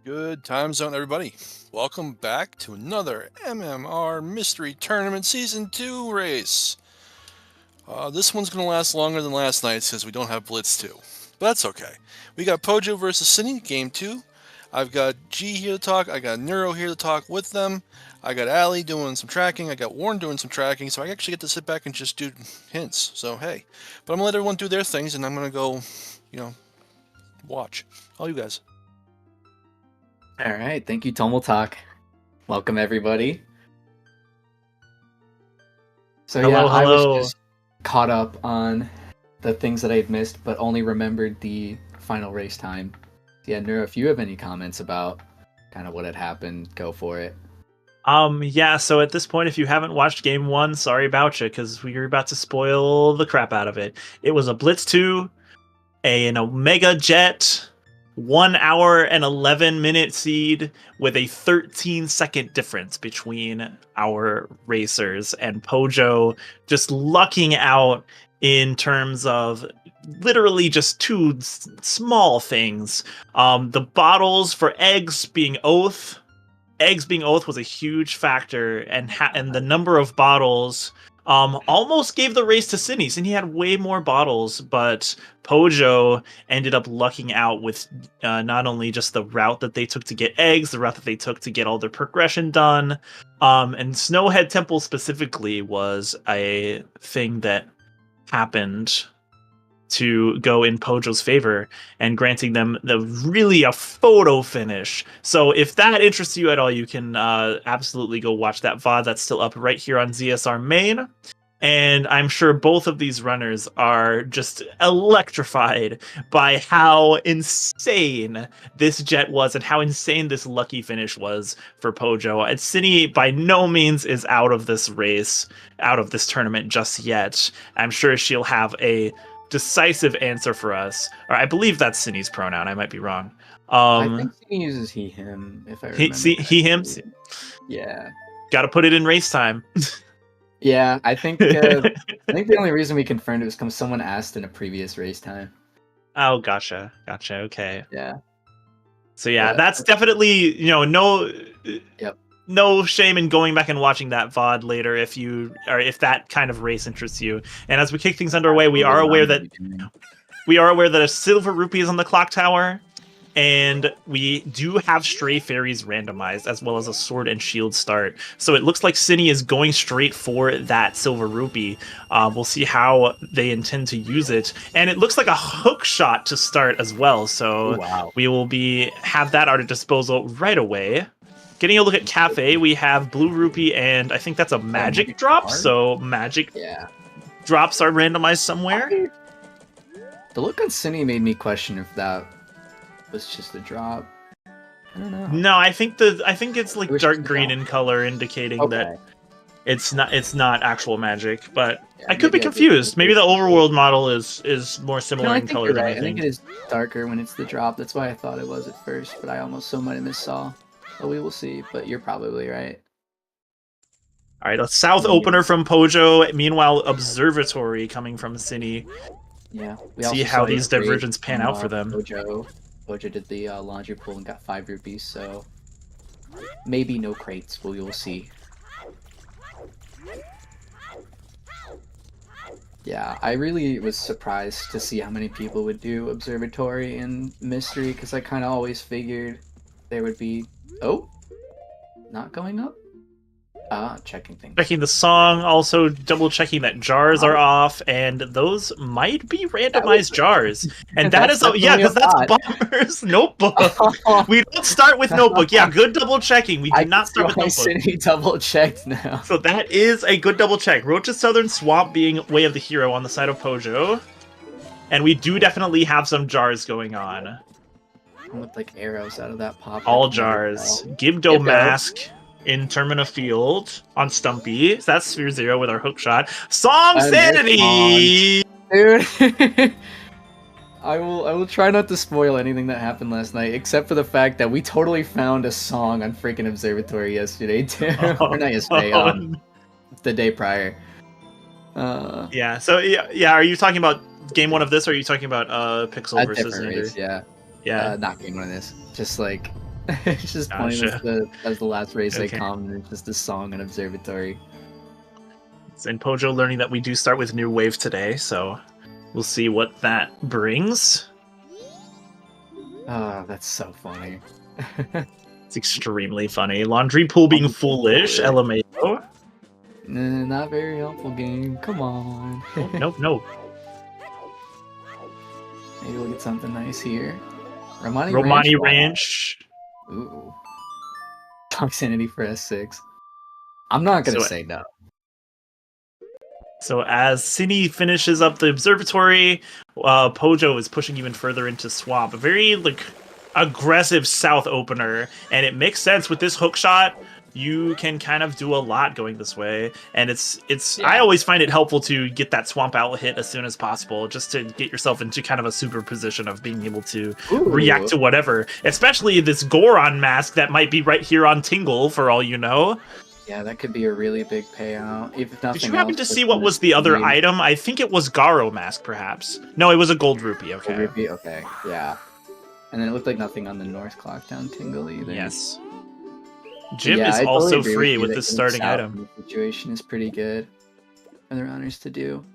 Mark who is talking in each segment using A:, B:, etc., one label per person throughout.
A: Good time zone, everybody. Welcome back to another MMR Mystery Tournament Season 2 race. This one's going to last longer than last night's because we don't have Blitz 2. But that's okay. We got Pojo versus synii, Game 2. I've got G here to talk. I got Neuro here to talk with them. I got Ali doing some tracking. I got Warren doing some tracking. So I actually get to sit back and just do hints. So, hey. But I'm going to let everyone do their things, and I'm going to go, watch. All you guys.
B: All right, thank you, Tom will talk. Welcome, everybody. So
C: hello.
B: I was just caught up on the things that I had missed, but only remembered the final race time. Yeah, Neuro, if you have any comments about kind of what had happened, go for it.
C: So at this point, if you haven't watched Game 1, sorry about you, because we were about to spoil the crap out of it. It was a Blitz 2, an Omega Jet, 1 hour and 11-minute seed with a 13-second difference between our racers, and Pojo just lucking out in terms of literally just two small things. The bottles for eggs being oath was a huge factor, and the number of bottles almost gave the race to synii. Synii had way more bottles, but Pojo ended up lucking out with not only just the route that they took to get eggs, the route that they took to get all their progression done, and Snowhead Temple specifically was a thing that happened to go in Pojo's favor and granting them a photo finish. So if that interests you at all, you can absolutely go watch that VOD. That's still up right here on ZSR Main. And I'm sure both of these runners are just electrified by how insane this jet was and how insane this lucky finish was for Pojo. And synii by no means is out of this race, out of this tournament just yet. I'm sure she'll have a decisive answer for us. Or I believe that's synii's pronoun. I might be wrong.
B: I think synii uses he, him, if I remember.
C: He, him?
B: Yeah.
C: Gotta put it in race time.
B: Yeah, I think the only reason we confirmed it was because someone asked in a previous race time.
C: Oh, gotcha. Okay.
B: Yeah.
C: So yeah, that's definitely, no shame in going back and watching that VOD later if that kind of race interests you. And as we kick things underway, we are aware that a silver rupee is on the clock tower, and we do have Stray Fairies randomized, as well as a Sword and Shield start. So it looks like synii is going straight for that silver rupee. We'll see how they intend to use it. And it looks like a hook shot to start as well. So we will have that at our disposal right away. Getting a look at Cafe, we have Blue Rupee, and I think that's a magic drop. So magic drops are randomized somewhere.
B: The look on synii made me question if that was just a drop. I don't know.
C: No, I think it's like dark green in color, indicating that it's not actual magic. But I could be confused. Maybe the overworld model is more similar in color than I think.
B: I think it is darker when it's the drop. That's why I thought it was at first, but I almost so might have missaw. But we will see. But you're probably right.
C: All right, a south opener from Pojo. Meanwhile, Observatory coming from synii.
B: Yeah.
C: See how these divergents pan out for them.
B: Pojo did the laundry pool and got 5 rupees, so maybe no crates, but we will see. Yeah, I really was surprised to see how many people would do Observatory and Mystery, because I kind of always figured there would be... Oh! Not going up? Checking things.
C: Checking the song, also double checking that jars are off, and those might be randomized jars. And that is because that's Bomber's Notebook. We don't start with Notebook. Yeah, good double checking. We do not start with Notebook.
B: Synii double checked now.
C: So that is a good double check. Roach's Southern Swamp being Way of the Hero on the side of Pojo. And we do definitely have some jars going on.
B: With like arrows out of that pop.
C: All jars. Gibdo Mask in Termina Field on Stumpy. So that's Sphere Zero with our hook shot. Song Sanity!
B: Dude. I will try not to spoil anything that happened last night, except for the fact that we totally found a song on freaking Observatory yesterday, too. Or not yesterday, the day prior.
C: Yeah, so yeah, are you talking about game 1 of this, or are you talking about Pixel versus
B: race, yeah.
C: Yeah.
B: Not game 1 of this. Just like It's just pointless
C: Gotcha.
B: as the last race I
C: Okay.
B: come, and it's just a song and observatory.
C: And Pojo learning that we do start with new wave today, so we'll see what that brings.
B: Oh, that's so funny.
C: It's extremely funny. Laundry pool being foolish, LMAO.
B: Nah, not very helpful game. Come on.
C: No.
B: Maybe we'll get something nice here. Romani
C: Romani
B: Ranch.
C: Ranch.
B: Ooh. Toxinity for S6. I'm not gonna say no.
C: So as Synii finishes up the observatory, Pojo is pushing even further into Swamp. A very aggressive south opener, and it makes sense with this hook shot. You can kind of do a lot going this way, and it's. Yeah. I always find it helpful to get that Swamp Owl hit as soon as possible, just to get yourself into kind of a super position of being able to react to whatever, especially this Goron mask that might be right here on Tingle for all you know.
B: Yeah, that could be a really big payout. If nothing
C: Did you happen
B: else,
C: to see what was the other item? I think it was Garo mask, perhaps. No, it was a gold rupee. Okay.
B: Gold rupee? Okay, yeah. And then it looked like nothing on the North Clock Town Tingle either.
C: Yes. Gym is also free with this starting item.
B: The situation is pretty good for the runners to do.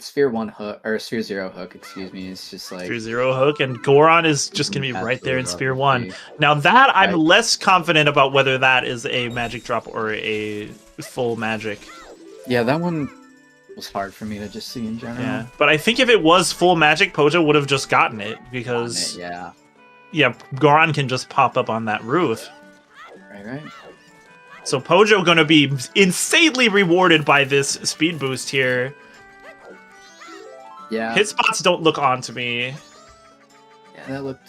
B: Sphere 1 hook, or Sphere 0 hook, excuse me, is just like...
C: Sphere 0 hook, and Goron is just going to be right there in Sphere 1. Now that, I'm less confident about whether that is a magic drop or a full magic.
B: Yeah, that one was hard for me to just see in general.
C: Yeah, but I think if it was full magic, Pojo would have just gotten it, because... Yeah, Goron can just pop up on that roof.
B: Right.
C: So Pojo going to be insanely rewarded by this speed boost here.
B: Yeah.
C: Hit spots don't look on to me.
B: Yeah, that looked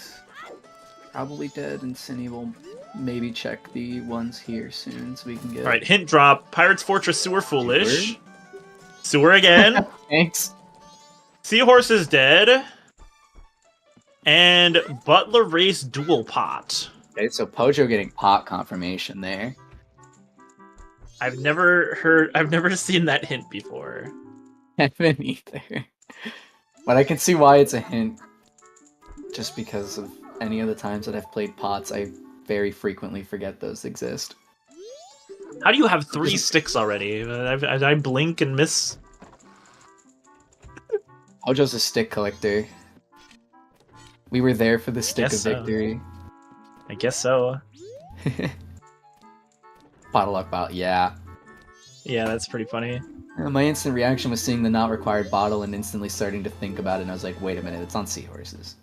B: probably dead, and Synii will maybe check the ones here soon so we can get...
C: Alright, hint drop. Pirate's Fortress Sewer Foolish. Sewer again.
B: Thanks.
C: Seahorse is dead. And Butler Race Dual Pot.
B: Okay, so Pojo getting pot confirmation there.
C: I've never seen that hint before.
B: I haven't either. But I can see why it's a hint. Just because of any of the times that I've played pots, I very frequently forget those exist.
C: How do you have 3 sticks already? I blink and miss.
B: Pojo's a stick collector. We were there for the stick of victory.
C: I guess so.
B: Bottle luck bottle, yeah.
C: Yeah, that's pretty funny.
B: My instant reaction was seeing the not required bottle and instantly starting to think about it, and I was like, wait a minute, it's on seahorses.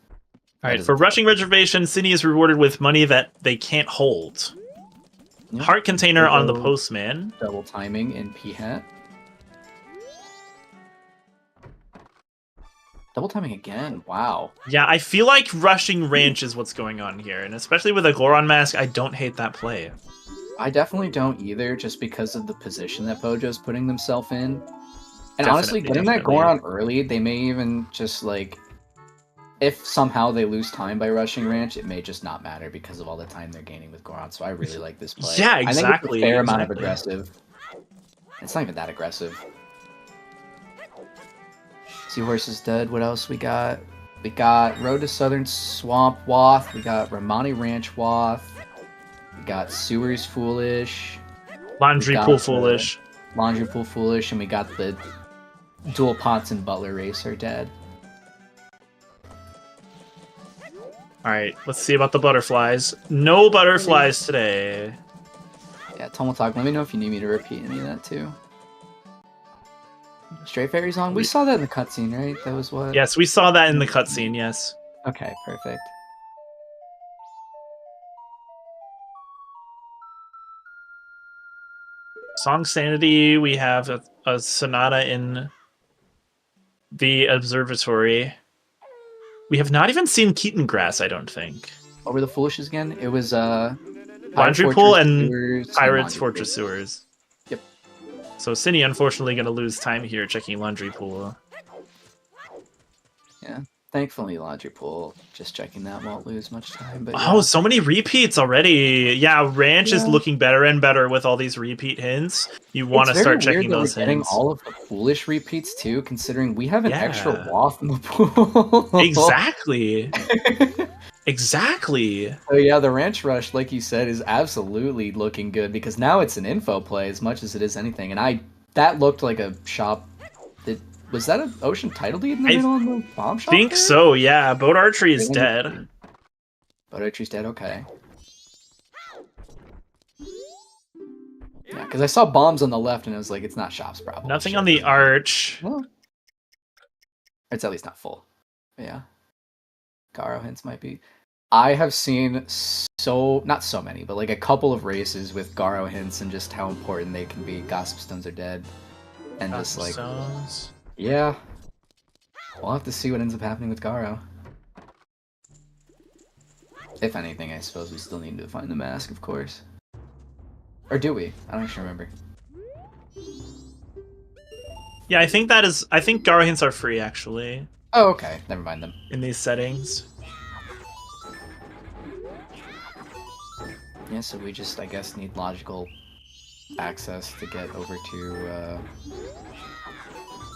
C: Alright, for rushing reservation, Synii is rewarded with money that they can't hold. Yep. Heart container on the postman.
B: Double timing in P-hat. Double timing again, wow.
C: Yeah, I feel like rushing ranch is what's going on here, and especially with a Goron mask, I don't hate that play.
B: I definitely don't either, just because of the position that Pojo's putting themselves in. And honestly, getting that Goron early, they may even just, like... If somehow they lose time by rushing ranch, it may just not matter because of all the time they're gaining with Goron, so I really like this play.
C: Yeah, exactly.
B: I think it's a fair amount of aggressive. It's not even that aggressive. Seahorse is dead. What else we got? We got Road to Southern Swamp Wath. We got Romani Ranch Wath. We got Sewers Foolish.
C: Laundry Pool Foolish.
B: Laundry Pool Foolish, and we got the Dual Pots and Butler Race are dead.
C: Alright, let's see about the butterflies. No butterflies today.
B: Yeah, Tomotalk, let me know if you need me to repeat any of that too. Stray Fairies on? We saw that in the cutscene, right? That was what?
C: Yes, we saw that in the cutscene, yes.
B: Okay, perfect.
C: Song Sanity, we have a Sonata in the observatory. We have not even seen Keaton Grass, I don't think.
B: What were the Foolishes again? It was
C: Laundry Pool and Pirate's Fortress Sewers.
B: Yep.
C: So Synii unfortunately going to lose time here checking Laundry Pool.
B: Yeah. Thankfully, Laundry Pool, just checking that won't lose much time. But
C: oh, so many repeats already. Yeah, Ranch is looking better and better with all these repeat hints. You want to start checking those hints.
B: Getting all of the Foolish repeats too, considering we have an extra Wath in the pool.
C: Exactly. Exactly.
B: So yeah, the Ranch Rush, like you said, is absolutely looking good because now it's an info play as much as it is anything. And that looked like a shop. Was that an ocean title deed in the
C: I
B: middle of the bomb shop?
C: think so, yeah. Boat archery is dead.
B: Boat archery's dead, okay. Yeah, because I saw bombs on the left and I was like, it's not shop's problem.
C: Nothing on the arch.
B: Well, it's at least not full. Yeah. Garo hints might be. I have seen not so many, but like a couple of races with Garo hints and just how important they can be. Gossip Stones are dead. And
C: Gossip
B: just like
C: Stones.
B: Yeah. We'll have to see what ends up happening with Garo. If anything, I suppose we still need to find the mask, of course. Or do we? I don't actually remember.
C: Yeah, I think Garo hints are free actually.
B: Oh, okay. Never mind them.
C: In these settings.
B: Yeah, so we just, I guess, need logical access to get over to,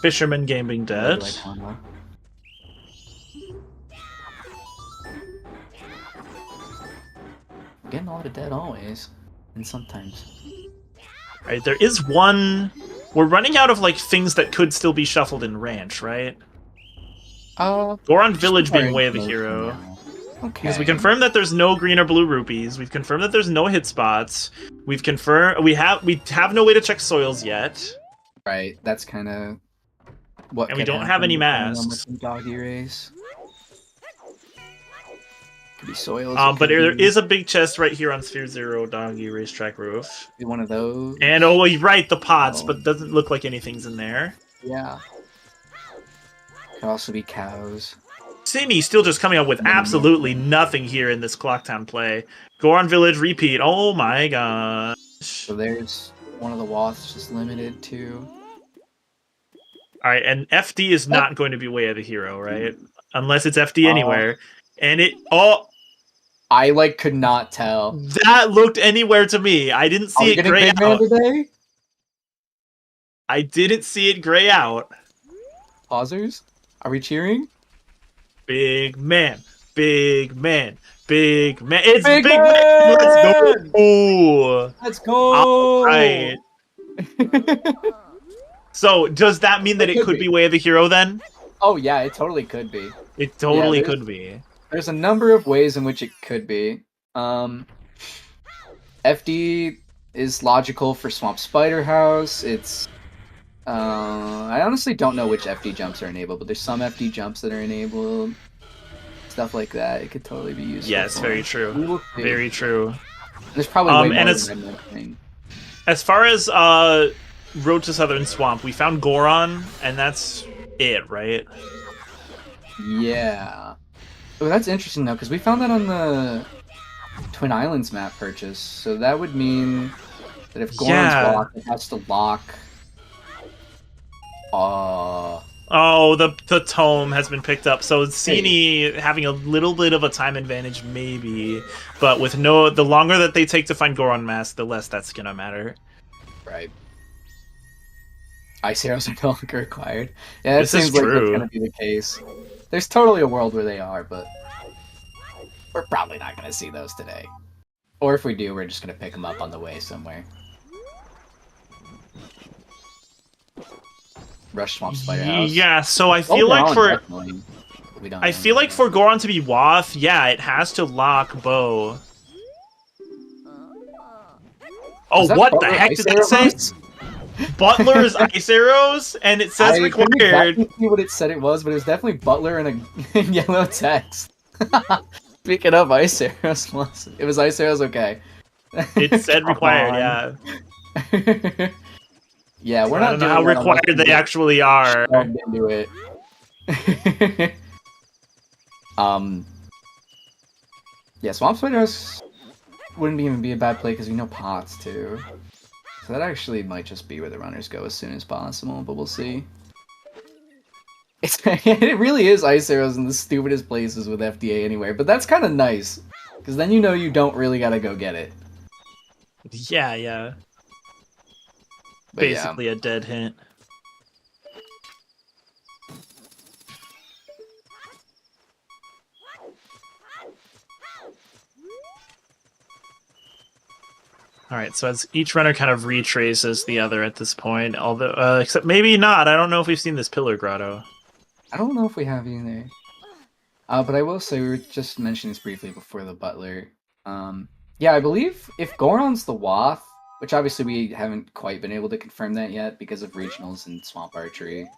C: Fisherman game being dead.
B: Getting a lot of dead always. And sometimes.
C: Right, there is one... We're running out of, like, things that could still be shuffled in Ranch, right? Goron Village being way of the hero.
B: Okay.
C: Because we confirmed that there's no green or blue rupees. We've confirmed that there's no hit spots. We've confirmed we have no way to check soils yet.
B: Right. That's kind of what.
C: And we don't have any masks.
B: Doggy race. Could be soils.
C: But there is a big chest right here on Sphere Zero Doggy Racetrack roof.
B: Be one of those.
C: And oh, you're right, the pots, but doesn't look like anything's in there.
B: Yeah. Could also be cows.
C: Synii still just coming up with absolutely nothing here in this Clocktown play. Goron Village repeat. Oh my gosh.
B: So there's one of the wasps just limited to.
C: Alright, and FD is not going to be way of the hero, right? Unless it's FD anywhere. And it... Oh!
B: I, like, could not tell.
C: That looked anywhere to me. I didn't see it gray out.
B: Today?
C: I didn't see it gray out.
B: Pausers? Are we cheering?
C: Big man. Big man. Big man. It's
B: Big
C: Big
B: Man!
C: Let's go! Ooh.
B: Let's go!
C: All right. So, does that mean that it could be way of the hero then?
B: Oh, yeah, it totally could be.
C: It totally could be.
B: There's a number of ways in which it could be. FD is logical for Swamp Spider House. It's... I honestly don't know which FD jumps are enabled, but there's some FD jumps that are enabled. Stuff like that. It could totally be useful.
C: Yes, very true. Very true.
B: There's probably way
C: and
B: more than I'm mentioning.
C: As far as Road to Southern Swamp, we found Goron, and that's it, right?
B: Yeah. Oh, that's interesting, though, because we found that on the Twin Islands map purchase, so that would mean that if Goron's locked, it has to lock...
C: Oh, the tome has been picked up. So synii having a little bit of a time advantage, maybe, but with the longer that they take to find Goron mask, the less that's gonna matter.
B: Right. Ice arrows are no longer required. Yeah, that
C: seems
B: like that's gonna be the case. There's totally a world where they are, but we're probably not gonna see those today. Or if we do, we're just gonna pick them up on the way somewhere. Rush Swamp Spider House.
C: Yeah, so I feel like for for Goron to be Wath, yeah, it has to lock Bow. Oh, what the heck did that say? Butler's ice arrows, and it says required. I didn't exactly
B: see what it said it was, but it was definitely Butler in yellow text. Speaking of ice arrows, it was ice arrows. Okay.
C: It said required. Yeah.
B: Yeah, we're
C: not. I don't know how required they actually are.
B: Into it. Yeah, Swamp Spider House wouldn't even be a bad play because we know pots too. So that actually might just be where the runners go as soon as possible, but we'll see. It really is ice arrows in the stupidest places with FDA anywhere, but that's kind of nice because then you know you don't really gotta go get it.
C: Yeah, yeah. But basically a dead hint. All right, so as each runner kind of retraces the other at this point, although except maybe not. I don't know if we've seen this pillar grotto.
B: I don't know if we have either. But I will say we were just mentioning this briefly before the butler. Yeah, I believe if Goron's the Wath, which obviously we haven't quite been able to confirm that yet because of regionals and Swamp Archery.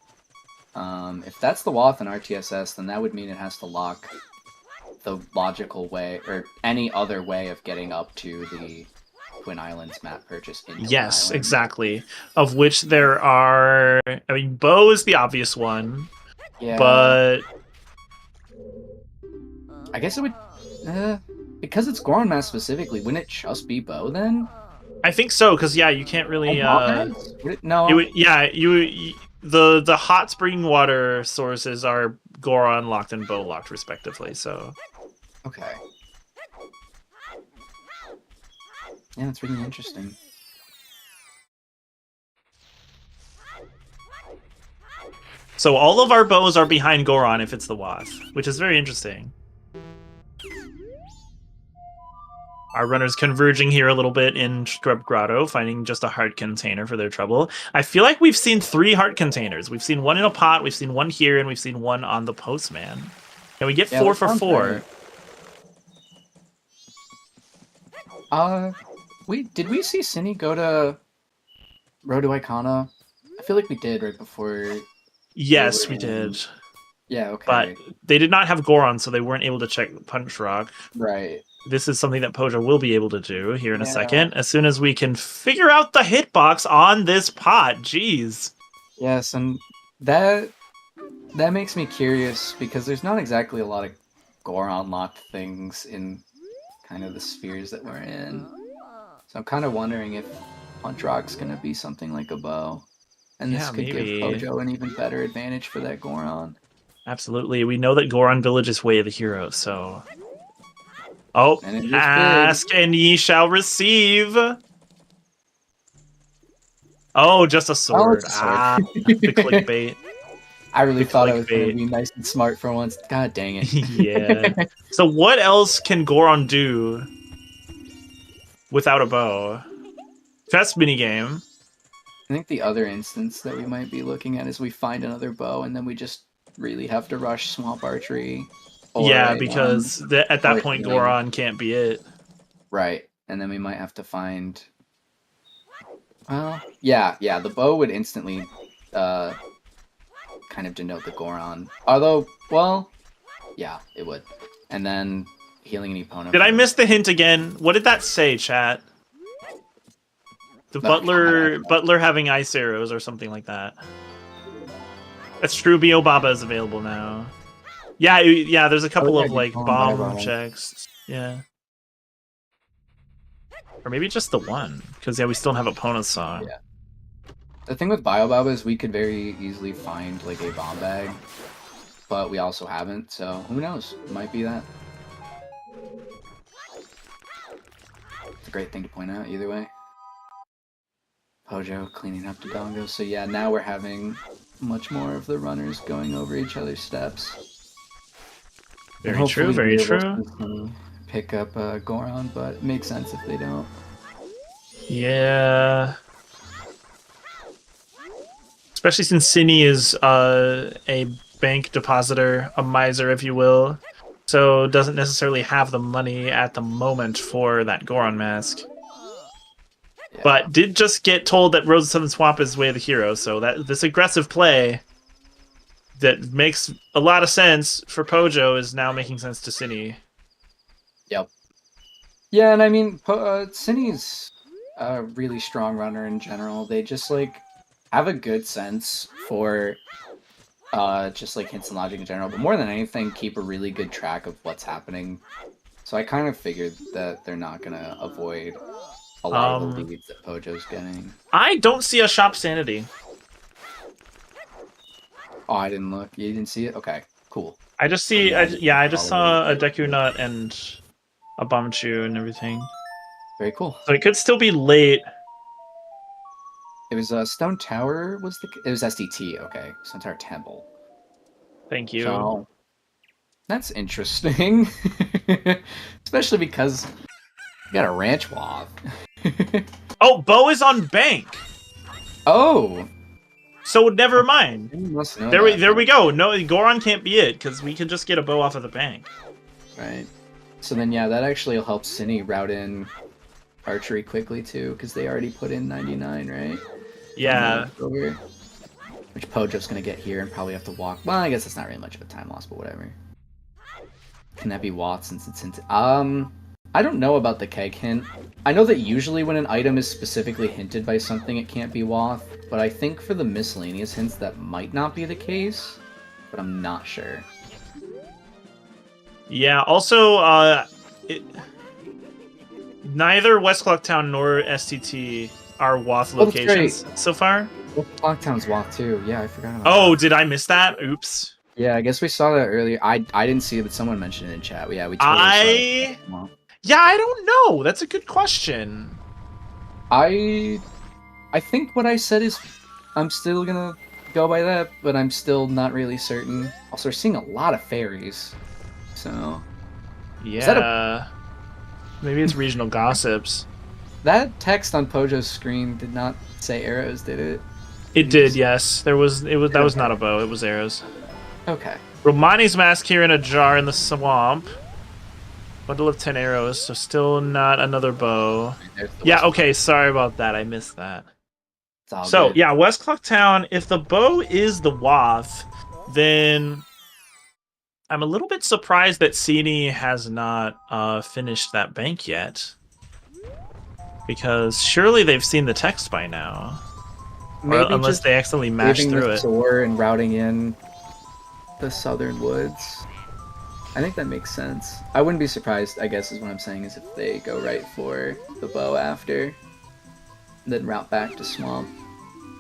B: If that's the Wath in RTSS, then that would mean it has to lock the logical way, or any other way of getting up to the Twin Islands map purchase into
C: Yes,
B: Island.
C: exactly. Of which there are... I mean, Bow is the obvious one.
B: Yeah.
C: But...
B: I guess it would... because it's Goron Mask specifically, wouldn't it just be Bow then?
C: I think so, because, yeah, you can't really...
B: No.
C: The hot spring water sources are Goron locked and Bow locked, respectively, so...
B: Okay. Yeah, that's really interesting.
C: So all of our bows are behind Goron if it's the Wath, which is very interesting. Our runners converging here a little bit in Scrub Grotto, finding just a heart container for their trouble. I feel like we've seen 3 heart containers. We've seen one in a pot, we've seen one here, and we've seen one on the postman. And we get 4 for 4.
B: Did we see Synii go to Road to Icona? I feel like we did right before.
C: Yes, we did.
B: Yeah, okay.
C: But they did not have Goron, so they weren't able to check Punch Rock.
B: Right.
C: This is something that Pojo will be able to do here in a second, as soon as we can figure out the hitbox on this pot. Jeez.
B: Yes, and that makes me curious, because there's not exactly a lot of Goron-locked things in kind of the spheres that we're in. So I'm kind of wondering if Punch Rock's going to be something like a bow. And this could give Pojo an even better advantage for that Goron.
C: Absolutely. We know that Goron Village is way of the hero, so... Oh, ask and ye shall receive. Oh, just a sword. The clickbait.
B: I really thought I was going to be nice and smart for once. God dang it.
C: Yeah. So what else can Goron do without a bow? Fest minigame.
B: I think the other instance that we might be looking at is we find another bow and then we just really have to rush Swamp Archery.
C: Yeah, because at that point Goron can't be it.
B: Right. And then we might have to find... Well, yeah, the bow would instantly kind of denote the Goron. Although, well, yeah, it would. And then healing any opponent.
C: Did I miss the hint again? What did that say, chat? The butler having ice arrows or something like that. That's true. Biobaba is available now. Yeah, there's a couple of like bomb checks. Yeah. Or maybe just the one, because we still don't have opponent's song.
B: Yeah. The thing with Biobaba is we could very easily find like a bomb bag, but we also haven't, so who knows? It might be that. It's a great thing to point out either way. Pojo cleaning up the dongos, so yeah, now we're having much more of the runners going over each other's steps.
C: Very true, very true.
B: Pick up Goron, but it makes sense if they don't.
C: Yeah. Especially since Synii is a bank depositor, a miser, if you will, so doesn't necessarily have the money at the moment for that Goron mask. Yeah. But did just get told that Rose of Southern Swamp is way of the hero, so that this aggressive play that makes a lot of sense for Pojo is now making sense to Synii.
B: Yep. Yeah, and I mean, Synnii's a really strong runner in general. They just, like, have a good sense for just, like, hints and logic in general. But more than anything, keep a really good track of what's happening. So I kind of figured that they're not going to avoid a lot of the leads that Pojo's getting.
C: I don't see a Shop Sanity.
B: Oh, I didn't look. You didn't see it? Okay, cool.
C: I just see, I just saw a Deku Nut and a Bumchu and everything.
B: Very cool.
C: So it could still be late.
B: It was Stone Tower. It was SDT. Okay, Stone Tower Temple.
C: Thank you.
B: So, that's interesting, especially because you got a ranch walk.
C: Oh, Bo is on bank.
B: Oh,
C: So never mind.
B: you must know
C: There
B: that.
C: we go. No, Goron can't be it because we can just get a bow off of the bank.
B: Right. So then, yeah, that actually will help synii route in archery quickly too, because they already put in 99, right?
C: Yeah.
B: Over, which Pojo's gonna get here and probably have to walk. Well, I guess it's not really much of a time loss, but whatever. Can that be Wath since it's hinted? I don't know about the keg hint. I know that usually when an item is specifically hinted by something, it can't be Wath, but I think for the miscellaneous hints that might not be the case, but I'm not sure.
C: Yeah. Also, neither West Clocktown nor STT are Wath
B: Oh, that's
C: locations so far.
B: Well, Clocktown's Wath too. Yeah, I forgot about
C: Oh,
B: that.
C: did I miss that? Oops.
B: Yeah, I guess we saw that earlier. I didn't see it, but someone mentioned it in chat. Yeah, we totally saw it.
C: Yeah, I don't know. That's a good question.
B: I think what I said is I'm still gonna go by that, but I'm still not really certain. Also, we're seeing a lot of fairies, so
C: Yeah.
B: that
C: Maybe it's regional gossips.
B: that text on Pojo's screen did not say arrows, did it?
C: It did, yes. That was not a bow, it was arrows.
B: Okay.
C: Romani's mask here in a jar in the swamp. Bundle of 10 arrows, so still not another bow. Yeah, okay, sorry about that. I missed that. So,
B: good.
C: yeah, West Clocktown, if the bow is the Wath, then I'm a little bit surprised that synii has not finished that bank yet. Because surely they've seen the text by now.
B: Maybe
C: unless they accidentally mashed through it.
B: Soar and routing in the southern woods. I think that makes sense. I wouldn't be surprised, I guess is what I'm saying, is if they go right for the bow after, then route back to swamp.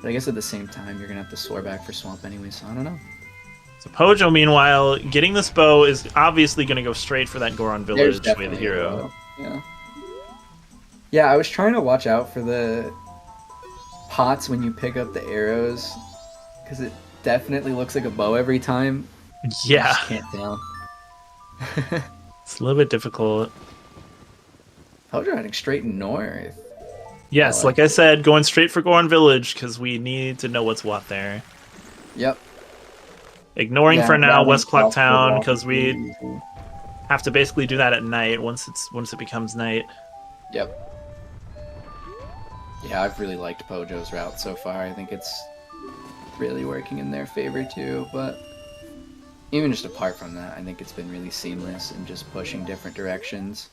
B: But I guess at the same time, you're going to have to soar back for swamp anyway, so I don't know.
C: So Pojo, meanwhile, getting this bow is obviously going to go straight for that Goron village way the hero.
B: Yeah. Yeah, I was trying to watch out for the pots when you pick up the arrows, because it definitely looks like a bow every time.
C: Yeah.
B: I just can't tell.
C: It's a little bit difficult.
B: Pojo heading straight north.
C: Yes, like I said, going straight for Goron village, because we need to know what's what there.
B: Yep.
C: Ignoring for now West Clocktown, because we
B: easy.
C: have to basically do that at night once it becomes night.
B: Yep. Yeah, I've really liked Pojo's route so far. I think it's really working in their favor too, but even just apart from that, I think it's been really seamless and just pushing different directions.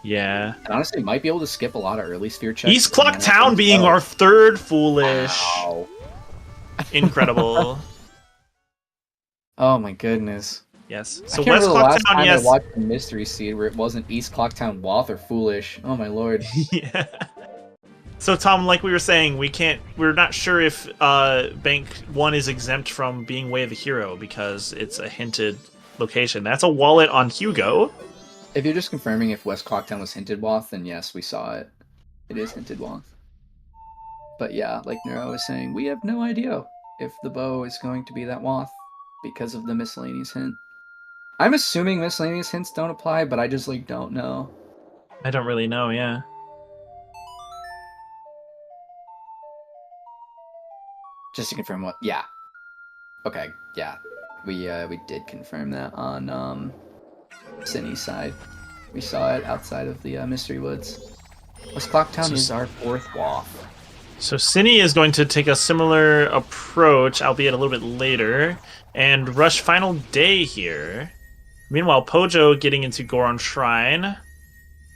C: Yeah.
B: And honestly, might be able to skip a lot of early sphere checks.
C: East Clocktown being our third foolish.
B: Wow.
C: Incredible.
B: Oh my goodness.
C: Yes. So
B: I can't
C: West
B: remember the last
C: Clocktown,
B: time
C: yes.
B: I watched the Mystery Seed where it wasn't East Clocktown Wath or Foolish. Oh my lord.
C: Yeah. So Tom, like we were saying, we're not sure if Bank 1 is exempt from being Way of the Hero because it's a hinted location. That's a wallet on Hugo.
B: If you're just confirming if West Clocktown was hinted Wath, then yes, we saw it. It is hinted Wath. But yeah, like Nero was saying, we have no idea if the bow is going to be that Wath because of the miscellaneous hint. I'm assuming miscellaneous hints don't apply, but I just like don't know.
C: I don't really know, yeah.
B: Just to confirm what? Yeah. Okay, yeah. We did confirm that on Cindy's side. We saw it outside of the Mystery Woods. West Clocktown is our fourth Wath.
C: So synii is going to take a similar approach, albeit a little bit later, and rush Final Day here. Meanwhile, Pojo getting into Goron Shrine.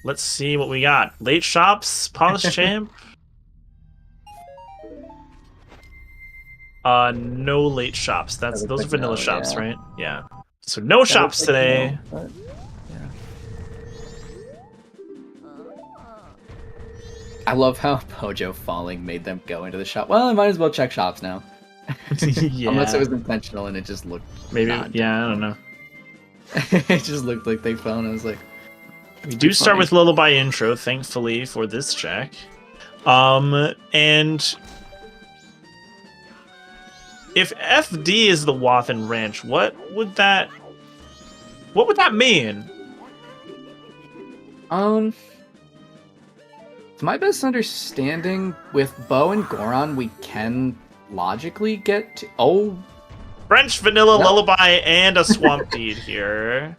C: Let's see what we got. Late shops, Polished Champ. No late shops. Those are vanilla shops, yeah. Right? Yeah. So no shops today.
B: No, but, yeah. I love how Pojo falling made them go into the shop. Well, I might as well check shops now.
C: Yeah.
B: Unless it was intentional and it just looked
C: maybe. Yeah, I don't know.
B: It just looked like they fell, and I was like,
C: we do start with Lullaby intro, thankfully, for this check. And if FD is the Wath and Ranch, what would that mean?
B: To my best understanding, with Bo and Goron, we can logically get to... Oh,
C: French vanilla
B: Yep.
C: lullaby and a swamp deed here.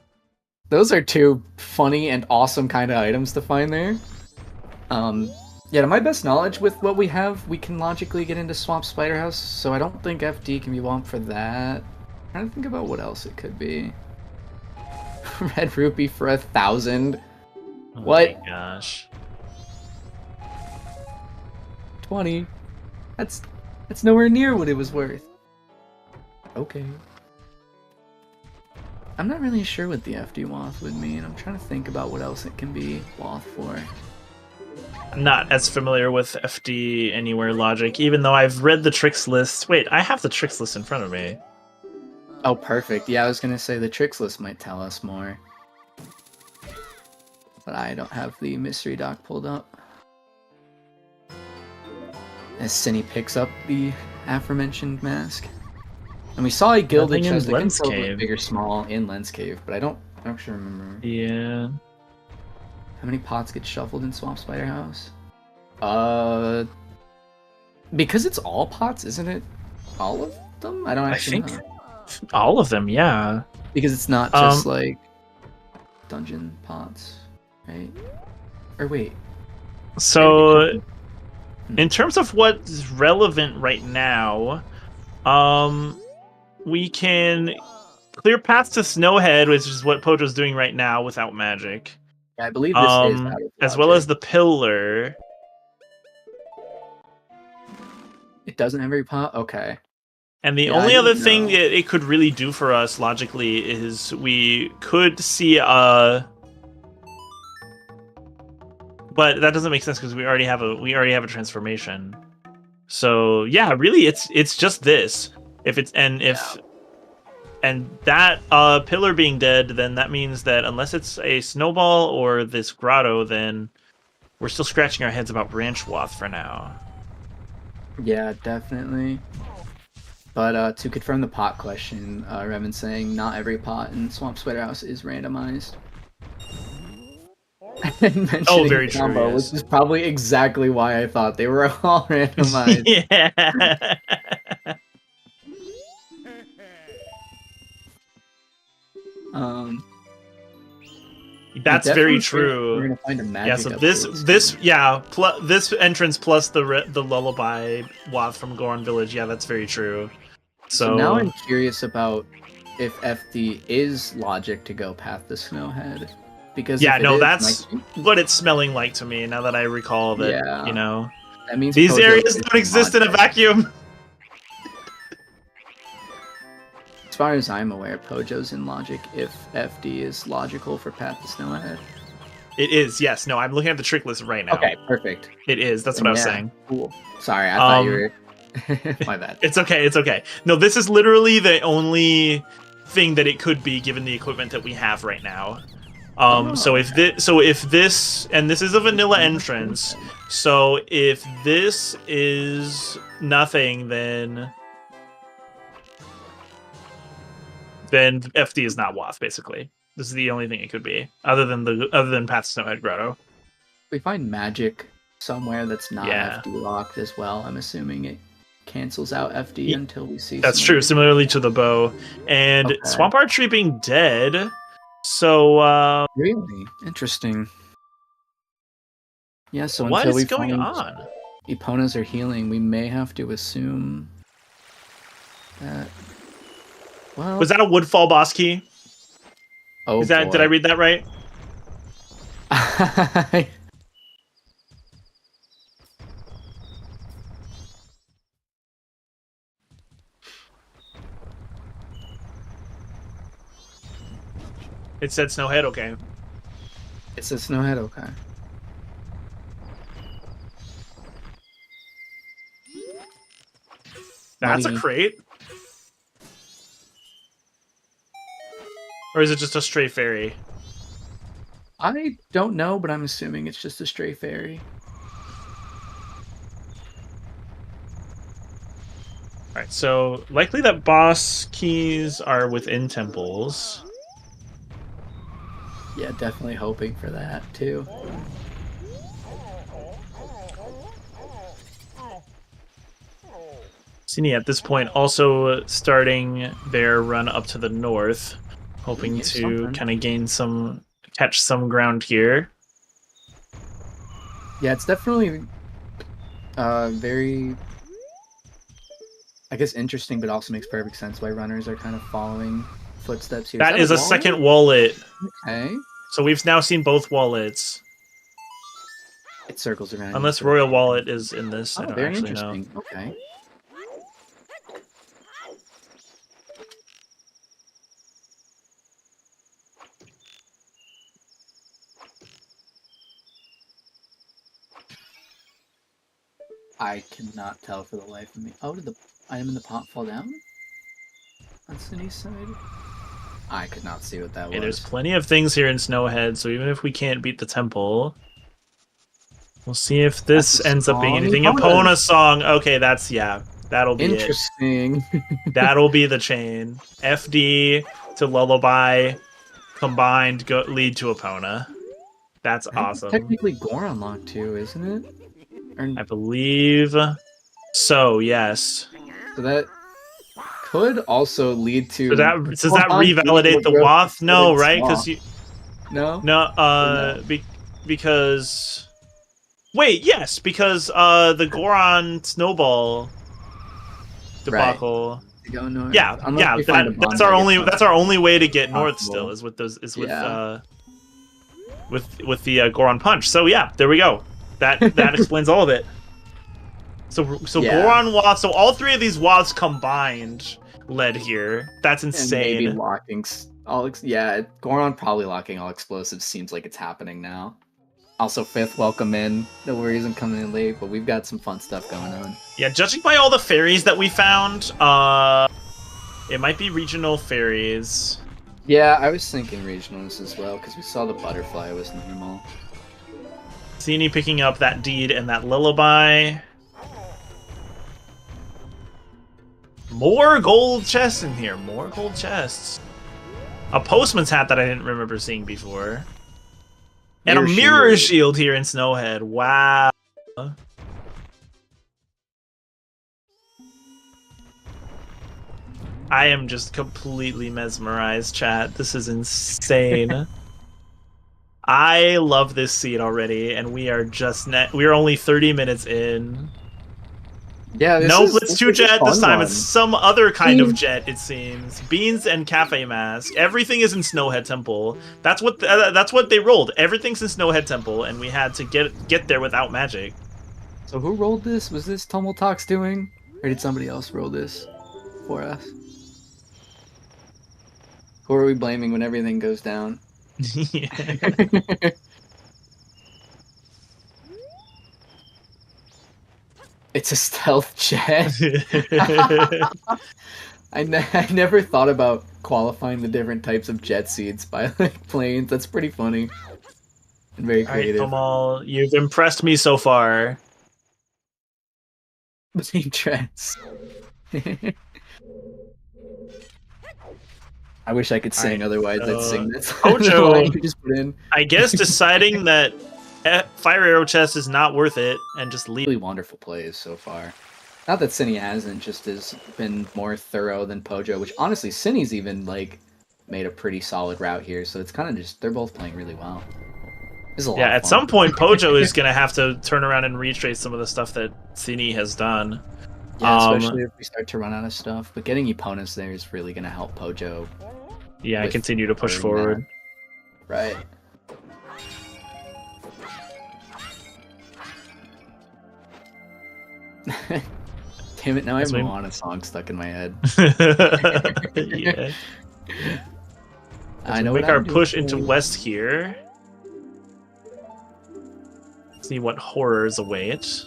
B: those are two funny and awesome kind of items to find there. Yeah, to my best knowledge, with what we have, we can logically get into Swamp Spider House, so I don't think FD can be won for that. I'm trying to think about what else it could be. Red Rupee for 1,000.
C: Oh
B: What?
C: my gosh.
B: 20. That's nowhere near what it was worth. Okay. I'm not really sure what the FD Wath would mean. I'm trying to think about what else it can be Wath for.
C: I'm not as familiar with FD Anywhere logic, even though I've read the tricks list. Wait, I have the tricks list in front of me.
B: Oh, perfect. Yeah, I was gonna say the tricks list might tell us more. But I don't have the mystery doc pulled up. As Synii picks up the aforementioned mask. And we saw a gilded
C: Nothing in
B: chest. I can
C: Lens
B: tell it was
C: Cave.
B: big or small in Lens Cave, but I don't actually remember.
C: Yeah.
B: How many pots get shuffled in Swamp Spider House? Because it's all pots, isn't it? All of them? I don't actually
C: think
B: know.
C: all of them, yeah.
B: Because it's not just like dungeon pots, right? Or wait.
C: So, in terms of what's relevant right now, we can clear paths to Snowhead, which is what Pojo's doing right now without magic.
B: Yeah, I believe this is out of
C: as well
B: logic.
C: as the pillar.
B: It doesn't have every pot? Okay.
C: And the
B: Yeah,
C: only
B: I
C: other
B: didn't
C: thing
B: know.
C: that it could really do for us logically is we could see a... But that doesn't make sense because we already have a transformation. So yeah, really it's just this. If it's and that pillar being dead, then that means that unless it's a snowball or this grotto, then we're still scratching our heads about Branch Wath for now.
B: Yeah, definitely. But to confirm the pot question, Revan's saying not every pot in Swamp Spider House is randomized.
C: Oh, very
B: the
C: true,
B: combo,
C: yes.
B: which is probably exactly why I thought they were all randomized.
C: Yeah. That's very true.
B: We're gonna find a magic.
C: Yeah, so
B: upgrade
C: this entrance plus the lullaby Wath from Goron Village. Yeah, that's very true.
B: So now I'm curious about if FD is logic to go past the Snowhead. Because
C: yeah,
B: if it
C: no,
B: is,
C: that's what it's smelling like to me. Now that I recall that,
B: Yeah.
C: you know,
B: that means
C: these
B: Pojo
C: areas
B: is
C: don't exist in a
B: logic.
C: vacuum.
B: As far as I'm aware, Pojo's in logic if FD is logical for Path to Snowhead.
C: It is, yes. No, I'm looking at the trick list right now.
B: Okay, perfect.
C: It is. That's what I was
B: Yeah,
C: saying.
B: Cool. Sorry, I thought you were... My bad.
C: It's okay. It's okay. No, this is literally the only thing that it could be given the equipment that we have right now. So if this and this is a vanilla entrance, so if this is nothing, then FD is not Wath. Basically, this is the only thing it could be, other than Path to Snowhead Grotto.
B: We find magic somewhere that's not
C: Yeah.
B: FD locked as well. I'm assuming it cancels out FD until we see.
C: That's
B: some
C: true.
B: other-
C: Similarly to the bow and
B: Okay.
C: Swamp Archery being dead. So
B: Really interesting. Yeah. So
C: what
B: until
C: is
B: we
C: going
B: find
C: on?
B: Eponas are healing, we may have to assume that. Well,
C: Was that a Woodfall boss key?
B: oh
C: Is that
B: boy.
C: did I read that right? It said Snowhead. Okay.
B: It's a Snowhead. Okay.
C: That's
B: Money.
C: a crate. Or is it just a stray fairy?
B: I don't know, but I'm assuming it's just a stray fairy.
C: Alright, so likely that boss keys are within temples.
B: Yeah, definitely hoping for that too.
C: Synii at this point also starting their run up to the north, hoping to kind of catch some ground here.
B: Yeah, it's definitely very, I guess, interesting, but also makes perfect sense why runners are kind of following footsteps here.
C: That is a second wallet.
B: Okay.
C: So we've now seen both wallets.
B: It circles around.
C: Unless Royal Wallet is in this.
B: Oh,
C: I don't
B: very
C: actually
B: interesting.
C: know.
B: Okay. I cannot tell for the life of me. Oh, did the item in the pot fall down? On Sini's side? I could not see what that was.
C: There's plenty of things here in Snowhead, so even if we can't beat the temple, we'll see if this ends up being anything. Epona song. Okay, that'll be
B: interesting.
C: That'll be the chain. FD to Lullaby combined lead to Epona. That's awesome.
B: Technically Goron lock too, isn't it?
C: I believe so, yes.
B: So that could also lead to...
C: Does that revalidate the Wath? No, right? Because you...
B: No?
C: Because... Wait, yes, because the Goron Snowball debacle...
B: Right.
C: Yeah, that's our only way to get north still, is with those with the Goron Punch. So yeah, there we go. That explains all of it. So Goron Wath. So all three of these Waths combined led here. That's insane.
B: And maybe locking Goron probably locking all explosives seems like it's happening now. Also, fifth, welcome in. No worries, I'm coming in late, but we've got some fun stuff going on.
C: Yeah, judging by all the fairies that we found, it might be regional fairies.
B: Yeah, I was thinking regionals as well, because we saw the butterfly was normal.
C: Synii picking up that deed and that lullaby. More gold chests in here. More gold chests. A postman's hat that I didn't remember seeing before. And a mirror shield here in Snowhead. Wow. I am just completely mesmerized, chat. This is insane. I love this seed already, and we are we're only 30 minutes in.
B: Yeah,
C: no Blitz 2 jet this time. It's some other kind of jet, it seems. Beans and Cafe Mask. Everything is in Snowhead Temple. That's what they rolled. Everything's in Snowhead Temple, and we had to get there without magic.
B: So who rolled this? Was this Tumultox doing, or did somebody else roll this for us? Who are we blaming when everything goes down? It's a stealth jet. I never thought about qualifying the different types of jet seeds by like planes. That's pretty funny and very creative.
C: All right, Kamal, you've impressed me so far.
B: Same trends. I wish I could sing, otherwise I'd sing this.
C: Pojo,
B: just put in.
C: I guess deciding that Fire Arrow Chest is not worth it and just leave.
B: Really wonderful plays so far. Not that Synii hasn't, just has been more thorough than Pojo, which honestly Sini's even like made a pretty solid route here, so it's kind of just they're both playing really well.
C: Yeah, at some point Pojo is gonna have to turn around and retrace some of the stuff that Synii has done.
B: Yeah, especially if we start to run out of stuff. But getting opponents there is really gonna help Pojo.
C: Yeah, I continue to push forward.
B: Right. Damn it, now I have a Moana song stuck in my head.
C: Yeah. I know. Make our push into west here. See what horrors await.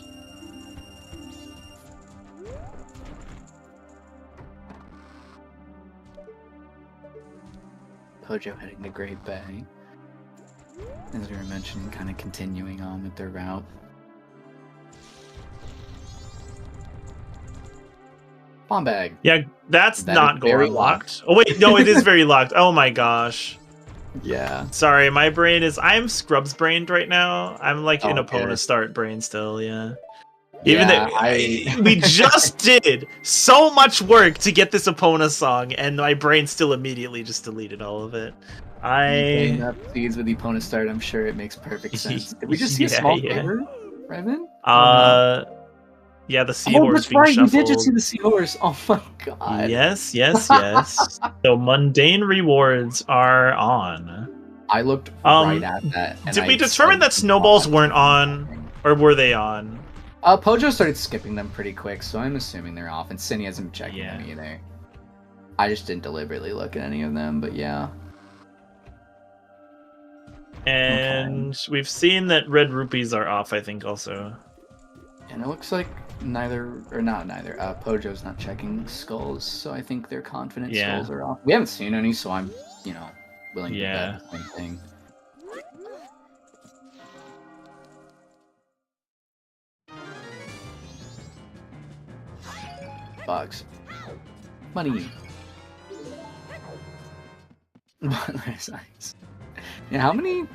B: Pojo heading to Great Bay. As we were mentioning, kind of continuing on with their route. Bomb bag.
C: Yeah, that's not Goron locked. Oh wait, no, it is very locked. Oh my gosh.
B: Yeah.
C: Sorry, my brain is... I'm Scrubs brained right now. I'm like in Epona start brain still, yeah. Even
B: Yeah,
C: though we just did so much work to get this Epona song, and my brain still immediately just deleted all of it.
B: Playing up seeds with the opponent start, I'm sure it makes perfect sense. Did we just see a small favor, Revan?
C: Yeah, the
B: Oh,
C: seahorse
B: that's
C: being
B: right. We
C: shuffled.
B: did just see the seahorse. Oh my god.
C: Yes. So mundane rewards are on.
B: I looked right at that. And
C: Did we determine that snowballs weren't on, or were they on?
B: Pojo started skipping them pretty quick, so I'm assuming they're off, and Synii hasn't checked them either. I just didn't deliberately look at any of them, but yeah.
C: And we've seen that red rupees are off, I think, also.
B: And it looks like Pojo's not checking skulls, so I think they're confident skulls are off. We haven't seen any, so I'm, willing to bet the same thing. Bugs. Money. Butler's eyes. Yeah, how many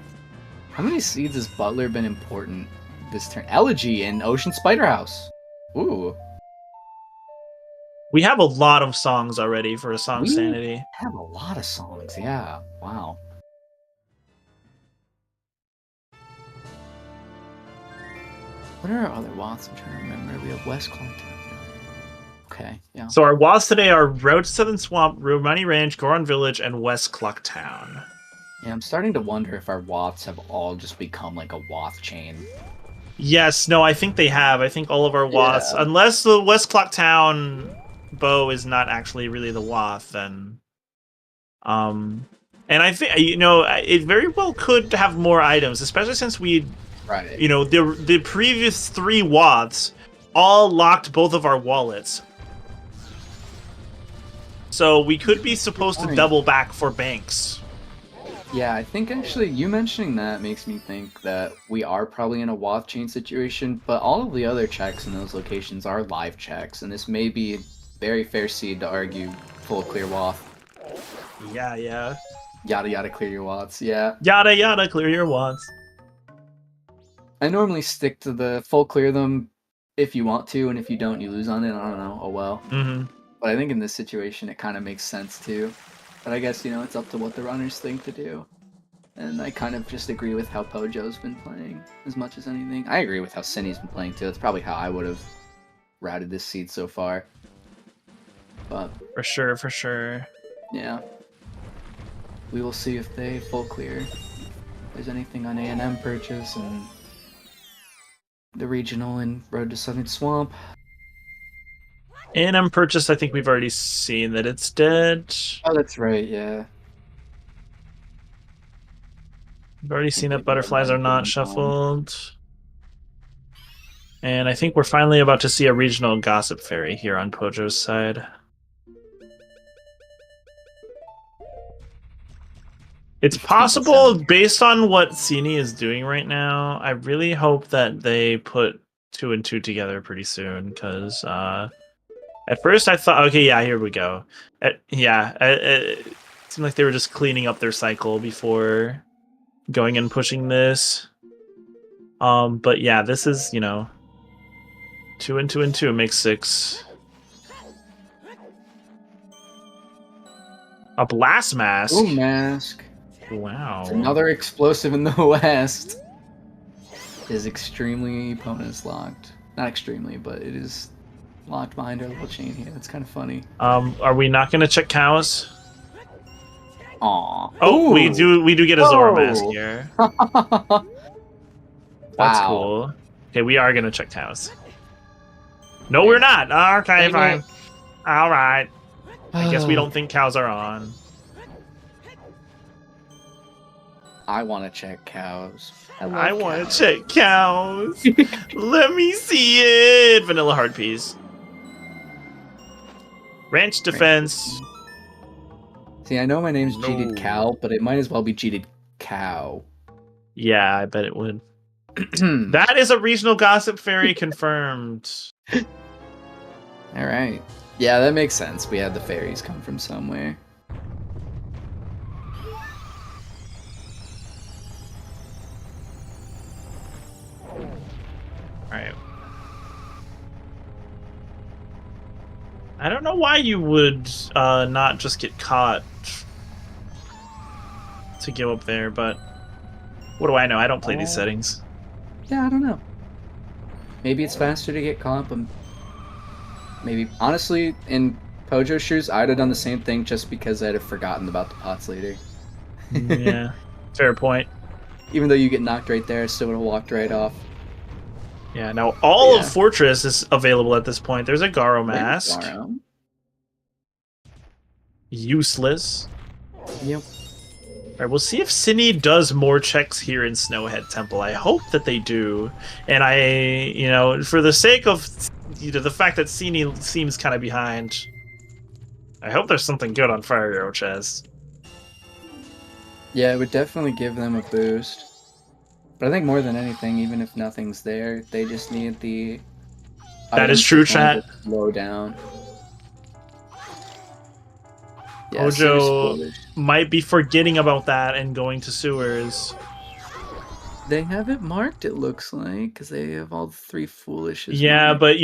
B: seeds has Butler been important this turn? Elegy in Ocean Spider House. Ooh.
C: We have a lot of songs already for a song sanity.
B: We have a lot of songs, yeah. Wow. What are our other Woths? I'm trying to remember. We have West Clinton. Okay, yeah.
C: So our Woths today are Road to Southern Swamp, Romani Ranch, Goron Village, and West Clocktown.
B: Yeah, I'm starting to wonder if our Woths have all just become like a Woth chain.
C: Yes, no, I think they have. I think all of our Woths, unless the West Clocktown bow is not actually really the Woth, then... And I think, it very well could have more items, especially since we...
B: Right.
C: The previous 3 Woths all locked both of our wallets. So we could be supposed to double back for banks.
B: Yeah, I think actually you mentioning that makes me think that we are probably in a Woth chain situation, but all of the other checks in those locations are live checks, and this may be a very fair seed to argue full clear Woth.
C: Yeah.
B: Yada yada clear your Woths, yeah.
C: Yada yada clear your Woths.
B: I normally stick to the full clear them if you want to, and if you don't, you lose on it. I don't know. Oh well.
C: Mm-hmm.
B: But I think in this situation, it kind of makes sense too. But I guess, it's up to what the runners think to do. And I kind of just agree with how Pojo's been playing as much as anything. I agree with how Synnii's been playing too. That's probably how I would have routed this seed so far. But
C: For sure.
B: Yeah. We will see if they full clear. If there's anything on A&M purchase and the regional and Road to Southern Swamp.
C: A&M purchase, I think we've already seen that it's dead.
B: Oh, that's right, yeah.
C: We've already seen that butterflies are not shuffled. And I think we're finally about to see a regional Gossip Fairy here on Pojo's side. It's possible, based on what Synii is doing right now, I really hope that they put 2 and 2 together pretty soon, because at first I thought, okay, yeah, here we go. It seemed like they were just cleaning up their cycle before going and pushing this. But yeah, this is, 2 and 2 and 2 makes 6. A blast mask.
B: Ooh, mask.
C: Wow.
B: It's another explosive in the West. Is extremely opponents locked. Not extremely, but it is locked behind our little chain here. That's kind of funny.
C: Are we not going to check cows?
B: Aw.
C: Oh, we do get a Zora mask
B: Whoa.
C: here.
B: Wow.
C: That's cool. Okay, we are going to check cows. No, we're not. Okay, fine. All right. I guess we don't think cows are on.
B: I want to check cows.
C: I want to check cows. Let me see it. Vanilla Heart Piece. Ranch Defense.
B: See, I know my name's Cheated Cow, but it might as well be Cheated Cow.
C: Yeah, I bet it would. That is a regional Gossip Fairy confirmed.
B: All right. Yeah, that makes sense. We had the fairies come from somewhere.
C: Alright. I don't know why you would not just get caught to go up there, but what do I know? I don't play these settings.
B: Yeah, I don't know. Maybe it's faster to get caught, but maybe honestly, in Pojo shoes, I'd have done the same thing just because I'd have forgotten about the pots later.
C: Yeah, fair point.
B: Even though you get knocked right there, I still would have walked right off.
C: Yeah, now all of Fortress is available at this point. There's a Garo mask.
B: Garo.
C: Useless.
B: Yep.
C: Alright, we'll see if synii does more checks here in Snowhead Temple. I hope that they do. And for the sake of the fact that synii seems kind of behind, I hope there's something good on Fire Arrow Chest.
B: Yeah, it would definitely give them a boost. But I think more than anything, even if nothing's there, they just need the...
C: That is true, chat.
B: Slow down. Yeah,
C: Pojo might be forgetting about that and going to sewers.
B: They have it marked, it looks like, because they have all 3 foolishes.
C: Yeah, marked. But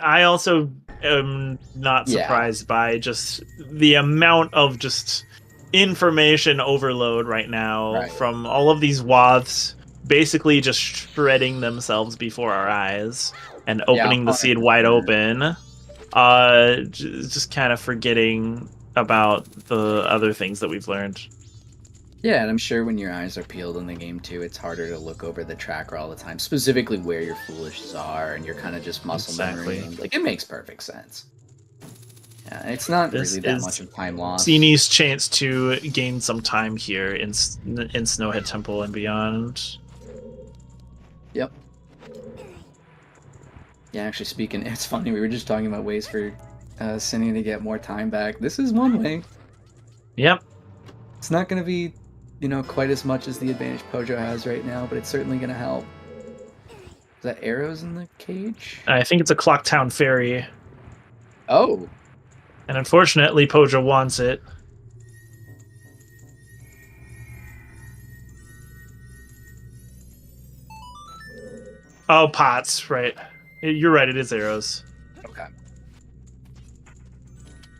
C: I also am not surprised by just the amount of just information overload right now from all of these woths basically just shredding themselves before our eyes and opening the seed wide open. Just kind of forgetting about the other things that we've learned.
B: Yeah, and I'm sure when your eyes are peeled in the game too, it's harder to look over the tracker all the time, specifically where your foolishes are, and you're kind of just muscle memorying. Like, it makes perfect sense. Yeah, it's not really that much of time lost.
C: synei's chance to gain some time here in Snowhead Temple and beyond.
B: Yep. Yeah, actually speaking, it's funny, we were just talking about ways for synii to get more time back. This is one way.
C: Yep.
B: It's not going to be, quite as much as the advantage Pojo has right now, but it's certainly going to help. Is that arrows in the cage?
C: I think it's a Clocktown Fairy.
B: Oh.
C: And unfortunately, Pojo wants it. Oh, pots, right. You're right, it is arrows.
B: Okay.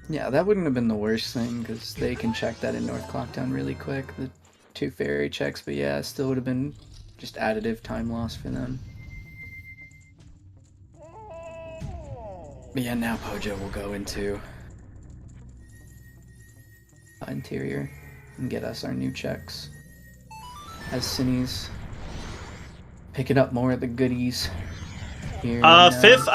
B: Yeah, that wouldn't have been the worst thing, because they can check that in North Clocktown really quick, the 2 fairy checks, but yeah, it still would have been just additive time loss for them. But yeah, now Pojo will go into interior and get us our new checks. As synei's picking up more of the goodies here.
C: Fifth,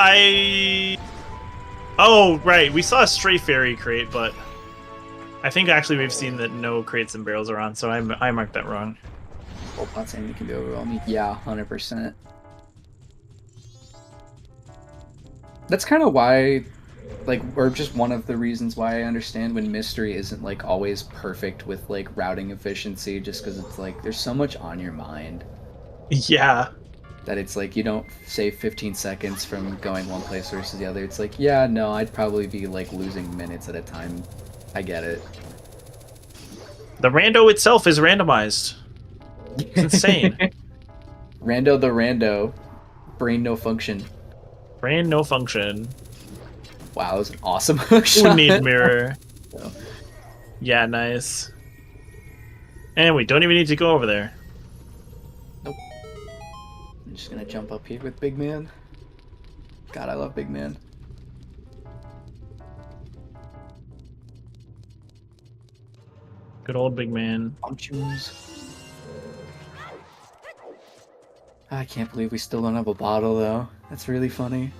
C: Oh, right, we saw a Stray Fairy crate, but I think actually we've seen that no crates and barrels are on, so I marked that wrong.
B: Full pot saying you can be overwhelming. Yeah, 100%. That's kind of why, or just one of the reasons why I understand when Mystery isn't, always perfect with, routing efficiency, just because it's, there's so much on your mind.
C: Yeah.
B: That it's, you don't save 15 seconds from going one place versus the other. It's yeah, no, I'd probably be, losing minutes at a time. I get it.
C: The rando itself is randomized. It's insane.
B: Rando the rando. Brain no function.
C: Brain no function.
B: Wow, that was an awesome hook
C: shot. We need mirror. So. Yeah, nice. And we don't even need to go over there.
B: Nope. I'm just gonna jump up here with Big Man. God, I love Big Man.
C: Good old Big Man.
B: I can't believe we still don't have a bottle, though. That's really funny.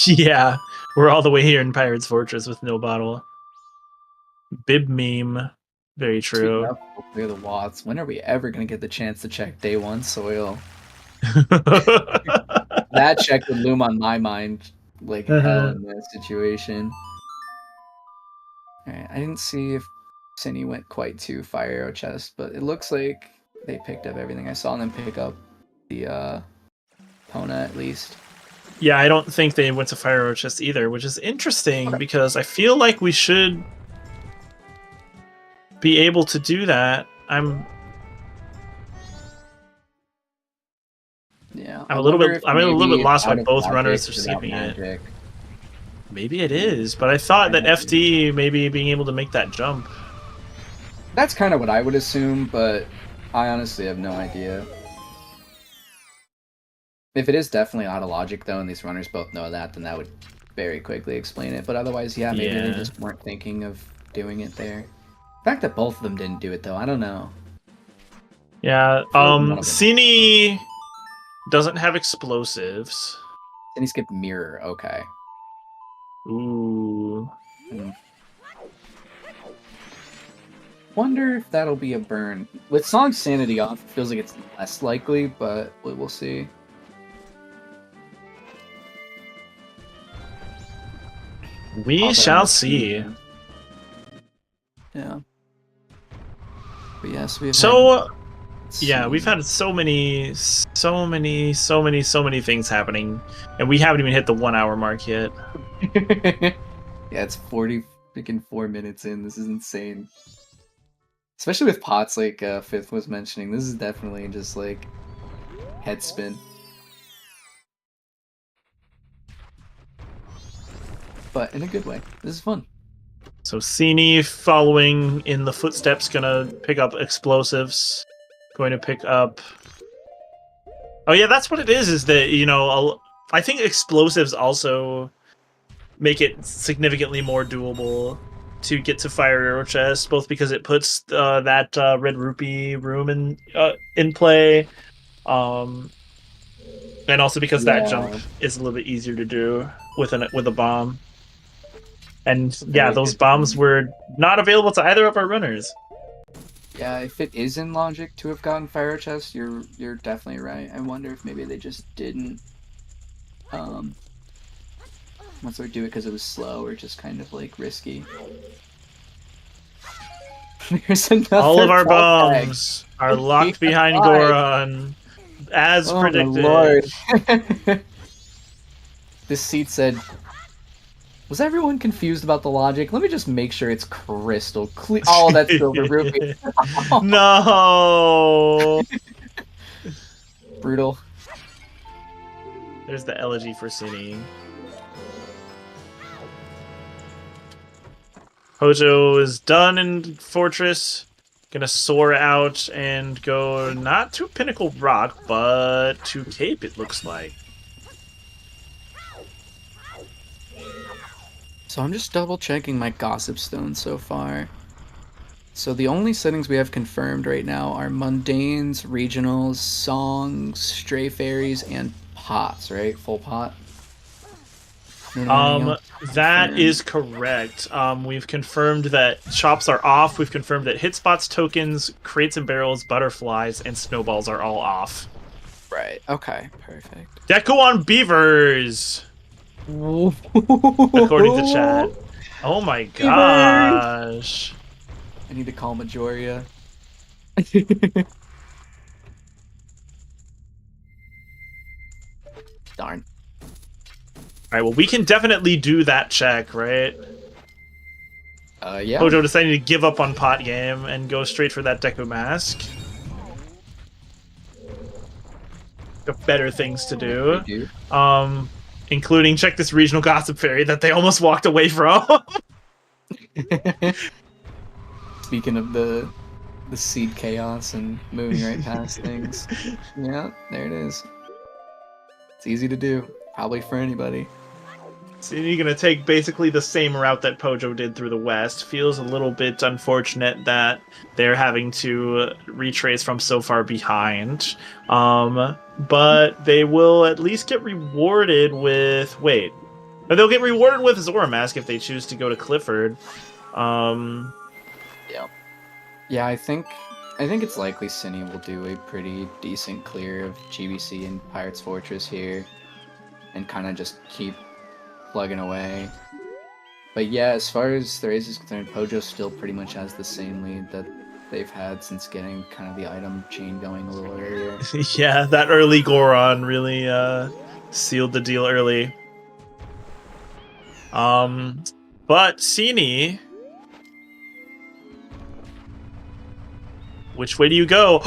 C: Yeah, we're all the way here in Pirate's Fortress with no bottle. Bib meme. Very true.
B: Clear the Watts. When are we ever going to get the chance to check day 1 soil? That check would loom on my mind like hell in this situation. Alright, I didn't see if synii went quite to Fire Arrow Chest, but it looks like they picked up everything. I saw them pick up the Pona at least.
C: Yeah, I don't think they went to Fire Arrow Chest either, which is interesting because I feel like we should be able to do that. I'm a little bit lost why both runners are skipping it. Maybe it is, but I thought that FD maybe being able to make that jump.
B: That's kind of what I would assume, but I honestly have no idea. If it is definitely out of logic, though, and these runners both know that, then that would very quickly explain it. But otherwise, yeah, maybe they just weren't thinking of doing it there. The fact that both of them didn't do it, though, I don't know.
C: Yeah, synii doesn't have explosives.
B: Then he skipped mirror, okay.
C: Ooh.
B: Wonder if that'll be a burn. With Song's sanity off, it feels like it's less likely, but we'll see.
C: We shall see.
B: Yeah. But yes, we've
C: we've had so many things happening, and we haven't even hit the 1 hour mark yet.
B: Yeah, it's 4 minutes in. This is insane. Especially with pots like Fifth was mentioning. This is definitely just like head spin. But in a good way. This is fun.
C: So synii following in the footsteps, gonna pick up explosives. Going to pick up... Oh yeah, that's what it is that, you know, I think explosives also make it significantly more doable to get to Fire Arrow Chest, both because it puts that Red Rupee room in play, and also because that jump is a little bit easier to do with a bomb. And yeah, those bombs were not available to either of our runners.
B: Yeah, if it is in logic to have gotten Fire Arrow Chest, you're definitely right. I wonder if maybe they just didn't once they do it because it was slow or just kind of like risky. There's another
C: all of our bombs are locked behind Goron, as predicted.
B: My lord. This seat said, was everyone confused about the logic? Let me just make sure it's crystal clear. Oh, that's Silver Rupee.
C: No!
B: Brutal.
C: There's the elegy for synii. Pojo is done in Fortress. Gonna soar out and go not to Pinnacle Rock, but to Cape, it looks like.
B: So I'm just double checking my Gossip Stone so far. So the only settings we have confirmed right now are mundanes, regionals, songs, stray fairies, and pots, right? Full pot.
C: That is correct. We've confirmed that shops are off. We've confirmed that hit spots, tokens, crates and barrels, butterflies, and snowballs are all off.
B: Right. Okay. Perfect.
C: Deco on beavers. According to chat. Oh my gosh.
B: I need to call Majoria. Darn.
C: Alright, well, we can definitely do that check, right?
B: Yeah.
C: Pojo deciding to give up on pot game and go straight for that Deku Mask. Got better things to do. Including check this regional gossip fairy that they almost walked away from.
B: Speaking of the seed chaos and moving right past things. Yeah, there it is. It's easy to do. Probably for anybody.
C: So you're going to take basically the same route that Pojo did through the west. Feels a little bit unfortunate that they're having to retrace from so far behind. But they will at least get rewarded with... Wait. They'll get rewarded with Zora Mask if they choose to go to Clifford.
B: Yeah. Yeah, I think it's likely synii will do a pretty decent clear of GBC and Pirate's Fortress here. And kind of just keep plugging away. But yeah, as far as the race is concerned, Pojo still pretty much has the same lead that they've had since getting kind of the item chain going a little earlier.
C: Yeah, that early Goron really sealed the deal early. But synii, which way do you go?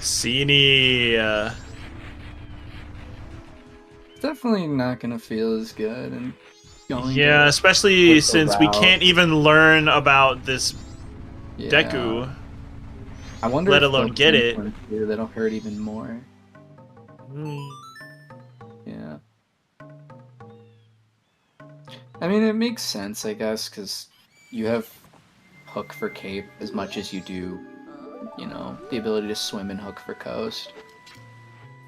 C: synii.
B: Definitely not gonna feel as good, and
C: Yeah, especially
B: the
C: since we
B: route.
C: can't even learn about this
B: Yeah.
C: Deku.
B: I wonder
C: let
B: if
C: alone
B: they'll
C: get
B: change
C: it.
B: one too, that'll hurt even more.
C: Hmm.
B: Yeah. I mean, it makes sense, I guess, because you have Hook for Cape as much as you do, you know, the ability to swim and Hook for Coast.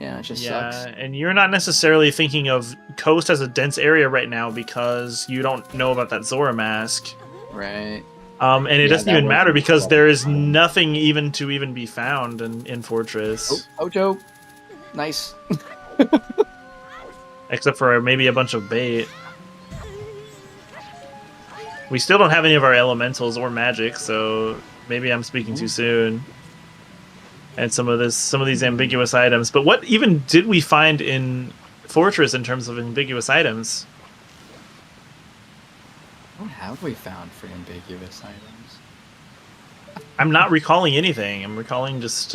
B: Yeah, it just sucks.
C: And you're not necessarily thinking of Coast as a dense area right now because you don't know about that Zora mask.
B: Right.
C: And it doesn't
B: that
C: even matter
B: wasn't
C: because there is
B: fun.
C: nothing even to even be found in Fortress.
B: Oh, Ojo! Nice.
C: Except for maybe a bunch of bait. We still don't have any of our elementals or magic, so maybe I'm speaking too soon. And some of these ambiguous items. But what even did we find in Fortress in terms of ambiguous items?
B: What have we found for ambiguous items?
C: I'm not recalling anything. I'm recalling just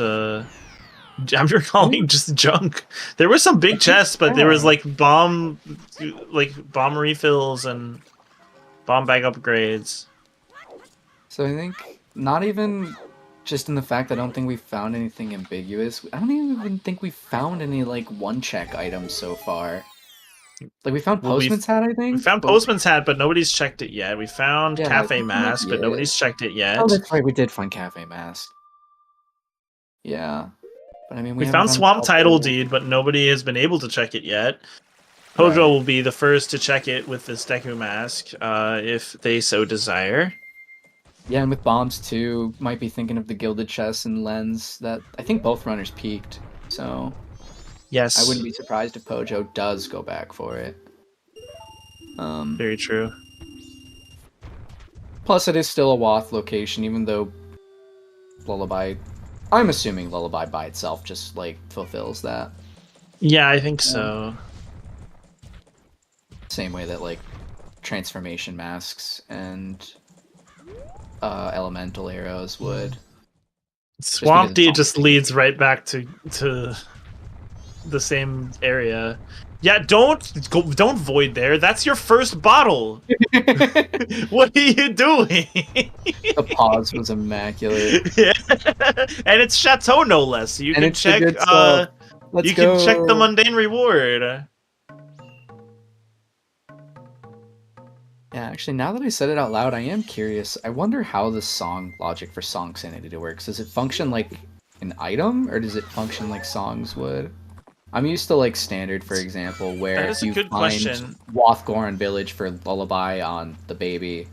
C: just junk. There was some big chests, but there was like bomb refills and bomb bag upgrades.
B: So I think not even just in the fact I don't think we found anything ambiguous. I don't even think we found any like one check items so far. Like we found Postman's Hat, I think.
C: We found Postman's Hat, but nobody's checked it yet. We found Cafe Mask, but nobody's checked it yet.
B: Oh, that's right. We did find Cafe Mask. Yeah. But I mean,
C: we found Swamp Title Deed, but nobody has been able to check it yet. Pojo will be the first to check it with this Deku Mask, if they so desire.
B: Yeah, and with bombs too, might be thinking of the Gilded Chest and Lens. That I think both runners peaked, so
C: yes,
B: I wouldn't be surprised if Pojo does go back for it.
C: Very true.
B: Plus, it is still a Woth location, even though Lullaby. I'm assuming Lullaby by itself just like fulfills that.
C: Yeah, I think so.
B: Same way that like transformation masks and elemental arrows would.
C: Swamp Deed just leads right back to the same area. Yeah, don't void there. That's your first bottle. What are you doing?
B: The pause was immaculate.
C: Yeah. And it's Chateau no less. So you can check
B: can
C: check the mundane reward.
B: Yeah, actually, now that I said it out loud, I am curious. I wonder how the song logic for Song Sanity works. Does it function like an item, or does it function like songs would? I'm used to like standard, for example, where if you find Wothgoran Village for Lullaby on the baby,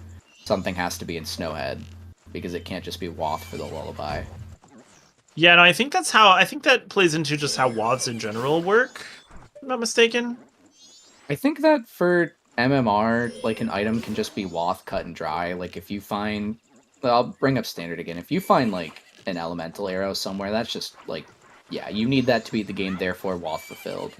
B: something has to be in Snowhead, because it can't just be Woth for the Lullaby.
C: Yeah, no, I think that plays into just how Woths in general work, if I'm not mistaken.
B: I think that for MMR, like an item can just be Woth cut and dry. Like if you find, I'll bring up standard again. If you find like an elemental arrow somewhere, that's just like, yeah, you need that to beat the game, therefore Woth fulfilled.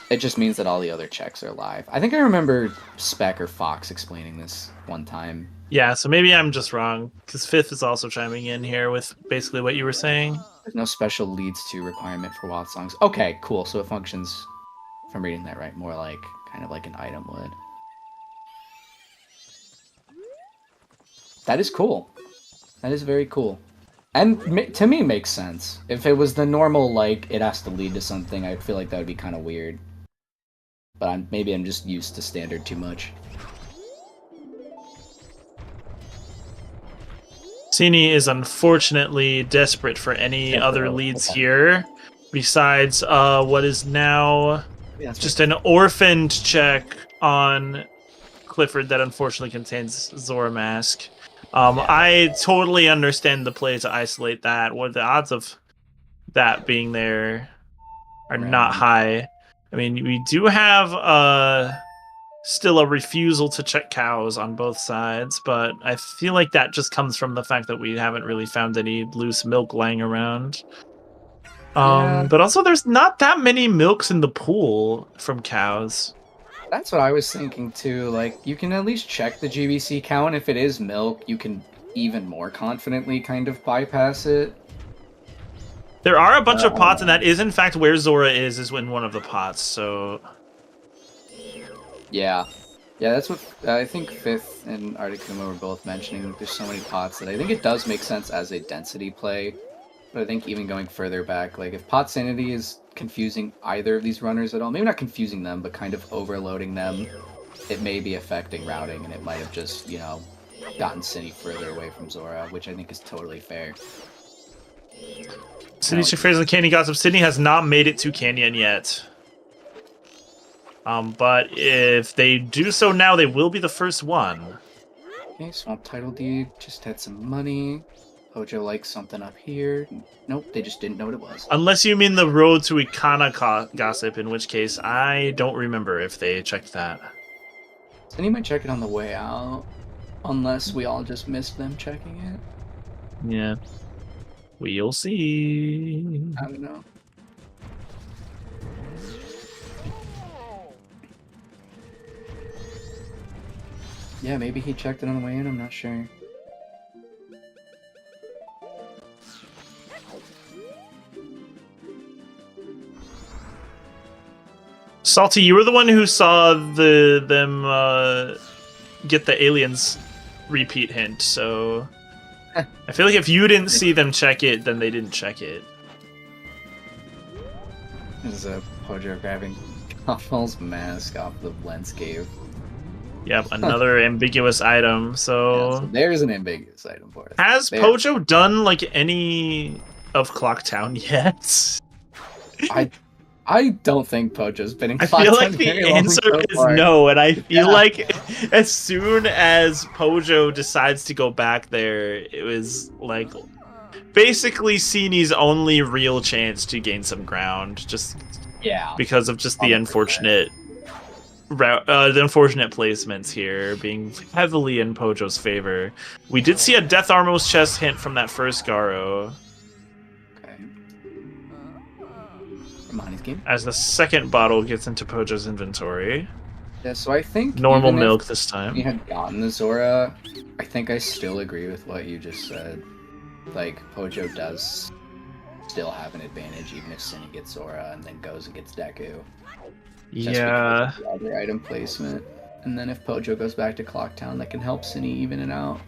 B: It just means that all the other checks are live. I think I remember Spec or Fox explaining this one time.
C: Yeah, so maybe I'm just wrong, because Fifth is also chiming in here with basically what you were saying.
B: There's no special leads to requirement for Woth songs. Okay, cool. So it functions, if I'm reading that right, more like kind of like an item would. That is cool. That is very cool. And to me, makes sense. If it was the normal, like, it has to lead to something, I feel like that would be kind of weird. But maybe I'm just used to standard too much.
C: Synii is unfortunately desperate for any other leads here, besides what is now just an orphaned check on Clifford that unfortunately contains Zora Mask. I totally understand the play to isolate that. What the odds of that being there are not high. I mean, we do have still a refusal to check cows on both sides, but I feel like that just comes from the fact that we haven't really found any loose milk lying around. But also there's not that many milks in the pool from cows.
B: That's what I was thinking too. Like, you can at least check the GBC count. If it is milk, you can even more confidently kind of bypass it.
C: There are a bunch of pots, and that is in fact where Zora is in one of the pots, so
B: Yeah. Yeah, that's what I think Fifth and Articuma were both mentioning. There's so many pots that I think it does make sense as a density play. But I think even going further back, like if pot sanity is confusing either of these runners at all, maybe not confusing them, but kind of overloading them, it may be affecting routing, and it might have just, you know, gotten Cine further away from Zora, which I think is totally fair.
C: City Affairs of the Canyon Gossip. Sydney has not made it to Canyon yet. But if they do so now, they will be the first one.
B: Okay, Swamp Title Deed just had some money. Pojo likes something up here. Nope, they just didn't know what it was.
C: Unless you mean the road to Ikana Gossip, in which case I don't remember if they checked that.
B: Cine might check it on the way out, unless we all just missed them checking it.
C: Yeah. We'll see.
B: I don't know. Yeah, maybe he checked it on the way in, I'm not sure.
C: Salty, you were the one who saw them get the aliens repeat hint, so I feel like if you didn't see them check it, then they didn't check it.
B: This is a Pojo grabbing Kaufman's mask off the lens cave.
C: Yep, another ambiguous item.
B: Yeah,
C: So
B: so there's an ambiguous item for us.
C: has
B: There.
C: Pojo done like any of Clocktown yet?
B: I don't think Pojo's been in
C: I
B: Clocktown
C: feel like
B: very
C: the
B: long
C: answer
B: so
C: is
B: far.
C: no, and I feel
B: Yeah.
C: like as soon as Pojo decides to go back there, it was like basically Sini's only real chance to gain some ground, just
B: Yeah.
C: because of just the
B: 100%.
C: unfortunate placements here being heavily in Pojo's favor. We did see a Death Armos chest hint from that first Garo.
B: Okay. Romani's game.
C: As the second bottle gets into Pojo's inventory.
B: Yeah, so I think
C: Normal
B: even
C: milk
B: if
C: this
B: we
C: time.
B: had gotten the Zora, I think I still agree with what you just said. Like, Pojo does still have an advantage even if Cine gets Zora and then goes and gets Deku. Just
C: Yeah.
B: because of the other item placement. And then if Pojo goes back to Clocktown, that can help Cine even it out.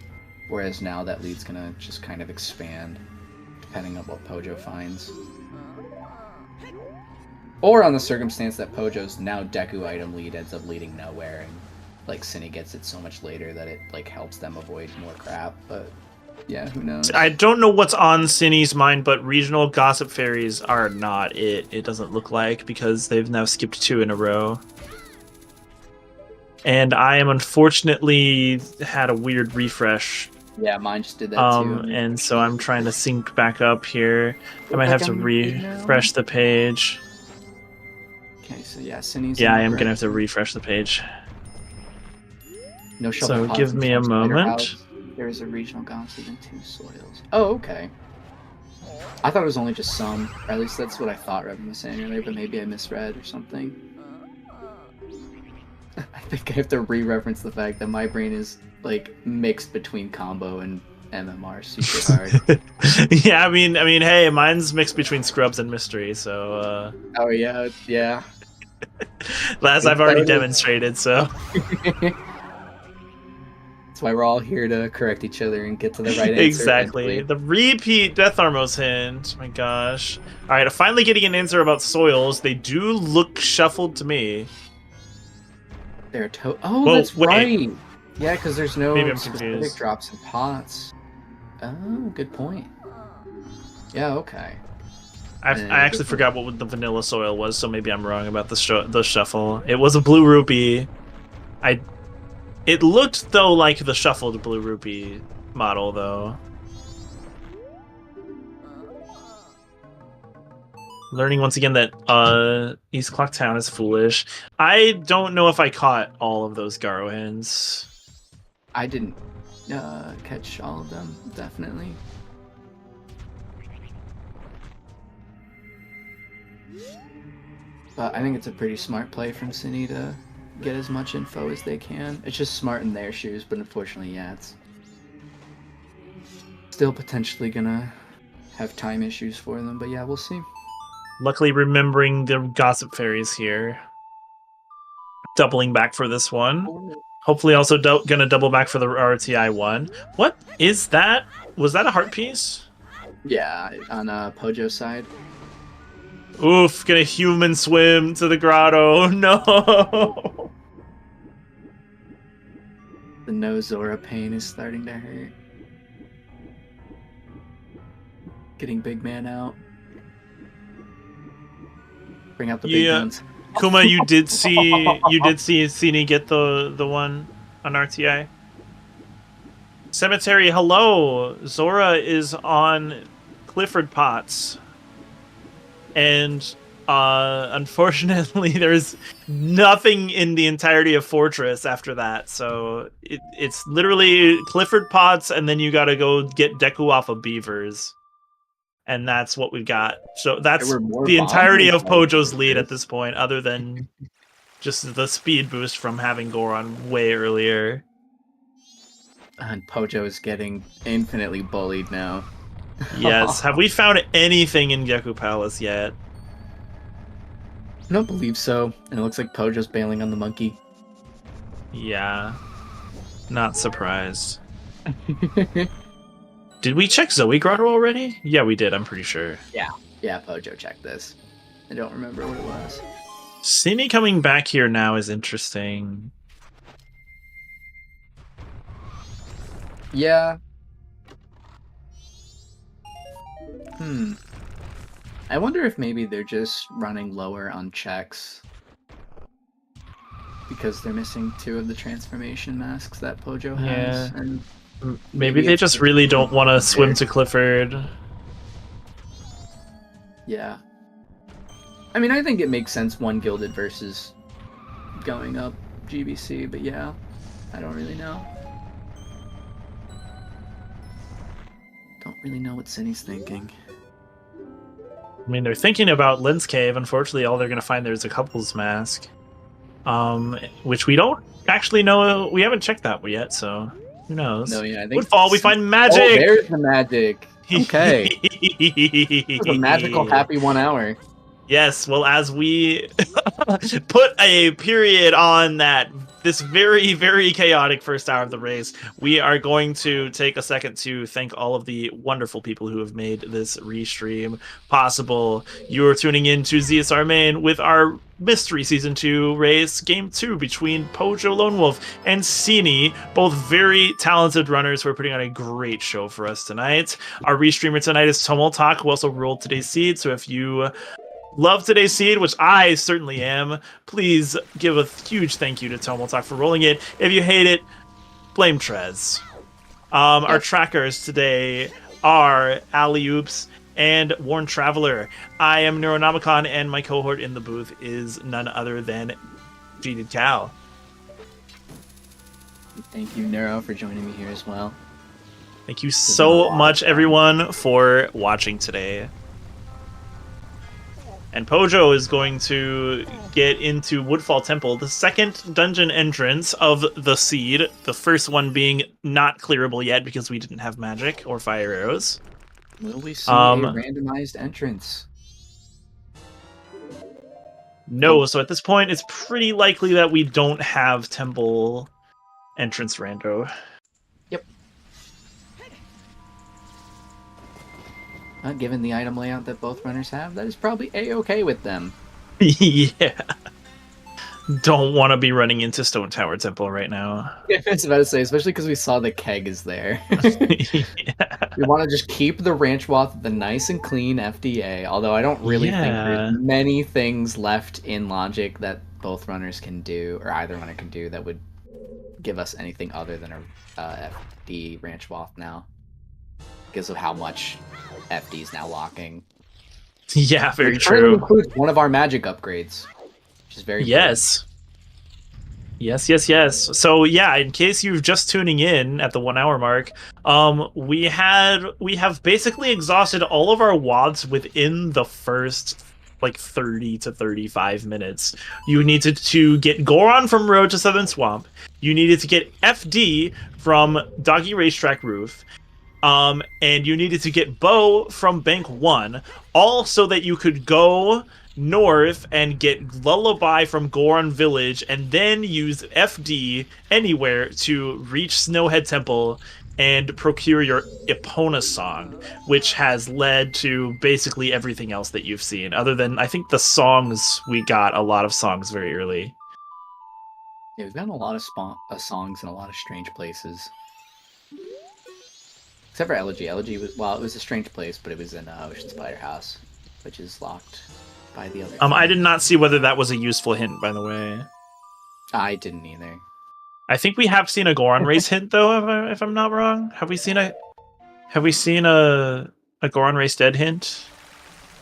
B: Whereas now that lead's gonna just kind of expand, depending on what Pojo finds. Or on the circumstance that Pojo's now Deku item lead ends up leading nowhere, and like Cine gets it so much later that it like helps them avoid more crap. But yeah, who knows?
C: I don't know what's on Cine's mind, but regional gossip fairies are not it. It doesn't look like, because they've now skipped 2 in a row. And I am unfortunately had a weird refresh.
B: Yeah, mine just did that too.
C: And so I'm trying to sync back up here. I might have to refresh the page.
B: Okay, so yeah, Cine's.
C: Yeah, I am gonna have to refresh the page.
B: No
C: So give me a moment.
B: There is a regional gossip in 2 soils. Oh, okay. I thought it was only just some, or at least that's what I thought Revan was saying earlier, but maybe I misread or something. I think I have to re-reference the fact that my brain is like mixed between combo and MMR super hard.
C: Yeah, I mean, hey, mine's mixed between Scrubs and Mystery, so
B: Oh yeah, yeah.
C: as I've already demonstrated, so
B: That's why we're all here to correct each other and get to the right answer.
C: exactly.
B: eventually.
C: The repeat Death Armos hint. My gosh. All right, finally getting an answer about soils. They do look shuffled to me.
B: They're oh,
C: Well,
B: that's
C: wait.
B: right. Yeah, because there's no
C: Maybe I'm
B: specific
C: confused.
B: drops in pots. Oh, good point. Yeah, okay.
C: I actually forgot what the vanilla soil was, so maybe I'm wrong about the shuffle. It was a blue rupee. It looked though like the shuffled blue rupee model though. Learning once again that East Clocktown is foolish. I don't know if I caught all of those Garo hints.
B: I didn't catch all of them, definitely. But I think it's a pretty smart play from Cine to get as much info as they can. It's just smart in their shoes, but unfortunately, yeah, it's still potentially gonna have time issues for them. But yeah, we'll see.
C: Luckily remembering the gossip fairies here. doubling back for this one. Hopefully also gonna double back for the RTI one. What is that? Was that a heart piece?
B: Yeah, on Pojo's side.
C: Oof, gonna human swim to the grotto. No!
B: The no Zora pain is starting to hurt. Getting big man out. Bring out the big guns.
C: Kuma, you did see synii get the one on RTI. Cemetery, hello. Zora is on Clifford Potts. And unfortunately there's nothing in the entirety of Fortress after that. So it's literally Clifford Potts and then you gotta go get Deku off of Beavers. And that's what we got. So that's the entirety of Pojo's lead at this point, other than just the speed boost from having Goron way earlier.
B: And Pojo is getting infinitely bullied now.
C: Yes. Have we found anything in Geku Palace yet?
B: I don't believe so. And it looks like Pojo's bailing on the monkey.
C: Yeah. Not surprised. Did we check Zoe Grotto already? Yeah, we did, I'm pretty sure.
B: Yeah, Pojo checked this. I don't remember what it was.
C: synii coming back here now is interesting.
B: Yeah. I wonder if maybe they're just running lower on checks. Because they're missing 2 of the transformation masks that Pojo has.
C: Yeah.
B: And
C: maybe they just really don't want to swim to Clifford.
B: Yeah. I mean, I think it makes sense one gilded versus going up GBC, but yeah, I don't really know. Don't really know what synnii's thinking.
C: I mean, they're thinking about Lens Cave. Unfortunately, all they're going to find there is a couple's mask. Which we don't actually know. We haven't checked that yet, so who knows?
B: No, yeah, I think
C: Woodfall, we find magic!
B: Oh, there's the magic! Okay. It was a magical happy 1 hour.
C: Yes, well, as we put a period on this very, very chaotic first hour of the race, we are going to take a second to thank all of the wonderful people who have made this restream possible. You are tuning in to ZSR Main with our Mystery Season 2 race, Game 2 between Pojolonewolf and synii, both very talented runners who are putting on a great show for us tonight. Our restreamer tonight is Tomotalk, who also rolled today's seed, so if you love today's seed, which I certainly am, please give a huge thank you to Tomotalk for rolling it. If you hate it, blame Trez. Our trackers today are Alley Oops and Worn Traveler. I am Neuronomicon, and my cohort in the booth is none other than Cheated Cow.
B: Thank you, Neuro, for joining me here as well.
C: Thank you so much, everyone, for watching today. And Pojo is going to get into Woodfall Temple, the second dungeon entrance of the seed. The first one being not clearable yet because we didn't have magic or fire arrows.
B: Will we see a randomized entrance?
C: No, so at this point, it's pretty likely that we don't have temple entrance rando.
B: Yep. Given the item layout that both runners have, that is probably a-okay with them.
C: Yeah. Don't want to be running into Stone Tower Temple right now.
B: Yeah, I was about to say, especially because we saw the keg is there.
C: Yeah.
B: We want to just keep the ranch wath the nice and clean FDA, although I don't really think there's many things left in Logic that both runners can do, or either runner can do, that would give us anything other than a FD ranch wath now. Because of how much FD is now locking.
C: Yeah, very
B: Which
C: true.
B: Includes one of our magic upgrades, which is very
C: yes. Yes. So yeah, in case you're just tuning in at the 1 hour mark, we have basically exhausted all of our wads within the first like 30 to 35 minutes. You needed to get Goron from Road to Southern Swamp. You needed to get FD from Doggy Racetrack Roof. And you needed to get Bo from Bank 1, all so that you could go north and get Lullaby from Goron Village, and then use FD anywhere to reach Snowhead Temple and procure your Epona song, which has led to basically everything else that you've seen, other than, I think, the songs. We got a lot of songs very early.
B: Yeah, we've gotten a lot of songs in a lot of strange places. Except for Elegy. Elegy was, well, it was a strange place, but it was in Ocean Spider House, which is locked by the other.
C: I did not see whether that was a useful hint, by the way.
B: I didn't either.
C: I think we have seen a Goron race hint, though, if I'm not wrong. Have we seen a Goron race dead hint?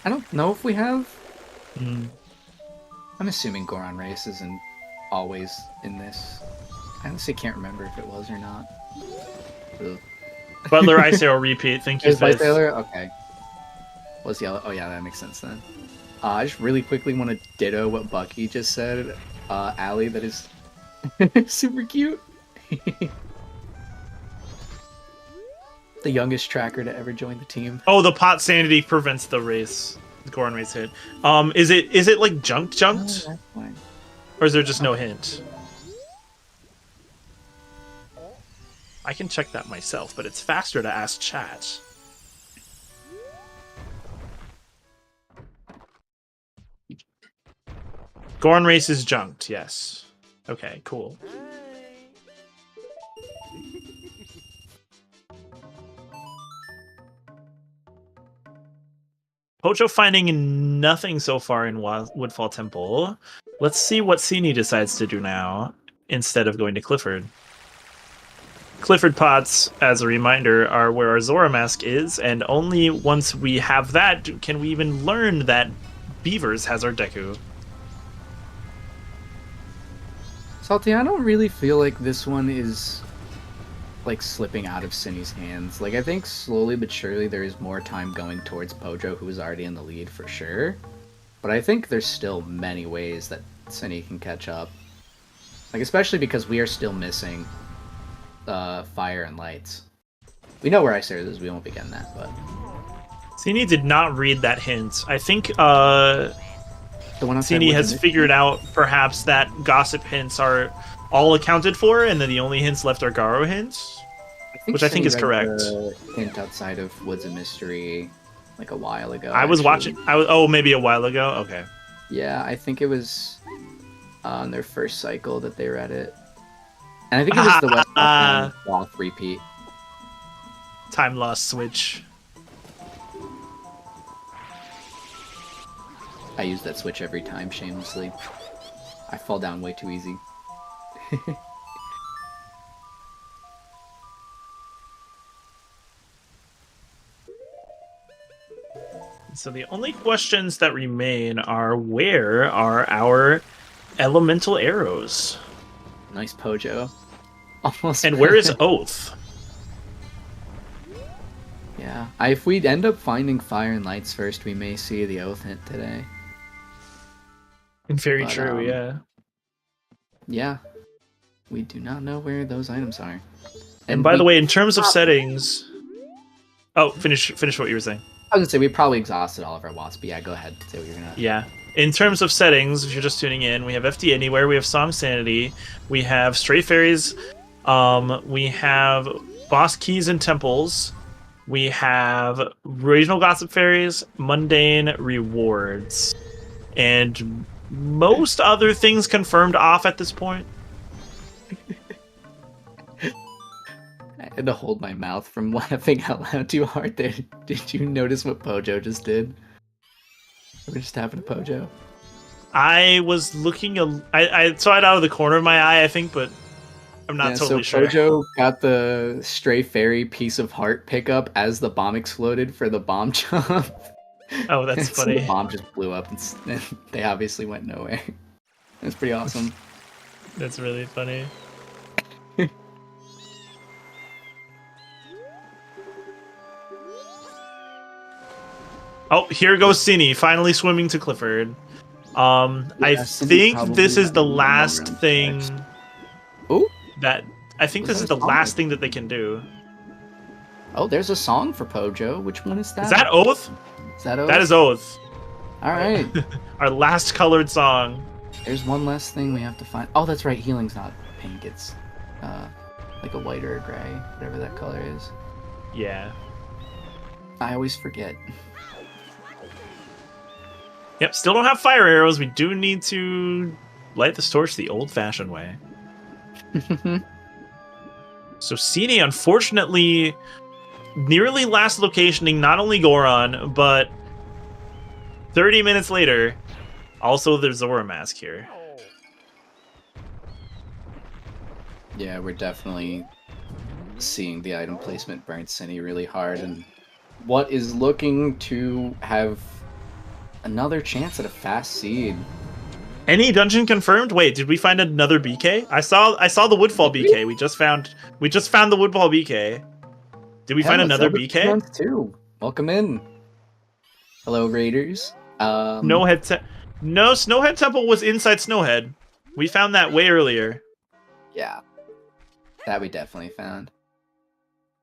B: I don't know if we have.
C: Mm.
B: I'm assuming Goron race isn't always in this. I honestly can't remember if it was or not. Ugh.
C: Butler Ice Arrow repeat. Thank you,
B: Is Vice
C: Fizz.
B: Taylor? Okay. What's yellow? Oh yeah, that makes sense then. I just really quickly want to ditto what Bucky just said. Allie, that is super cute. The youngest tracker to ever join the team.
C: Oh, the pot sanity prevents the race. The Goron race hit. Is it like junked?
B: Oh, that's fine.
C: Or is there just no hint? I can check that myself, but it's faster to ask chat. Goron race is junked, yes. Okay, cool. Pojo finding nothing so far in Woodfall Temple. Let's see what Synii decides to do now instead of going to Clifford. Clifford pots, as a reminder, are where our Zora mask is, and only once we have that can we even learn that Beavers has our Deku.
B: Salty, I don't really feel like this one is like slipping out of Synnii's hands. Like, I think slowly but surely there is more time going towards Pojo, who is already in the lead for sure. But I think there's still many ways that Synii can catch up. Like, especially because we are still missing Fire and Lights. We know where Icer is, we won't be getting that, but...
C: Synii did not read that hint. I think
B: Synii
C: has figured out perhaps that gossip hints are all accounted for, and then the only hints left are Garo hints, which I think is correct.
B: The hint outside of Woods of Mystery like a while ago.
C: I was watching. Maybe a while ago. Okay.
B: Yeah, I think it was on their first cycle that they read it, and I think it was the West Loth repeat.
C: Time lost switch.
B: I use that switch every time shamelessly. I fall down way too easy.
C: So the only questions that remain are, where are our elemental arrows?
B: Nice Pojo. Almost.
C: And where is Oath?
B: Yeah. If we end up finding Fire and Lights first, we may see the Oath hint today.
C: Very true, yeah.
B: Yeah. We do not know where those items are.
C: And by the way, in terms of settings... Oh, finish what you were saying.
B: I was gonna say, we probably exhausted all of our wasps, but yeah, go ahead. Say what you're gonna...
C: Yeah. In terms of settings, if you're just tuning in, we have FD Anywhere, we have Song Sanity, we have Stray Fairies, we have Boss Keys and Temples, we have Regional Gossip Fairies, Mundane Rewards, and most other things confirmed off at this point.
B: I had to hold my mouth from laughing out loud too hard there. Did you notice what Pojo just did? What just happened to Pojo?
C: I was looking... I saw it out of the corner of my eye, I think, but I'm not totally
B: so
C: sure.
B: Pojo got the Stray Fairy Piece of Heart pickup as the bomb exploded for the bomb jump.
C: Oh, that's
B: so
C: funny.
B: the bomb just blew up and they obviously went nowhere. That's pretty awesome.
C: That's really funny. Oh, here goes Synii, finally swimming to Clifford. I think this is the last thing
B: Ooh.
C: that... I think this is the last thing that they can do.
B: Oh, there's a song for Pojo. Which one is that?
C: Is that Oath?
B: Is that Oath?
C: That is Oath.
B: All right.
C: Our last colored song.
B: There's one last thing we have to find. Oh, that's right. Healing's not pink. It's like a white or a gray, whatever that color is.
C: Yeah.
B: I always forget.
C: Yep, still don't have fire arrows. We do need to light this torch the old-fashioned way. So Synii, unfortunately, nearly last locationing not only Goron, but 30 minutes later, also there's Zora mask here.
B: Yeah, we're definitely seeing the item placement burn Synii really hard, and what is looking to have another chance at a fast seed.
C: Any dungeon confirmed? Wait, did we find another BK? I saw the Woodfall BK. We just found the Woodfall BK. Did we find another BK?
B: Too. Welcome in. Hello, Raiders.
C: No, Snowhead Temple was inside Snowhead. We found that way earlier.
B: Yeah. That we definitely found.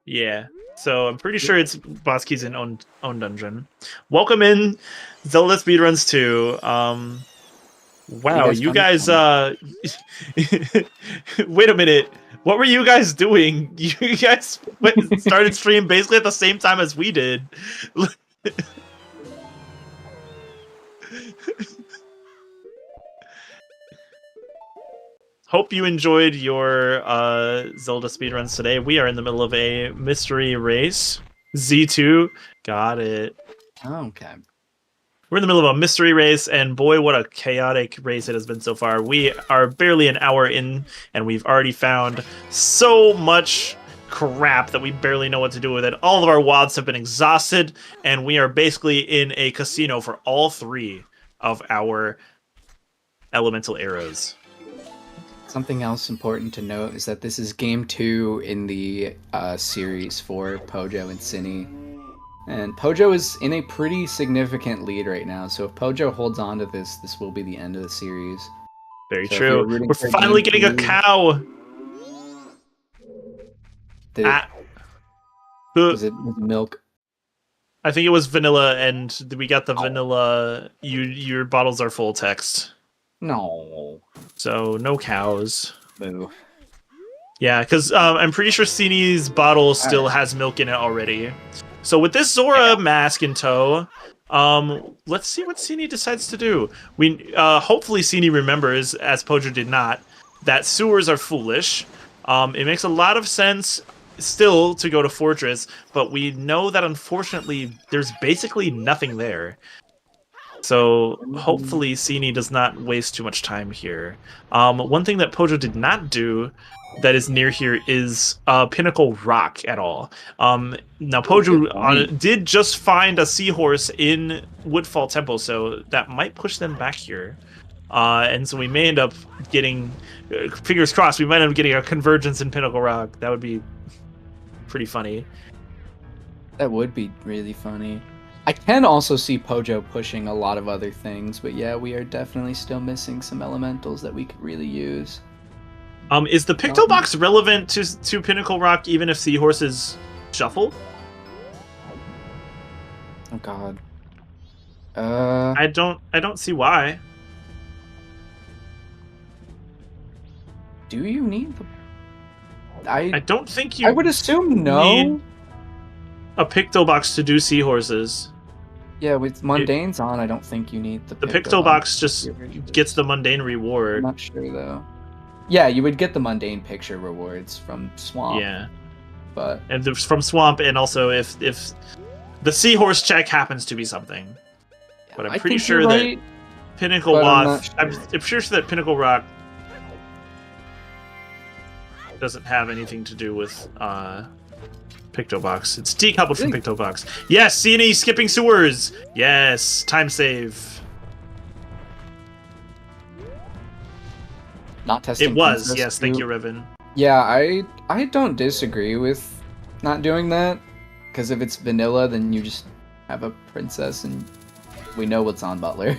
C: Yeah. So I'm pretty sure it's Boss Key's own dungeon. Welcome in, Zelda Speedruns 2. Wow, you guys wait a minute. What were you guys doing? You guys started stream basically at the same time as we did. Hope you enjoyed your Zelda speedruns today. We are in the middle of a mystery race. Z2. Got it.
B: Oh, okay.
C: We're in the middle of a mystery race, and boy, what a chaotic race it has been so far. We are barely an hour in, and we've already found so much crap that we barely know what to do with it. All of our wads have been exhausted, and we are basically in a casino for all 3 of our elemental arrows.
B: Something else important to note is that this is game 2 in the series for Pojo and Synii. And Pojo is in a pretty significant lead right now, so if Pojo holds on to this, this will be the end of the series.
C: Very
B: so
C: true. We're finally getting a cow!
B: Was it milk?
C: I think it was vanilla, and we got the vanilla, your bottles are full text.
B: No.
C: So, no cows.
B: Boo.
C: Yeah, because I'm pretty sure Sini's bottle still has milk in it already. So with this Zora mask in tow, let's see what Synii decides to do. We hopefully Synii remembers, as Pojo did not, that sewers are foolish. It makes a lot of sense still to go to Fortress, but we know that unfortunately there's basically nothing there. So hopefully Synii does not waste too much time here. One thing that Pojo did not do that is near here is Pinnacle Rock at all. Now Pojo did just find a seahorse in Woodfall Temple, so that might push them back here. And so we may end up getting, fingers crossed, we might end up getting a convergence in Pinnacle Rock. That would be pretty funny.
B: That would be really funny. I can also see Pojo pushing a lot of other things, but yeah, we are definitely still missing some elementals that we could really use.
C: Is the Picto Box relevant to Pinnacle Rock even if seahorses shuffle?
B: Oh god.
C: I don't see why.
B: Do you need the
C: I don't think you
B: I would assume no.
C: need a Picto Box to do seahorses.
B: Yeah, with mundanes on, I don't think you need the
C: Picto Box just gets the mundane reward.
B: I'm not sure though. Yeah, you would get the mundane picture rewards from Swamp.
C: Yeah.
B: But
C: from Swamp, and also if the seahorse check happens to be something. Yeah, but I'm pretty sure that Pinnacle Rock I'm pretty sure that Pinnacle Rock doesn't have anything to do with Picto Box. It's decoupled from Picto Box. Yes, Synii skipping sewers. Yes, time save.
B: Not testing.
C: It was, yes. Thank you, Riven.
B: Yeah, I don't disagree with not doing that, because if it's vanilla, then you just have a princess, and we know what's on Butler.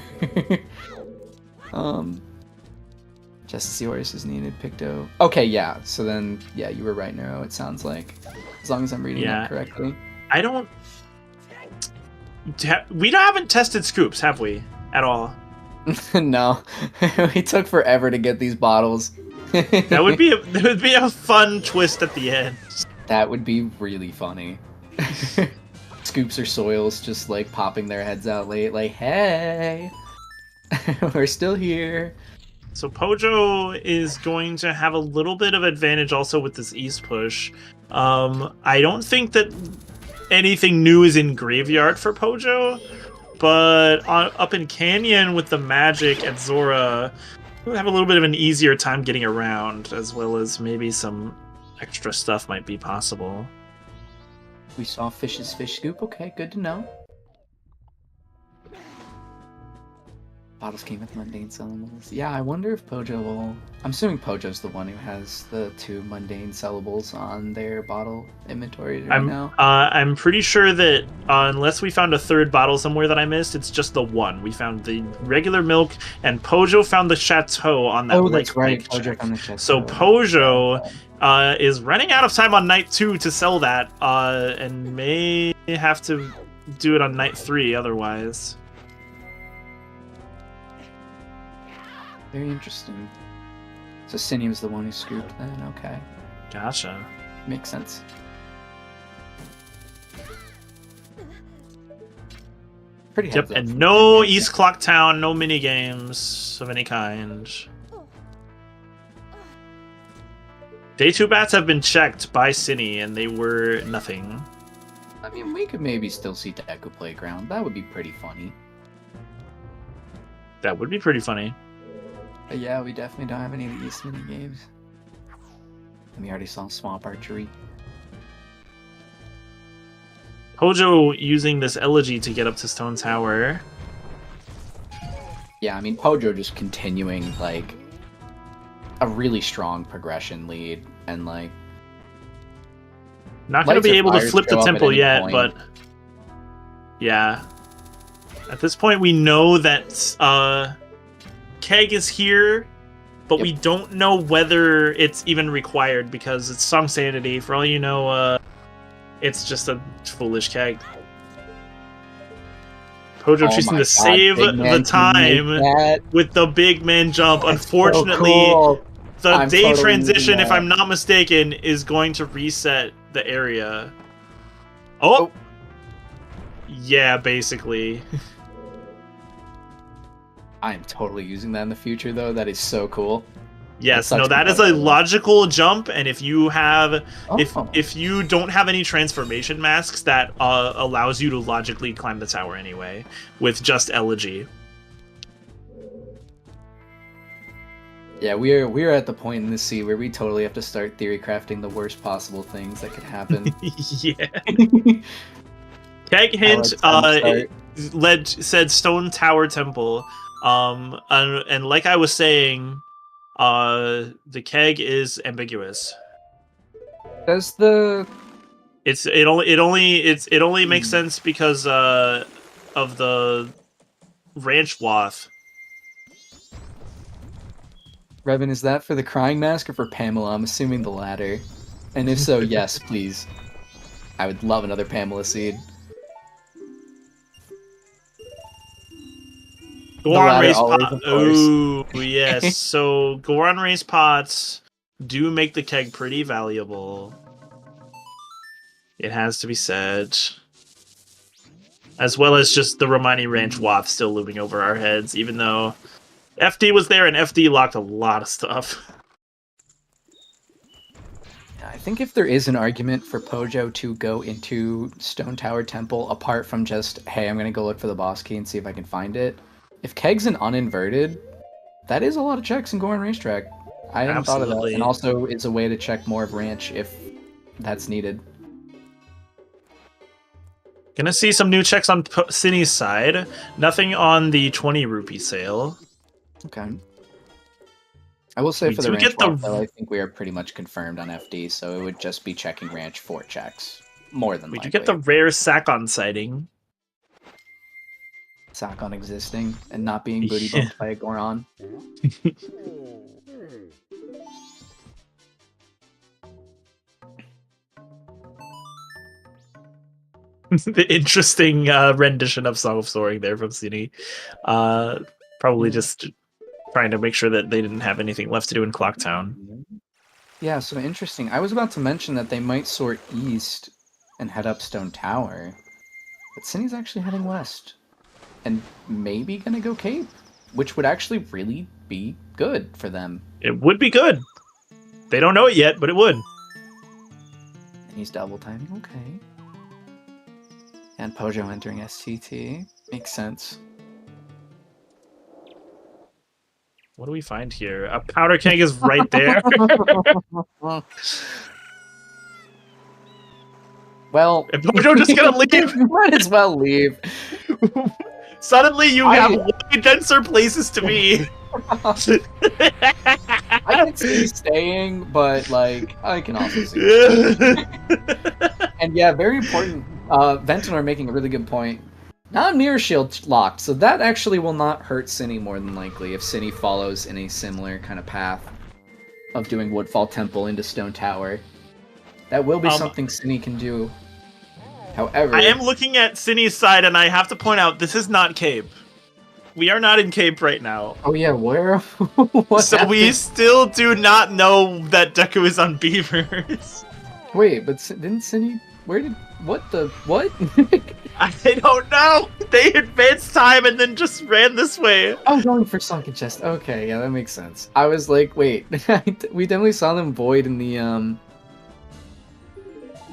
B: Just Seahorse is needed, Picto. Okay, yeah. So then, yeah, you were right, Nero. It sounds like, as long as I'm reading that correctly.
C: I don't. We haven't tested scoops, have we? At all?
B: No, we took forever to get these bottles.
C: That would be a fun twist at the end.
B: That would be really funny. Scoops or Soils just like popping their heads out late, like, hey, we're still here.
C: So Pojo is going to have a little bit of advantage also with this East push. I don't think that anything new is in Graveyard for Pojo, but up in Canyon with the magic at Zora, we'll have a little bit of an easier time getting around, as well as maybe some extra stuff might be possible.
B: We saw Fish's Fish Scoop. Okay, good to know. Bottles came with mundane sellables. Yeah, I wonder if Pojo will... I'm assuming Pojo's the one who has the 2 mundane sellables on their bottle inventory right now.
C: I'm pretty sure that unless we found a 3rd bottle somewhere that I missed, it's just the 1. We found the regular milk, and Pojo found the Chateau on that
B: that's right. Pojo found the Chateau.
C: So Pojo is running out of time on night 2 to sell that, and may have to do it on night 3 otherwise.
B: Very interesting. So Synii was the one who scooped then? Okay.
C: Gotcha.
B: Makes sense. Pretty
C: Yep, and no East Clock Town, no mini games of any kind. Day 2 bats have been checked by Synii, and they were nothing.
B: I mean, we could maybe still see Deku Playground. That would be pretty funny.
C: That would be pretty funny.
B: But yeah, we definitely don't have any of the East mini games. And we already saw Swamp Archery.
C: Pojo using this Elegy to get up to Stone Tower.
B: Yeah, I mean, Pojo just continuing, like, a really strong progression lead. And, like...
C: Not going to be able to flip the temple yet, but... Yeah. At this point, we know that Keg is here, but we don't know whether it's even required because it's Song Sanity. For all you know, it's just a foolish Keg. Pojo choosing to save the time with the big man jump. Unfortunately,
B: so cool.
C: The day transition, if I'm not mistaken, is going to reset the area. Oh! Yeah, basically.
B: I am totally using that in the future, though. That is so cool.
C: Yes, no, that is a logical jump, and if you have, if you don't have any transformation masks, that allows you to logically climb the tower anyway with just Elegy.
B: Yeah, we're at the point in the sea where we totally have to start theory crafting the worst possible things that could happen.
C: Yeah. Keg hint said Stone Tower Temple. And like I was saying, the Keg is ambiguous.
B: Does the
C: it only makes sense because of the ranch wath.
B: Revan, is that for the crying mask or for Pamela? I'm assuming the latter. And if so, yes, please. I would love another Pamela seed.
C: Goron race pot. Oh yes. So Goron race pots do make the Keg pretty valuable. It has to be said. As well as just the Romani Ranch Wath still looming over our heads, even though FD was there and FD locked a lot of stuff.
B: I think if there is an argument for Pojo to go into Stone Tower Temple, apart from just, hey, I'm going to go look for the boss key and see if I can find it, if Keg's an uninverted, that is a lot of checks in Goron Racetrack. I hadn't thought of that. And also, it's a way to check more of Ranch if that's needed.
C: Gonna see some new checks on Synnii's side. Nothing on the 20 rupee sale.
B: Okay. I will say for the Ranch walk, though, I think we are pretty much confirmed on FD, so it would just be checking Ranch 4 checks. More than likely.
C: We do get the rare Sakon sighting.
B: Sakon existing and not being booty bumped by a Goron.
C: The interesting rendition of Song of Soaring there from Synii. Probably just trying to make sure that they didn't have anything left to do in Clocktown.
B: Yeah, so interesting. I was about to mention that they might sort east and head up Stone Tower, but Cindy's actually heading west and maybe gonna go Cape, which would actually really be good for them.
C: It would be good. They don't know it yet, but it would.
B: And he's double timing, okay. And Pojo entering STT. Makes sense.
C: What do we find here? A powder keg is right there.
B: Well,
C: And Pojo just gonna leave.
B: might as well leave.
C: Suddenly you have way denser places to be.
B: I can see staying, but like I can also see. And yeah, very important. Ventinor making a really good point. Not mirror shield locked, so that actually will not hurt Cinny more than likely if Cinny follows in a similar kind of path of doing Woodfall Temple into Stone Tower. That will be something Cinny can do. However,
C: I am looking at Cinny's side, and I have to point out this is not Cape. We are not in Cape right now.
B: oh yeah, where?
C: So we still do not know that Deku is on beavers.
B: Wait, but didn't Cinny? Where did what?
C: I don't know. They advanced time and then just ran this way.
B: Oh, going for sunken chest. Okay, yeah, that makes sense. I was like, wait, we definitely saw them void in the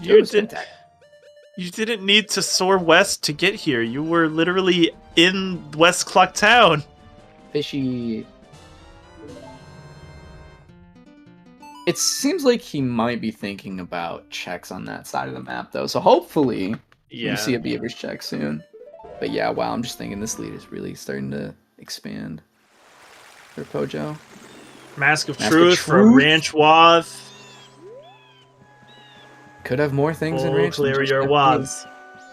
C: You didn't need to soar west to get here. You were literally in West Clock Town.
B: Fishy. It seems like he might be thinking about checks on that side of the map, though. So hopefully, we see a Beaver's check soon. But yeah, wow, I'm just thinking this lead is really starting to expand for Pojo.
C: Mask of Truth from Ranch Wath.
B: Could have more things in
C: Full
B: range.
C: clear your waths.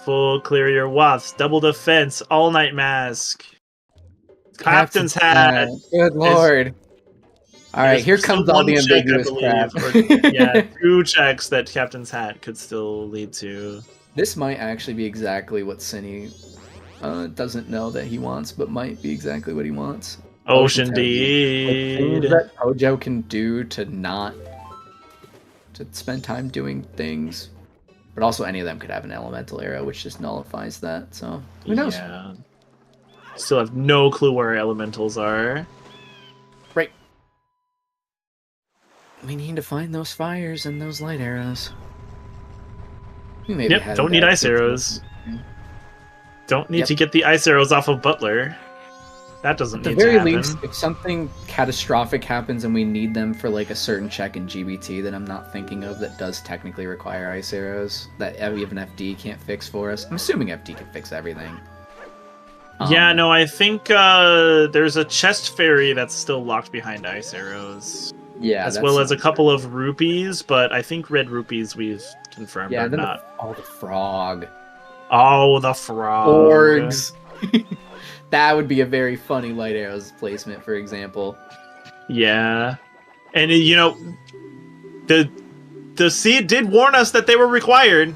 C: Full clear your waths. Double defense. All night mask. Captain's hat.
B: Good lord. Alright, here comes all the ambiguous crap.
C: Yeah, 2 checks that Captain's hat could still lead to.
B: This might actually be exactly what Cinny doesn't know that he wants, but might be exactly what he wants.
C: Ocean Deed.
B: Things that Pojo can do to not to spend time doing things, but also any of them could have an elemental arrow, which just nullifies that. So who knows?
C: Yeah. Still have no clue where our elementals are.
B: Right. We need to find those fires and those light arrows. We maybe
C: Yep. Don't need ice arrows. Don't need to get the ice arrows off of Butler. That doesn't need to happen. At the very least,
B: if something catastrophic happens and we need them for like a certain check in GBT that I'm not thinking of that does technically require ice arrows that even FD can't fix for us. I'm assuming FD can fix everything.
C: Yeah, no, I think there's a chest fairy that's still locked behind ice arrows.
B: Yeah,
C: as well as a couple of rupees, but I think red rupees we've confirmed are not.
B: The frog.
C: Oh, the frog.
B: Orgs. That would be a very funny light arrows placement, for example.
C: Yeah. And, you know, the seed did warn us that they were required.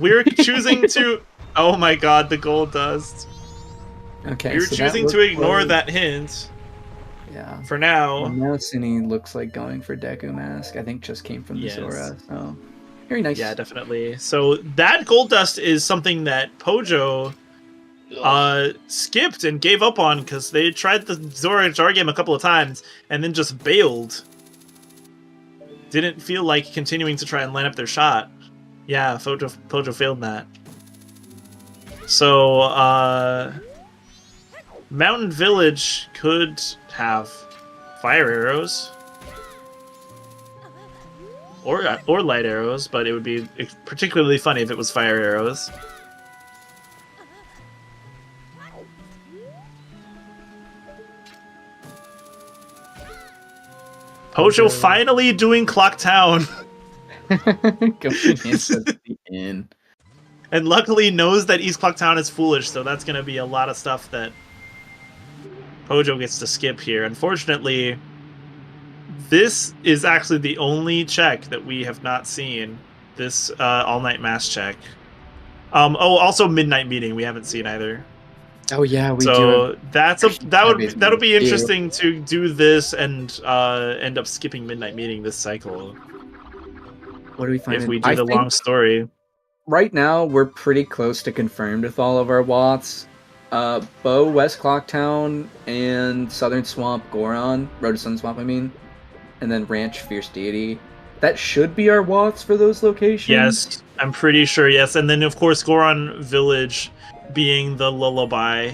C: We're choosing to... Oh my god, the gold dust.
B: Okay,
C: We're choosing to ignore that hint.
B: Yeah.
C: For now.
B: And now Cinny looks like going for Deku Mask. I think just came from the Zora, so... Very nice.
C: Yeah, definitely. So that gold dust is something that Pojo... skipped and gave up on because they tried the Zora Jar game a couple of times and then just bailed. Didn't feel like continuing to try and line up their shot. Yeah, Pojo failed that. So, Mountain Village could have fire arrows. Or light arrows, but it would be particularly funny if it was fire arrows. Pojo finally doing Clock Town.
B: Going into the inn.
C: And luckily knows that East Clock Town is foolish, so that's going to be a lot of stuff that Pojo gets to skip here. Unfortunately, this is actually the only check that we have not seen. This all-night mass check. Oh, also Midnight Meeting we haven't seen either.
B: Oh yeah, we do.
C: So that'll be
B: Ew.
C: interesting to do this and end up skipping Midnight Meeting this cycle
B: What do we find?
C: if we do the
B: think
C: long story.
B: right now we're pretty close to confirmed with all of our Watts. Bow, West Clocktown, and Southern Swamp, Goron, Road to Sun Swamp, I mean, and then Ranch, Fierce Deity. That should be our Watts for those locations.
C: Yes, I'm pretty sure. Yes, and then of course Goron Village being the lullaby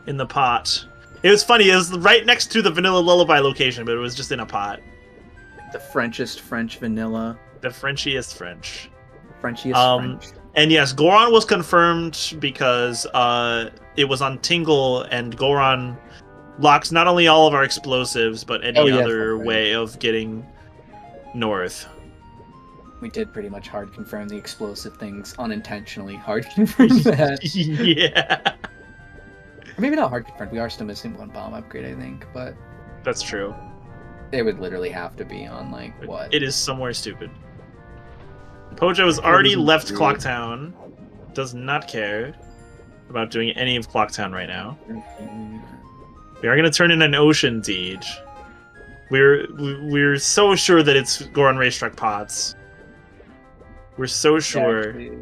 C: in the pot. It was funny. It was right next to the Vanilla Lullaby location, but it was just in a pot.
B: The Frenchest French vanilla.
C: The Frenchiest French.
B: Frenchiest French.
C: And yes, Goron was confirmed because it was on Tingle, and Goron locks not only all of our explosives, but any other way of getting north.
B: We did pretty much hard confirm the explosive things unintentionally. Hard confirm that.
C: Yeah.
B: Or maybe not hard confirmed. We are still missing one bomb upgrade, I think, but
C: That's true.
B: it would literally have to be on, like, what?
C: It is somewhere stupid. Pojo has already left Clocktown. Does not care about doing any of Clocktown right now. We are going to turn in an Ocean Deed. We're so sure that it's Goron Racetrack Pots. We're so sure.
B: Actually,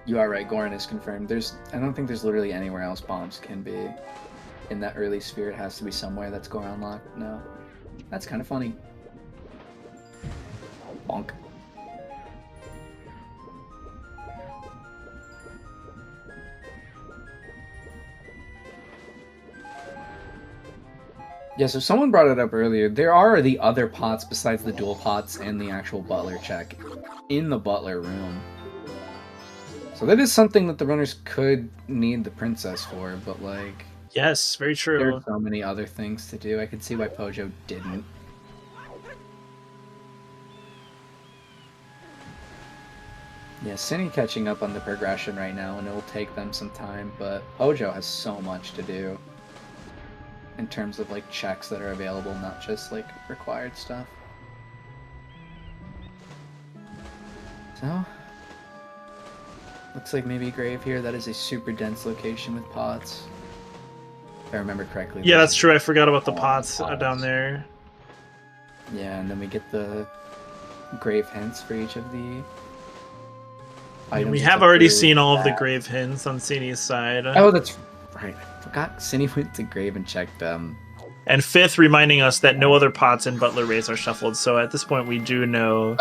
B: you are right. Goron is confirmed. I don't think there's literally anywhere else bombs can be. In that early sphere, it has to be somewhere that's Goron locked. No. That's kind of funny. Bonk. Yeah, so someone brought it up earlier. There are the other pots besides the dual pots and the actual butler check in the butler room. So that is something that the runners could need the princess for, but like...
C: Yes, very true.
B: There are so many other things to do. I can see why Pojo didn't. Yeah, Synii catching up on the progression right now, and it will take them some time, but Pojo has so much to do. In terms of, like, checks that are available, not just, like, required stuff. So... looks like maybe Grave here. That is a super dense location with pots. If I remember correctly.
C: Yeah, that's true. I forgot about the pots down there.
B: Yeah, and then we get the grave hints for each of the items.
C: We have already seen all of the grave hints on Sini's side.
B: Oh, that's right. I forgot Synii went to grave and checked them.
C: And fifth, reminding us that no other pots in Butler Rays are shuffled. So at this point, we do know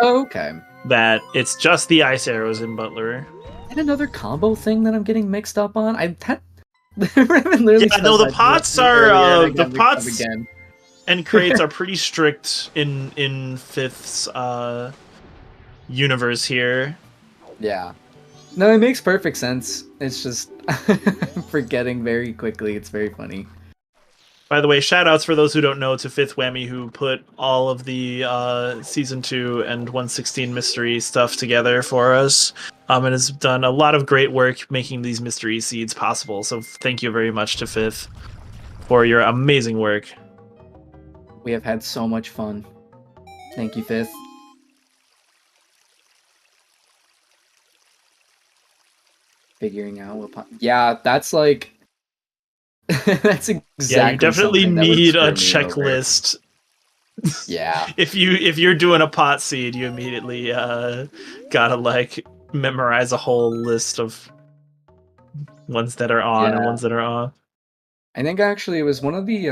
C: that it's just the ice arrows in Butler.
B: And another combo thing that I'm getting mixed up on. The
C: pots are the pots and crates are pretty strict in Fifth's universe here.
B: Yeah. No, it makes perfect sense. It's just forgetting very quickly. It's very funny.
C: By the way, shoutouts for those who don't know to Fifth Whammy, who put all of the Season 2 and 116 mystery stuff together for us. And has done a lot of great work making these mystery seeds possible. So thank you very much to Fifth for your amazing work.
B: We have had so much fun. Thank you, Fifth. Figuring out what... Yeah, that's like... that's exactly.
C: Yeah, you definitely need a checklist.
B: Yeah.
C: If you're doing a pot seed, you immediately gotta like memorize a whole list of ones that are on and ones that are off.
B: I think actually it was one of the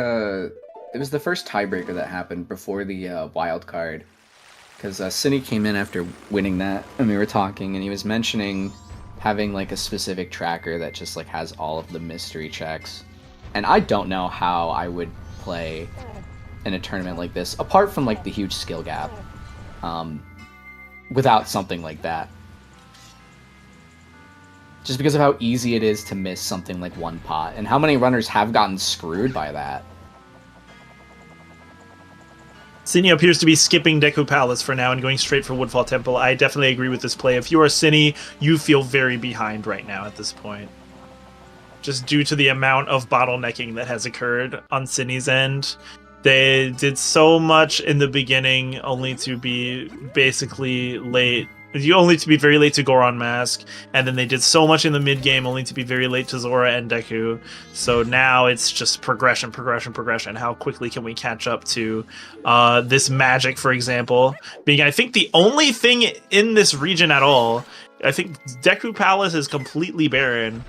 B: it was the first tiebreaker that happened before the wild card, because Synii came in after winning that, and we were talking, and he was mentioning having like a specific tracker that just like has all of the mystery checks. And I don't know how I would play in a tournament like this, apart from like the huge skill gap, without something like that. Just because of how easy it is to miss something like one pot, and how many runners have gotten screwed by that.
C: Synii appears to be skipping Deku Palace for now and going straight for Woodfall Temple. I definitely agree with this play. If you are Synii, you feel very behind right now at this point. Just due to the amount of bottlenecking that has occurred on Synni's end. They did so much in the beginning, only to be basically late You only to be very late to Goron Mask, and then they did so much in the mid game only to be very late to Zora and Deku. So now it's just progression. How quickly can we catch up to this magic, for example, being I think the only thing in this region at all. I think Deku Palace is completely barren.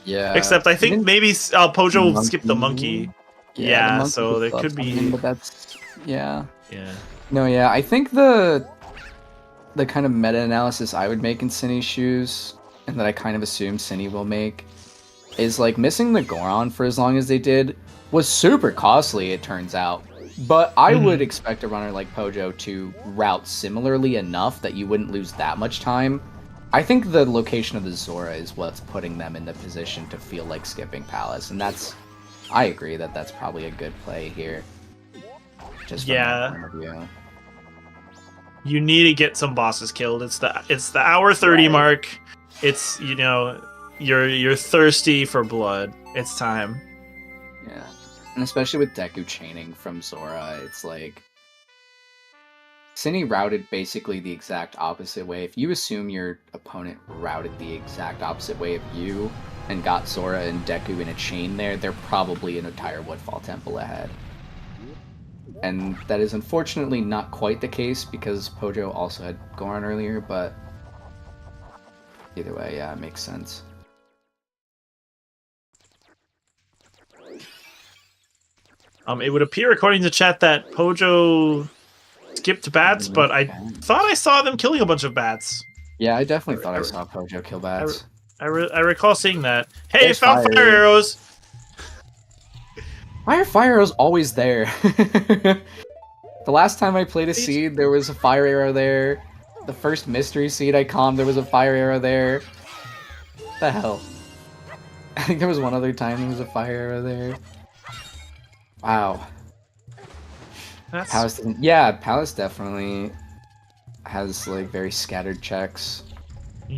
B: Yeah.
C: Except I think maybe Pojo will skip the
B: monkey.
C: monkey. Yeah, so there could be.
B: But that's yeah.
C: Yeah.
B: No, yeah. I think the kind of meta-analysis I would make in Synni's shoes, and that I kind of assume Synni will make, is like missing the Goron for as long as they did was super costly, it turns out. But I would expect a runner like Pojo to route similarly enough that you wouldn't lose that much time. I think the location of the Zora is what's putting them in the position to feel like skipping Palace, and I agree that that's probably a good play here. Just from my point of view.
C: You need to get some bosses killed. It's the hour 30 mark. It's you're thirsty for blood. It's time.
B: Yeah, and especially with Deku chaining from Zora, it's like Synni routed basically the exact opposite way. If you assume your opponent routed the exact opposite way of you and got Zora and Deku in a chain there, they're probably an entire Woodfall Temple ahead. And that is unfortunately not quite the case because Pojo also had Goron earlier, but either way, yeah, it makes sense.
C: It would appear, according to chat, that Pojo skipped bats, but I thought I saw them killing a bunch of bats.
B: Yeah, I definitely thought I saw Pojo kill bats.
C: I recall seeing that. Hey, I found fire arrows!
B: Why are fire arrows always there? The last time I played a seed, there was a fire arrow there. The first mystery seed I calmed, there was a fire arrow there. What the hell? I think there was one other time there was a fire arrow there. Wow. Palace doesn't... Yeah, Palace definitely has like very scattered checks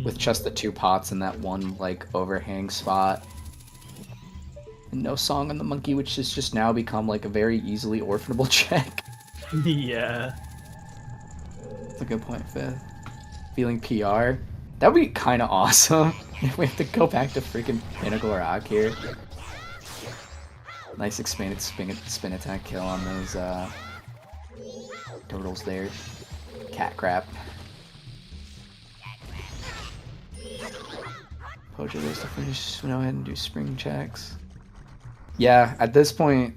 B: with just the 2 pots in that one like overhang spot. And no song on the monkey, which has just now become like a very easily orphanable check.
C: Yeah.
B: That's a good point, Fifth. Feeling PR. That would be kind of awesome if we have to go back to freaking Pinnacle Rock here. Nice expanded spin attack kill on those turtles there. Cat crap. Pojo goes to finish. Go ahead and do spring checks. Yeah, at this point,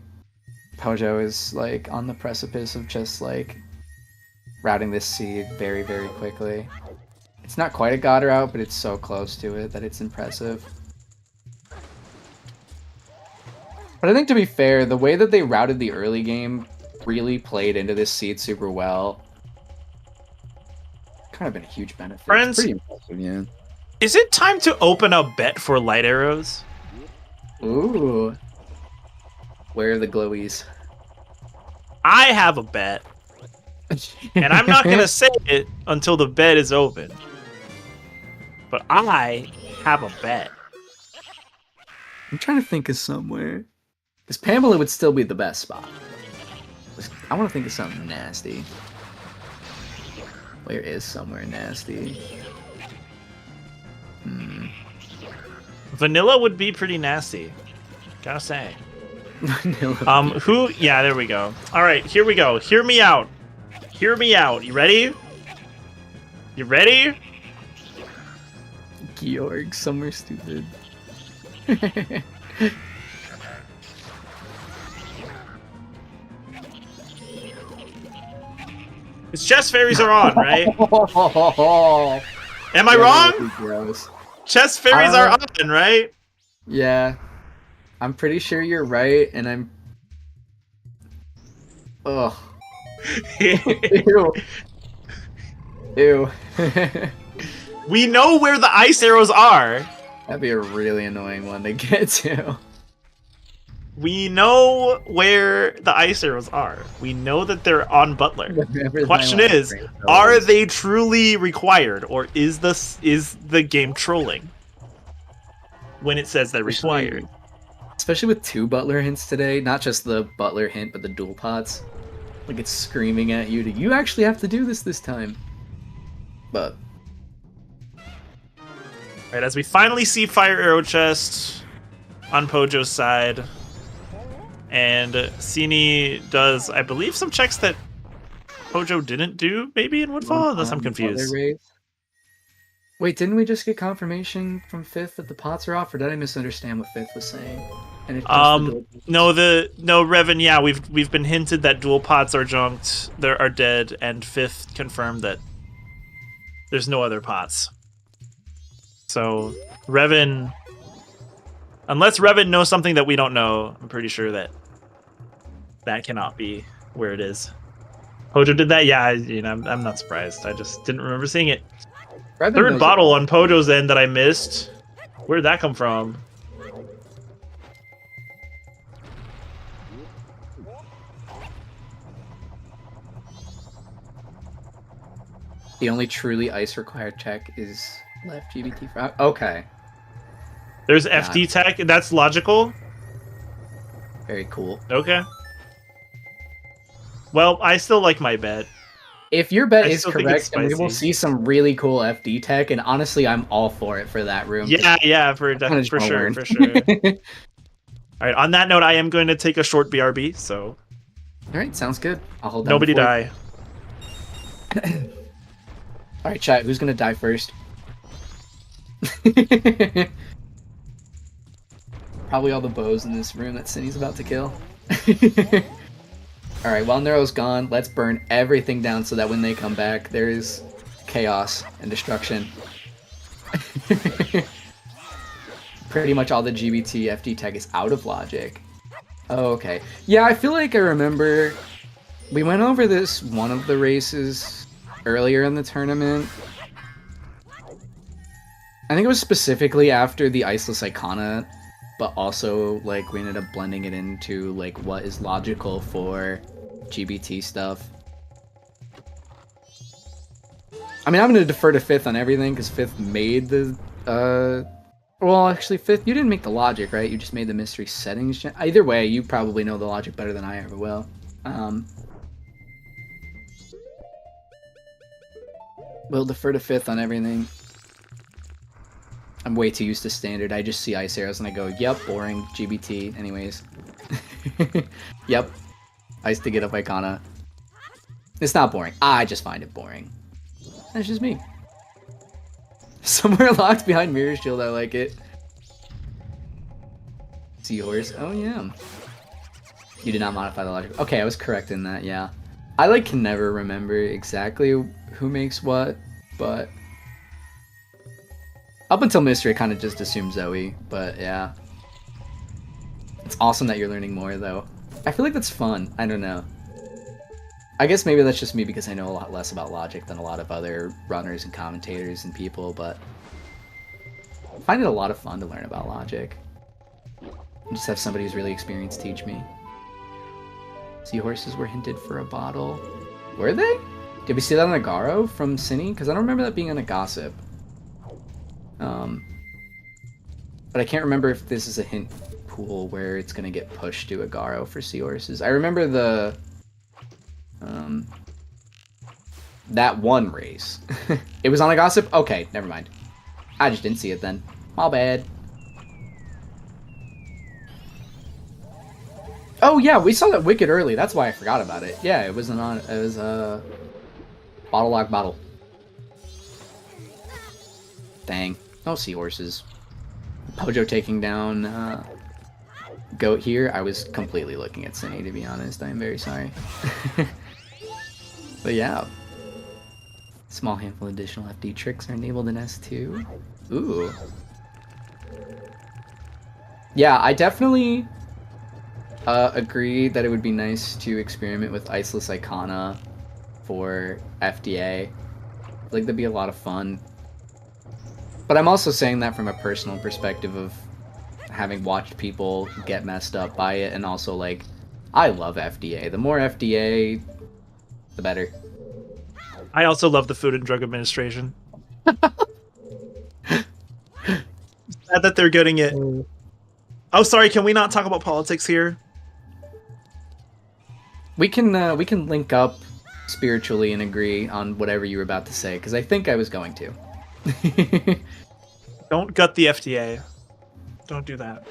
B: Pojo is like on the precipice of just like routing this seed very, very quickly. It's not quite a god route, but it's so close to it that it's impressive. But I think to be fair, the way that they routed the early game really played into this seed super well. Kind of been a huge benefit.
C: Friends,
B: it's pretty impressive, yeah.
C: Is it time to open a bet for light arrows?
B: Ooh. Where are the glowies?
C: I have a bet. And I'm not going to say it until the bet is open. But I have a bet.
B: I'm trying to think of somewhere. Because Pamela would still be the best spot. I want to think of something nasty. Where is somewhere nasty?
C: Vanilla would be pretty nasty. Gotta say. Yeah, there we go. Alright, here we go. Hear me out. Hear me out. You ready? You ready?
B: Georg, somewhere stupid.
C: It's chest fairies are on, right? Am I wrong?
B: Gross.
C: Chest fairies are on, right?
B: Yeah. I'm pretty sure you're right, and I'm... Ugh. Ew. Ew.
C: We know where the ice arrows are.
B: That'd be a really annoying one to get to.
C: We know where the ice arrows are. We know that they're on Butler. The question is, are they truly required, or is the game trolling when it says they're required?
B: Especially with 2 Butler hints today, not just the Butler hint, but the dual pots. Like it's screaming at you, do you actually have to do this time? But
C: Right, as we finally see Fire Arrow Chest on Pojo's side. And synii does, I believe, some checks that Pojo didn't do, maybe, in Woodfall? Unless I'm confused.
B: Wait, didn't we just get confirmation from Fifth that the pots are off, or did I misunderstand what Fifth was saying? And it's just
C: no, Revan, yeah, we've been hinted that dual pots are junked, they are dead, and Fifth confirmed that there's no other pots. So, Revan, unless Revan knows something that we don't know, I'm pretty sure that that cannot be where it is. Pojo did that? Yeah, I'm not surprised. I just didn't remember seeing it.
B: Revan
C: Third bottle on Pojo's end that I missed. Where'd that come from?
B: The only truly ice required check is left GBT for... Okay.
C: There's FD tech. That's logical.
B: Very cool.
C: Okay. Well, I still like my bet.
B: If your bet is correct, then we will see some really cool FD tech, and honestly, I'm all for it for that room.
C: Yeah, for sure. All right, on that note, I am going to take a short BRB, so...
B: All right, sounds good. I'll hold down
C: Nobody die.
B: All right, chat, who's going to die first? Probably all the bows in this room that Cindy's about to kill. Alright, while Nero's gone, let's burn everything down so that when they come back, there's chaos and destruction. Pretty much all the GBT FD tech is out of logic. Oh, okay. Yeah, I feel like I remember we went over this one of the races earlier in the tournament. I think it was specifically after the Iceless Icona, but also, like, we ended up blending it into, like, what is logical for GBT stuff. I mean, I'm going to defer to Fifth on everything, because Fifth made the, well, actually, Fifth, you didn't make the logic, right? You just made the mystery settings. Either way, you probably know the logic better than I ever will. We'll defer to Fifth on everything. I'm way too used to standard. I just see ice arrows and I go, yep, boring, GBT, anyways. Yep, ice to get up Icona. It's not boring. I just find it boring. That's just me. Somewhere locked behind Mirror Shield, I like it. Seahorse, oh yeah. You did not modify the logic. Okay, I was correct in that, yeah. I, like, can never remember exactly who makes what, but... Up until Mystery, I kind of just assumed Zoe, but yeah. It's awesome that you're learning more, though. I feel like that's fun. I don't know. I guess maybe that's just me because I know a lot less about logic than a lot of other runners and commentators and people, but... I find it a lot of fun to learn about logic. And just have somebody who's really experienced teach me. Seahorses were hinted for a bottle. Were they? Did we see that on a Garo from synii? Because I don't remember that being on a Gossip. But I can't remember if this is a hint pool where it's gonna get pushed to a Garo for Seahorses. I remember the that one race. It was on a Gossip? Okay, never mind. I just didn't see it then. My bad. Oh yeah, we saw that Wicked early. That's why I forgot about it. Yeah, it wasn't on. It was a bottle lock bottle. Dang. No Seahorses. Pojo taking down Goat here. I was completely looking at synii, to be honest. I am very sorry. But yeah. Small handful of additional FD tricks are enabled in S2. Ooh. Yeah, I definitely agree that it would be nice to experiment with Iceless Icona for FDA. Like, that'd be a lot of fun. But I'm also saying that from a personal perspective of having watched people get messed up by it, and also, like, I love FDA. The more FDA, the better.
C: I also love the Food and Drug Administration. Sad that they're getting it. Oh, sorry, can we not talk about politics here?
B: We can link up spiritually and agree on whatever you were about to say, because I think I was going to.
C: Don't gut the FDA. Don't do that.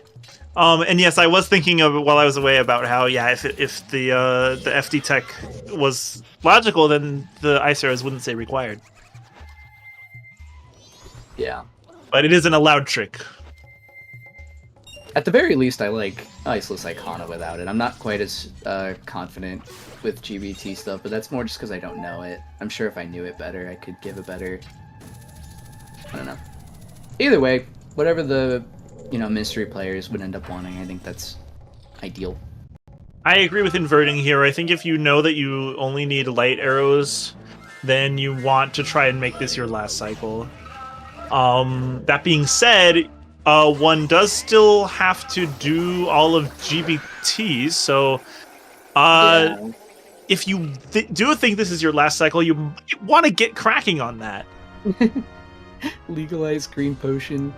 C: And yes, I was thinking of it while I was away about how, yeah, if the FD tech was logical, then the ice arrows wouldn't say required.
B: Yeah.
C: But it is an allowed trick.
B: At the very least, I like Iceless Icona without it. I'm not quite as confident with GBT stuff, but that's more just because I don't know it. I'm sure if I knew it better, I could give a better... I don't know. Either way, whatever the, mystery players would end up wanting, I think that's ideal.
C: I agree with inverting here. I think if you know that you only need light arrows, then you want to try and make this your last cycle. That being said, one does still have to do all of GBTs, so
B: Yeah.
C: if you do think this is your last cycle, you might want to get cracking on that.
B: Legalize green potion.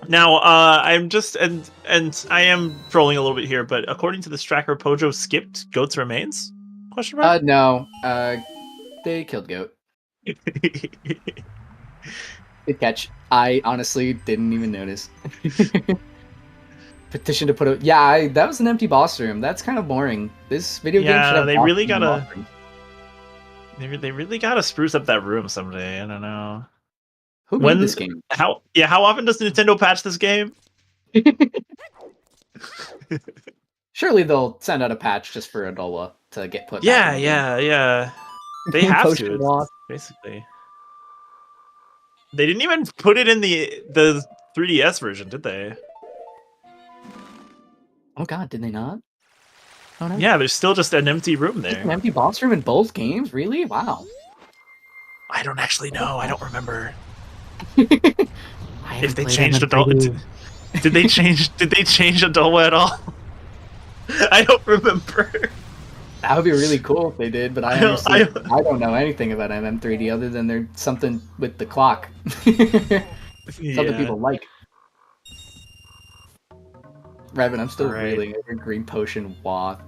C: Now, I'm just and I am trolling a little bit here, but according to this tracker, Pojo skipped Goat's Remains? Question mark?
B: No. They killed Goat. Good catch. I honestly didn't even notice. Petition to put a... Yeah, that was an empty boss room. That's kind of boring. This video game should have...
C: they really gotta... They really gotta spruce up that room someday. I don't know.
B: Who made this game?
C: How often does Nintendo patch this game?
B: Surely they'll send out a patch just for Adola to get put back in the game.
C: Yeah. They have
B: Potion
C: to,
B: loss.
C: basically. They didn't even put it in the 3DS version, did they?
B: Oh god, did they not? Oh no.
C: Yeah, there's still just an empty room
B: Just
C: there.
B: an empty boss room in both games? Really? Wow.
C: I don't actually know. I don't remember.
B: If
C: they changed Adola, did they change Adola at all? I don't remember.
B: That would be really cool if they did, but I don't know anything about MM3D other than there's something with the clock. Something people like. Raven, I'm still reeling over green potion Wath.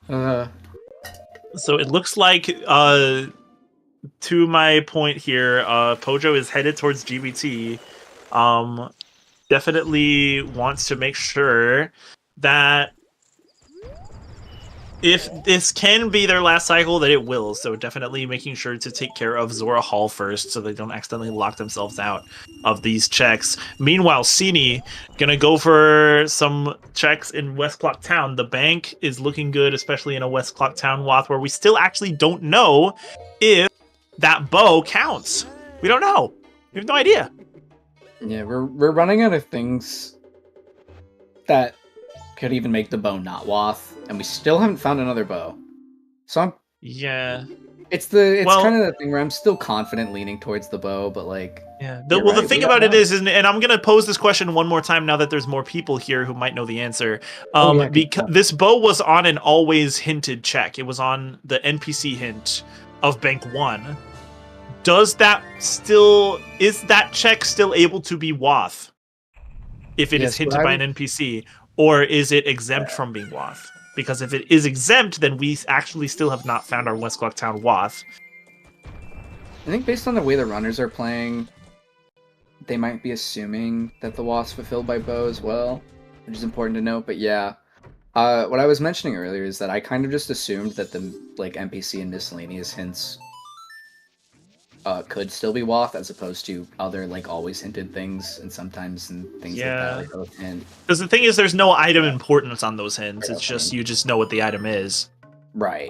C: So it looks like, to my point here, Pojo is headed towards GBT. Definitely wants to make sure that if this can be their last cycle, that it will. So definitely making sure to take care of Zora Hall first, so they don't accidentally lock themselves out of these checks. Meanwhile, synii gonna go for some checks in West Clock Town. The bank is looking good, especially in a West Clock Town Wath, where we still actually don't know if that bow counts. We don't know. We have no idea.
B: Yeah, we're running out of things that could even make the bow not Wath, and we still haven't found another bow. So it's kind of the thing where I'm still confident leaning towards the bow, but like
C: the thing about it is, and I'm gonna pose this question one more time now that there's more people here who might know the answer. Because this bow was on an always hinted check. It was on the NPC hint of Bank 1. Is that check still able to be Wath if it is hinted by an NPC? Or is it exempt from being Wath? Because if it is exempt, then we actually still have not found our West Clock Town Wath.
B: I think based on the way the runners are playing, they might be assuming that the Wath's fulfilled by bow as well, which is important to note. But yeah, what I was mentioning earlier is that I kind of just assumed that the NPC and miscellaneous hints could still be Wath, as opposed to other always hinted things, and sometimes and things like that.
C: Because the thing is, there's no item importance on those hints. It's just you just know what the item is.
B: Right.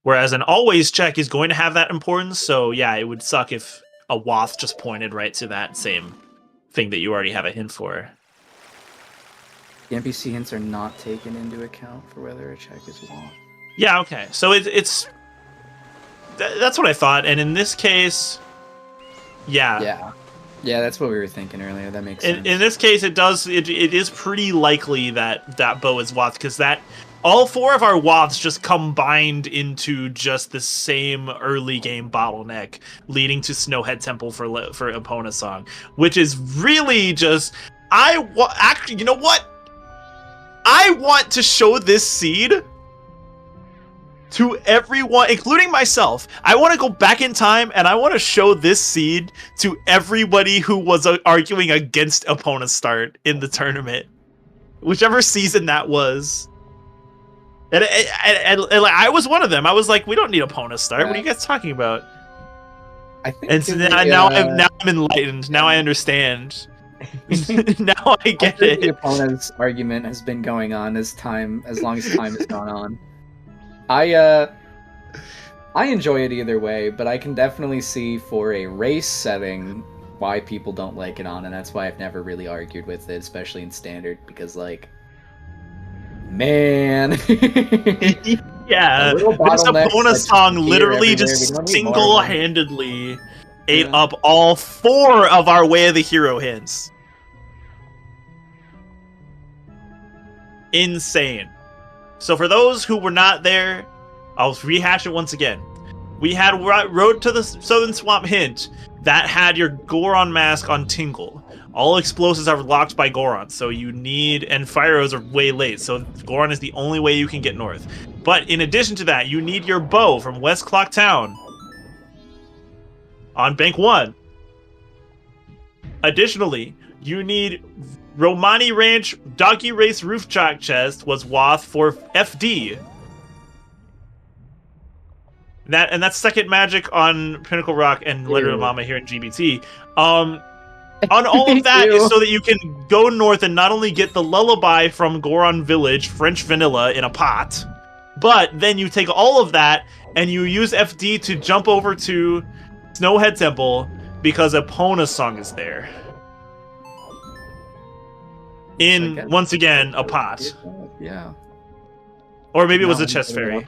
C: Whereas an always check is going to have that importance. So yeah, it would suck if a Wath just pointed right to that same thing that you already have a hint for.
B: The NPC hints are not taken into account for whether a check is Wath.
C: Yeah. Okay. So it's. That's what I thought, and in this case, yeah,
B: that's what we were thinking earlier. That makes sense.
C: In this case, it is pretty likely that bow is Wath, because all 4 of our Waths just combined into just the same early game bottleneck, leading to Snowhead Temple for Epona Song, which is really just Actually, you know what? I want to show this seed to everyone, including myself. I want to go back in time and I want to show this seed to everybody who was arguing against Epona start in the tournament, whichever season that was. And I was one of them. I was like, we don't need Epona start. What are you guys talking about?
B: I think.
C: And so now I'm enlightened. Now I understand. Now I get it.
B: The Epona's argument has been going on as long as time has gone on. I enjoy it either way, but I can definitely see for a race setting why people don't like it on, and that's why I've never really argued with it, especially in standard, because like, man,
C: yeah, this Epona song literally just single-handedly ate up all 4 of our Way of the Hero hints. Insane. So for those who were not there, I'll rehash it once again. We had Road to the Southern Swamp hint that had your Goron mask on Tingle. All explosives are locked by Goron, so you need, and fire arrows are way late, so Goron is the only way you can get north. But in addition to that, you need your bow from West Clock Town on Bank 1. Additionally, you need Romani Ranch Doggy Race Roof Chalk Chest was WAF for FD. And that's second magic on Pinnacle Rock and Letter of Mama here in GBT. On all of that is so that you can go north and not only get the lullaby from Goron Village, French vanilla, in a pot, but then you take all of that and you use FD to jump over to Snowhead Temple because Epona's song is there. In, once again, a pot.
B: Yeah.
C: Or maybe it was a chest fairy.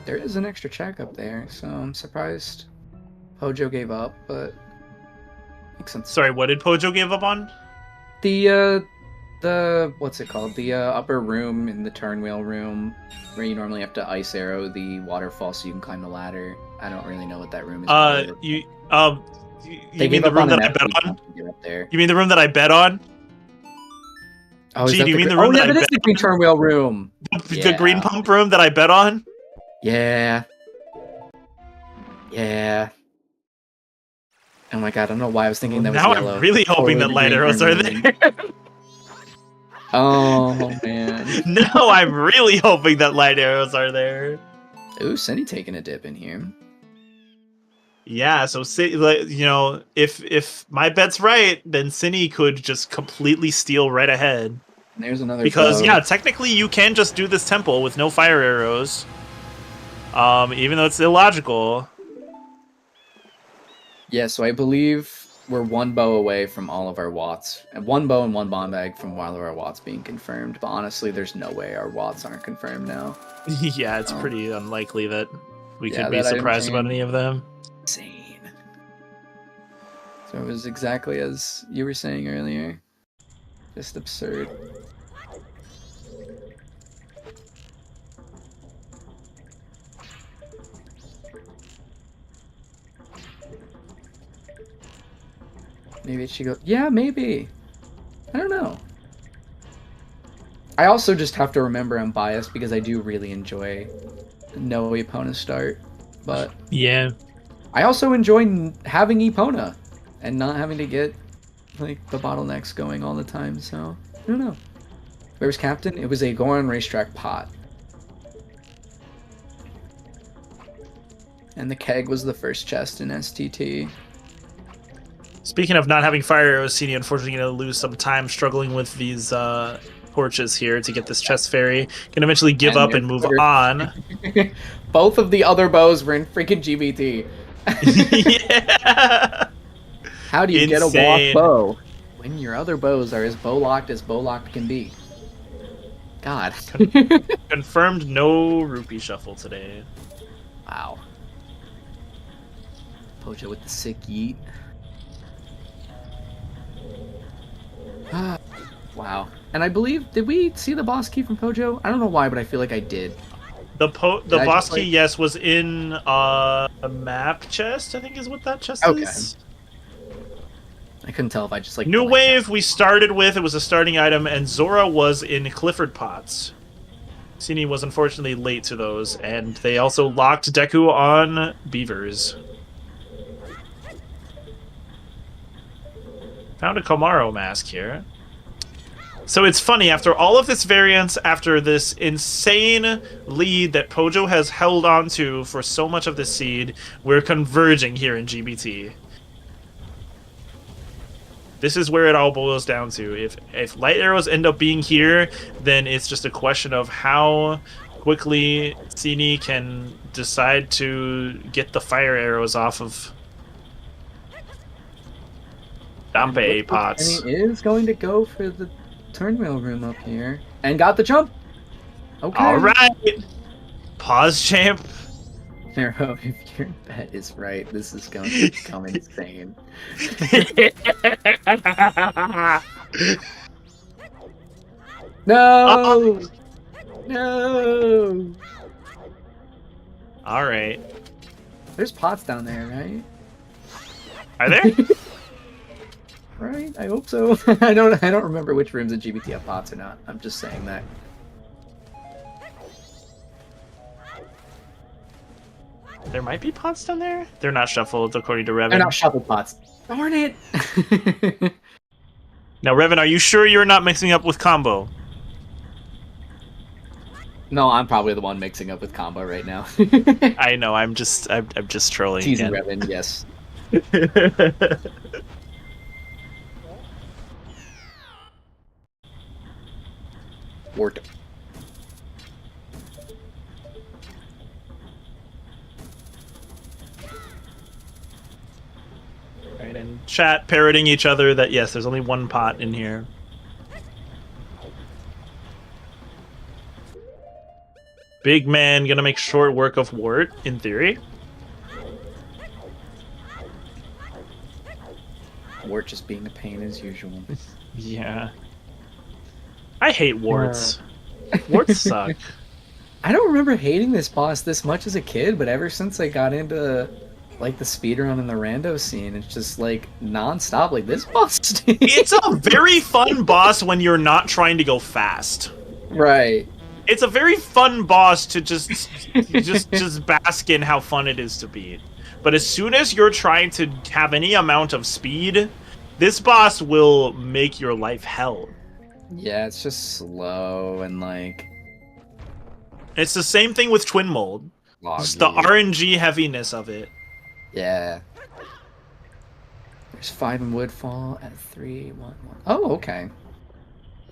B: There is an extra check up there, so I'm surprised Pojo gave up, but makes sense.
C: Sorry, what did Pojo give up on?
B: The what's it called? The upper room in the turnwheel room where you normally have to ice arrow the waterfall so you can climb the ladder. I don't really know what that room is.
C: You mean the room that I bet on? You mean the room that I bet on?
B: Oh, do you mean the room that I bet on? The green turnwheel room.
C: The green pump room that I bet on?
B: Yeah. Yeah. Oh my god, I don't know why I was thinking that was yellow.
C: Now I'm really hoping that light arrows are there.
B: Oh, man.
C: No, I'm really hoping that light arrows are there.
B: Ooh, Sunny taking a dip in here.
C: Yeah, so you know, if my bet's right, then Synii could just completely steal right ahead.
B: There's another
C: because yeah, technically you can just do this temple with no fire arrows, even though it's illogical.
B: Yeah, so I believe we're one bow away from all of our Watts, and one bow and one bomb bag from all of our Watts being confirmed. But honestly, there's no way our Watts aren't confirmed now.
C: Yeah, it's pretty unlikely that we could be surprised about any of them.
B: Insane. So it was exactly as you were saying earlier. Just absurd. Maybe it should go. Yeah, maybe. I don't know. I also just have to remember I'm biased because I do really enjoy no Epona start, but
C: yeah.
B: I also enjoy having Epona and not having to get like the bottlenecks going all the time, so I don't know. Where was Captain? It was a Goron Racetrack pot. And the keg was the first chest in STT.
C: Speaking of not having fire arrows, Synii unfortunately going to lose some time struggling with these torches here to get this chest fairy. Can eventually give up and move on.
B: Both of the other bows were in freaking GBT.
C: Yeah.
B: How do you get a walk bow when your other bows are as bow locked can be? God.
C: Confirmed no rupee shuffle today.
B: Wow. Pojo with the sick yeet. Wow. And I believe, did we see the boss key from Pojo? I don't know why, but I feel like I did.
C: The boss key, yes, was in a map chest, I think is what that chest is.
B: I couldn't tell if I just like
C: New
B: blanked
C: wave
B: out.
C: we started with, it was a starting item, and Zora was in Clifford pots. Synii was unfortunately late to those, and they also locked Deku on beavers. Found a Komaro mask here. So it's funny, after all of this variance, after this insane lead that Pojo has held on to for so much of this seed, we're converging here in GBT. This is where it all boils down to. If light arrows end up being here, then it's just a question of how quickly Synii can decide to get the fire arrows off of Dampe pots.
B: And he is going to go for the turnwheel room up here. And got the jump! Okay.
C: Alright! Pause, champ.
B: Nero, if your bet is right, this is going to become insane. No! No!
C: Alright.
B: There's pots down there, right?
C: Are there?
B: Right? I hope so. I don't remember which rooms in GBT have pots or not. I'm just saying that.
C: There might be pots down there? They're not shuffled, according to
B: They're
C: Revan.
B: not shuffle pots. Darn it!
C: Now, Revan, are you sure you're not mixing up with combo?
B: No, I'm probably the one mixing up with combo right now.
C: I know, I'm just trolling
B: Teasing
C: again.
B: Revan, yes. Wart.
C: Right, and chat parroting each other that yes, there's only one pot in here. Big man gonna make short work of Wart, in theory.
B: Wart just being a pain as usual.
C: Yeah. I hate warts. Warts suck.
B: I don't remember hating this boss this much as a kid, but ever since I got into like the speedrun and the rando scene, it's just like non-stop. Like this boss
C: It's a very fun boss when you're not trying to go fast.
B: Right.
C: It's a very fun boss to just bask in how fun it is to beat. But as soon as you're trying to have any amount of speed, this boss will make your life hell.
B: Yeah, it's just slow and like...
C: It's the same thing with Twin Mold. Just the RNG heaviness of it.
B: Yeah. There's 5 in Woodfall at 3, 1, 1. Oh, okay.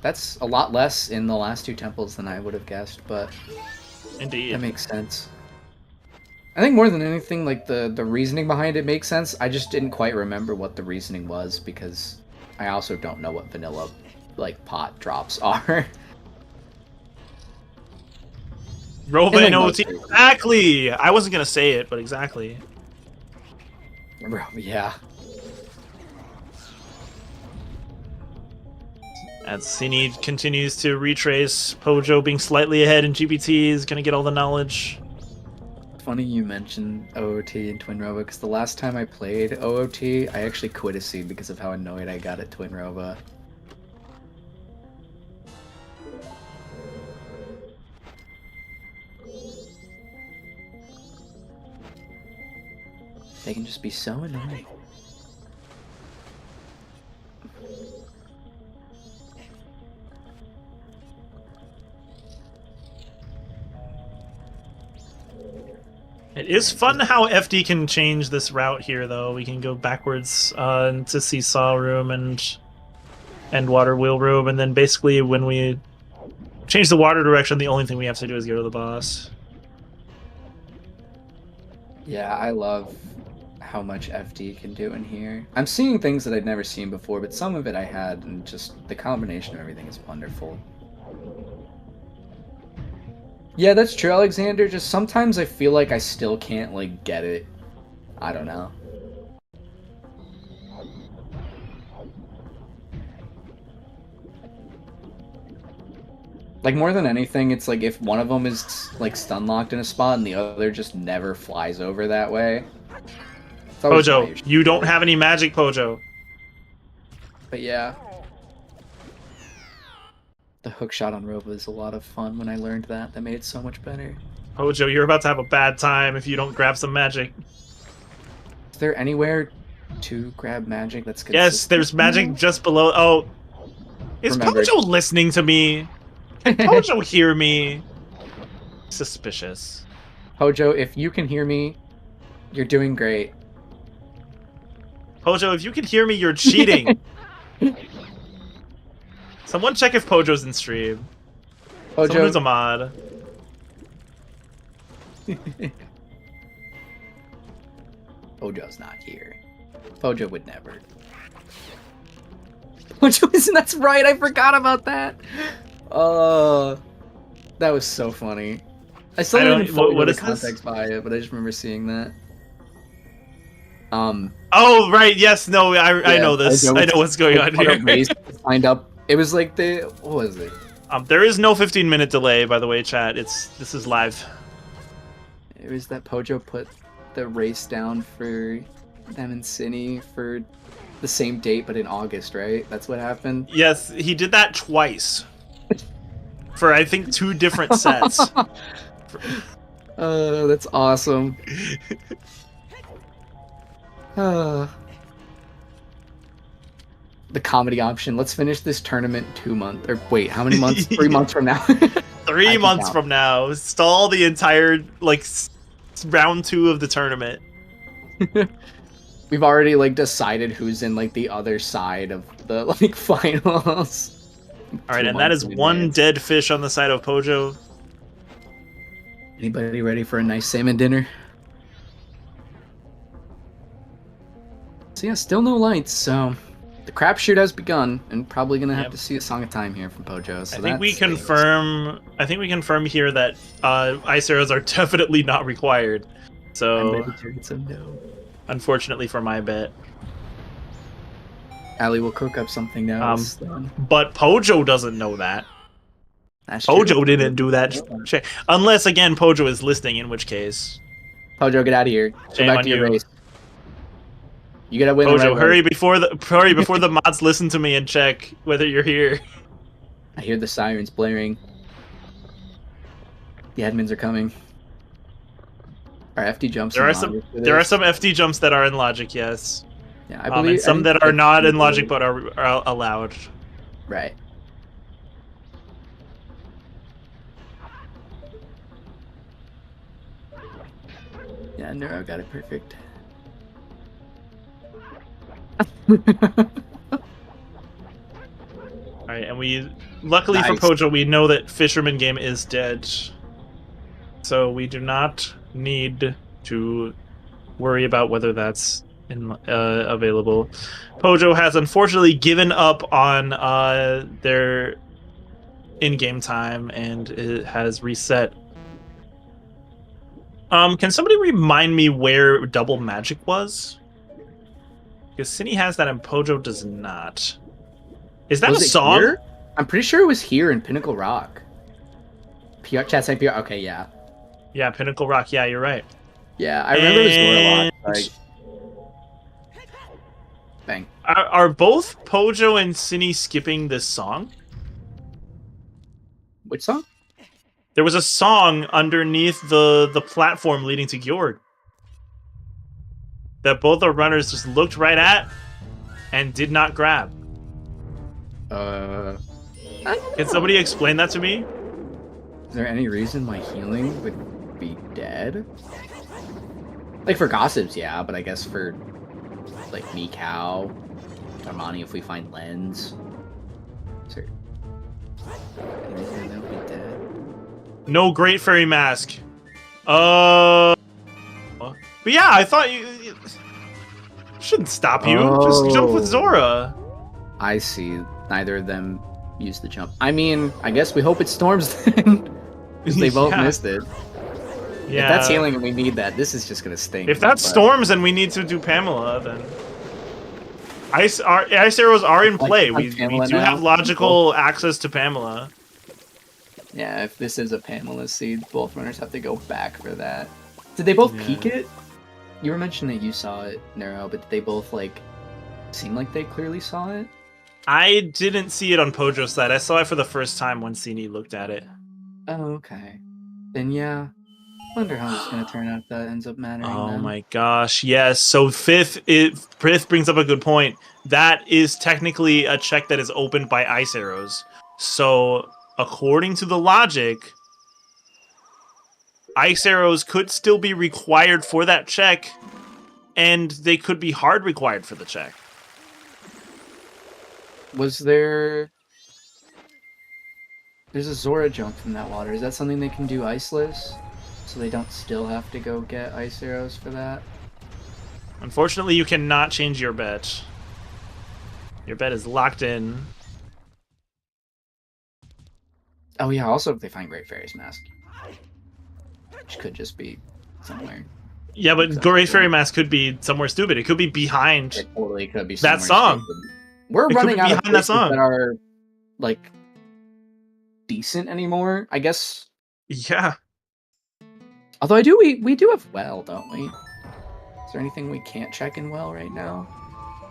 B: That's a lot less in the last 2 temples than I would have guessed, but...
C: Indeed.
B: That makes sense. I think more than anything, like, the reasoning behind it makes sense. I just didn't quite remember what the reasoning was, because I also don't know what vanilla, like, pot drops are.
C: Rovan OT. Exactly! I wasn't gonna say it, but exactly.
B: Yeah.
C: As Synii continues to retrace, Pojo being slightly ahead in GBT is gonna get all the knowledge.
B: Funny you mentioned OOT and Twin Rova, because the last time I played OOT, I actually quit a seed because of how annoyed I got at Twin Rova. They can just be so annoying.
C: It is fun how FD can change this route here, though. We can go backwards to Seesaw Room and Water Wheel Room, and then basically when we change the water direction, the only thing we have to do is go to the boss.
B: Yeah, I love how much FD can do in here. I'm seeing things that I'd never seen before, but some of it I had, and just the combination of everything is wonderful. Yeah, that's true, Alexander. Just sometimes I feel like I still can't, like, get it. I don't know. Like, more than anything, it's like if one of them is, like, stun locked in a spot and the other just never flies over that way.
C: Pojo, you don't have any magic, Pojo.
B: But yeah. The hook shot on Rova is a lot of fun when I learned that. That made it so much better.
C: Pojo, you're about to have a bad time if you don't grab some magic.
B: Is there anywhere to grab magic that's consistent?
C: Yes, there's magic just below. Oh, is Pojo listening to me? Can Pojo hear me? Suspicious.
B: Pojo, if you can hear me, you're doing great.
C: Pojo, if you can hear me, you're cheating. Someone check if Pojo's in stream.
B: Pojo.
C: Someone who's a mod.
B: Pojo's not here. Pojo would never. Pojo isn't. That's right. I forgot about that. That was so funny. I still don't even fully know the context behind it, but I just remember seeing that.
C: Oh right, yes, no, I know this. I know what's going on here.
B: Signed up. It was like what was it?
C: There is no 15-minute delay, by the way, chat. This is live.
B: It was that Pojo put the race down for them and Synii for the same date, but in August, right? That's what happened?
C: Yes, he did that twice. For, I think, 2 different sets.
B: That's awesome. The comedy option. Let's finish this tournament 2 months. Or wait, how many months? 3 months from now.
C: 3 months from now. Stall the entire, like, round 2 of the tournament.
B: We've already, like, decided who's in, like, the other side of the, like, finals.
C: Alright, and that is 1 dead fish on the side of Pojo.
B: Anybody ready for a nice salmon dinner? So yeah, still no lights, so the crapshoot has begun, and probably gonna have to see a Song of Time here from Pojo. So
C: I think we confirm here that ice arrows are definitely not required. So
B: no.
C: Unfortunately for my bet.
B: Ali will cook up something now.
C: But Pojo doesn't know that.
B: That's
C: Pojo
B: true.
C: didn't do that. Unless, again, Pojo is listening, in which case...
B: Pojo, get out of here. Go back to your race. You gotta win.
C: Pojo, hurry before the mods listen to me and check whether you're here.
B: I hear the sirens blaring. The admins are coming. Our FD jumps.
C: There are some FD jumps that are in logic, yes.
B: Yeah, I believe.
C: And some that are not in logic but are allowed.
B: Right. Yeah, Neuro got it perfect.
C: Alright, and luckily for Pojo, we know that Fisherman Game is dead. So we do not need to worry about whether that's available. Pojo has unfortunately given up on their in-game time, and it has reset. Can somebody remind me where Double Magic was? Because Synii has that and Pojo does not. Is that a song?
B: Here? I'm pretty sure it was here in Pinnacle Rock. Chat saying PR. Okay, yeah.
C: Yeah, Pinnacle Rock. Yeah, you're right.
B: Yeah, I remember this door a lot. Like, bang.
C: Are both Pojo and Synii skipping this song?
B: Which song?
C: There was a song underneath the platform leading to Gjord that both the runners just looked right at and did not grab. Can somebody explain that to me?
B: Is there any reason why healing would be dead? Like for Gossips, yeah, but I guess for like Mikau, Armani, if we find Lens. Is there any reason that would be dead?
C: No Great Fairy Mask. But yeah, I thought you shouldn't stop you. Just jump with Zora.
B: I see. Neither of them used the jump. I mean, I guess we hope it storms then. Because they both missed it. Yeah. If that's healing and we need that, this is just going to stink.
C: If that storms and we need to do Pamela, then... Ice arrows are in play. We do have logical access to Pamela.
B: Yeah, if this is a Pamela seed, both runners have to go back for that. Did they both peek it? You were mentioning that you saw it, Nero, but did they both, like, seem like they clearly saw it?
C: I didn't see it on Pojo's side. I saw it for the first time when Synii looked at it.
B: Oh, okay. Then yeah. Wonder how it's gonna turn out if that ends up mattering.
C: Oh
B: then.
C: my gosh, yes. So fifth brings up a good point. That is technically a check that is opened by ice arrows. So according to the logic, ice arrows could still be required for that check, and they could be hard required for the check.
B: Was there... There's a Zora jump from that water. Is that something they can do iceless? So they don't still have to go get ice arrows for that?
C: Unfortunately, you cannot change your bet. Your bet is locked in.
B: Oh yeah, also if they find Great Fairy's Mask. Which could just be somewhere.
C: Yeah, but Great Fairy Mask could be somewhere stupid. It could be behind
B: It totally could be
C: that
B: somewhere
C: song.
B: stupid. We're
C: It could
B: running
C: be
B: out of
C: behind that
B: places
C: song.
B: that are, like, decent anymore, I guess.
C: Yeah.
B: Although we do have well, don't we? Is there anything we can't check in well right now?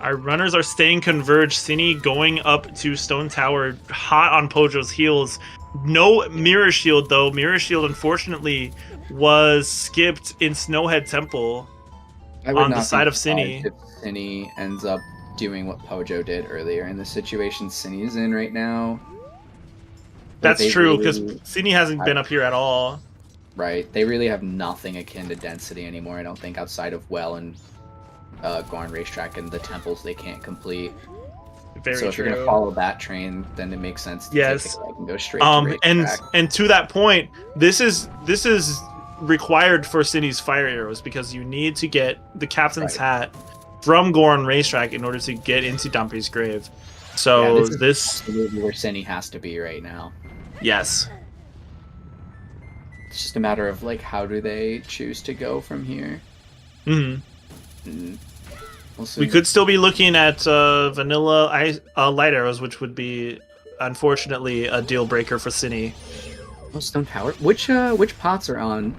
C: Our runners are staying converged. Synii going up to Stone Tower, hot on Pojo's heels. No Mirror Shield, though. Mirror Shield, unfortunately, was skipped in Snowhead Temple on the side of Synii.
B: If Synii ends up doing what Pojo did earlier in the situation Synnii's in right now.
C: That's true, because
B: really
C: Synii hasn't been up here at all.
B: Right. They really have nothing akin to density anymore, I don't think, outside of well and Gorn Racetrack and the temples they can't complete.
C: Very
B: so if
C: true.
B: you're gonna follow that train, then it makes sense to take it and go straight to Racetrack.
C: And to that point, this is required for Synnii's fire arrows because you need to get the captain's hat from Gorn Racetrack in order to get into Dumpy's grave. So
B: yeah, this is absolutely where Synii has to be right now.
C: Yes.
B: It's just a matter of like how do they choose to go from here.
C: Mm-hmm.
B: We'll see.
C: We could still be looking at vanilla light arrows, which would be unfortunately a deal breaker for Synii.
B: Oh, Stone Tower. Which pots are on?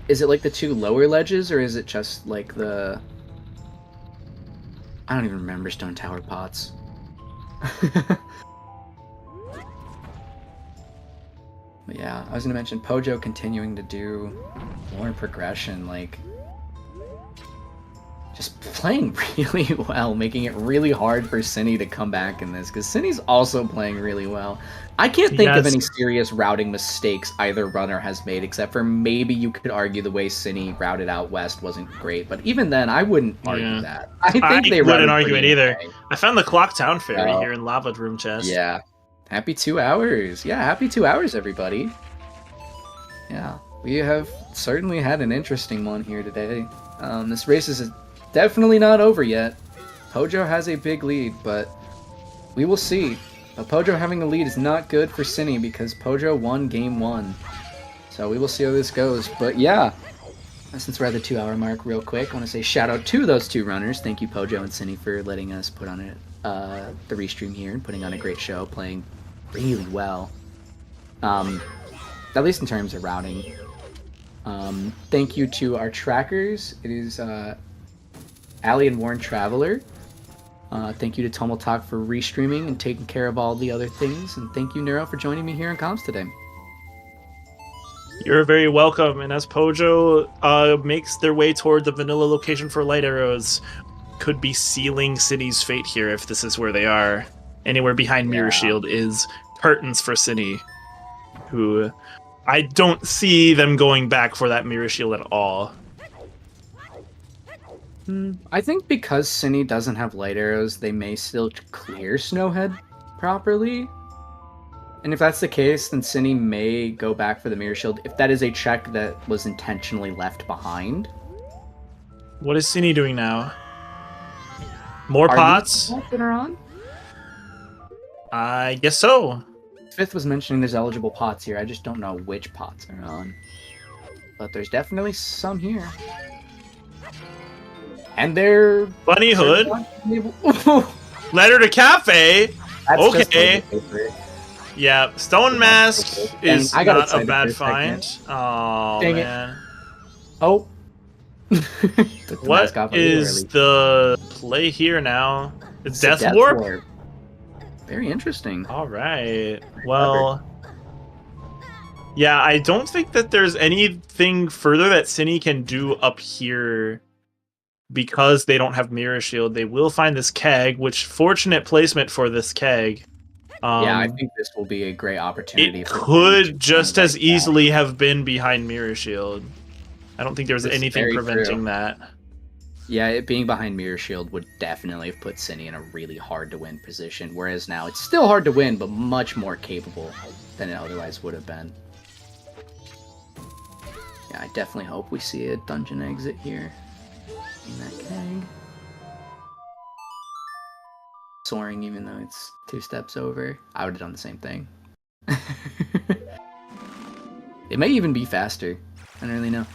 B: Is it like the two lower ledges, or is it just like the? I don't even remember Stone Tower pots. But yeah, I was gonna mention Pojo continuing to do more progression, like just playing really well, making it really hard for Synii to come back in this, because Synnii's also playing really well. I can't think of any serious routing mistakes either runner has made, except for maybe you could argue the way Synii routed out West wasn't great, but even then, I wouldn't argue that. I think they
C: wouldn't argue it either.
B: Okay.
C: I found the Clock Town Fairy here in Lava Room Chest.
B: Yeah. Happy 2 hours. Yeah, happy 2 hours, everybody. Yeah, we have certainly had an interesting one here today. This race is definitely not over yet. Pojo has a big lead, but we will see. But Pojo having a lead is not good for Synii because Pojo won game 1. So we will see how this goes. But yeah, since we're at the 2 hour mark real quick, I want to say shout out to those two runners. Thank you, Pojo and Synii, for letting us put on the restream here and putting on a great show, playing really well. At least in terms of routing. Thank you to our trackers. It is Ali and Warren Traveler. Thank you to Tomotalk for restreaming and taking care of all the other things. And thank you, Neuro, for joining me here in comms today.
C: You're very welcome. And as Pojo makes their way toward the vanilla location for light arrows, could be sealing Synnii's fate here if this is where they are. Anywhere behind Mirror Shield is curtains for Synii, who I don't see them going back for that Mirror Shield at all.
B: I think because Synii doesn't have light arrows, they may still clear Snowhead properly. And if that's the case, then Synii may go back for the Mirror Shield if that is a check that was intentionally left behind.
C: What is Synii doing now? More pots?
B: That are on?
C: I guess so.
B: Fifth was mentioning there's eligible pots here. I just don't know which pots are on. But there's definitely some here. And they're...
C: Bunny Hood? Letter to Cafe?
B: That's
C: okay. Yeah, Stone Mask is not a bad find. Oh,
B: dang
C: man.
B: It. Oh.
C: What is the play here now? It's Death Warp?
B: Very interesting.
C: All right. Well, yeah, I don't think that there's anything further that synii can do up here because they don't have Mirror Shield. They will find this keg, which fortunate placement for this keg.
B: Yeah, I think this will be a great opportunity.
C: It
B: for them
C: could
B: to
C: just
B: kind of
C: as easily have been behind Mirror Shield. I don't think there's
B: This is
C: anything
B: very
C: preventing
B: true.
C: that.
B: Yeah, it being behind Mirror Shield would definitely have put synii in a really hard to win position, whereas now it's still hard to win, but much more capable than it otherwise would have been. Yeah, I definitely hope we see a dungeon exit here. In that keg. Soaring even though it's 2 steps over. I would have done the same thing. It may even be faster. I don't really know.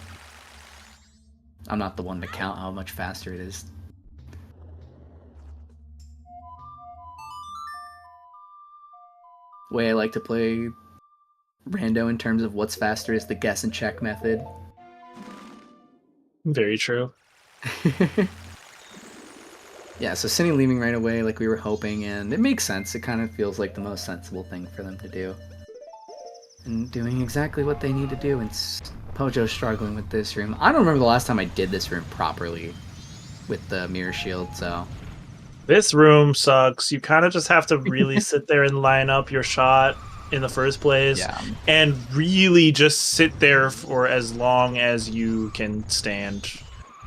B: I'm not the one to count how much faster it is. Way I like to play Rando in terms of what's faster is the guess and check method.
C: Very true.
B: Yeah, so synii leaving right away like we were hoping, and it makes sense. It kind of feels like the most sensible thing for them to do. And doing exactly what they need to do, and Pojo's struggling with this room. I don't remember the last time I did this room properly with the Mirror Shield, so...
C: This room sucks. You kind of just have to really sit there and line up your shot in the first place,
B: Yeah.
C: and really just sit there for as long as you can stand,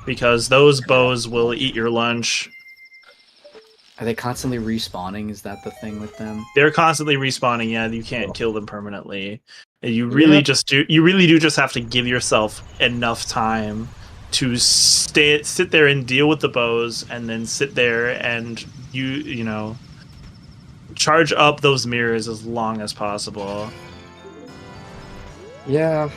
C: because those bows will eat your lunch.
B: Are they constantly respawning? Is that the thing with them?
C: They're constantly respawning. Yeah, you can't kill them permanently. And you really do just have to give yourself enough time to sit there and deal with the bows, and then sit there and you know, charge up those mirrors as long as possible.
B: Yeah.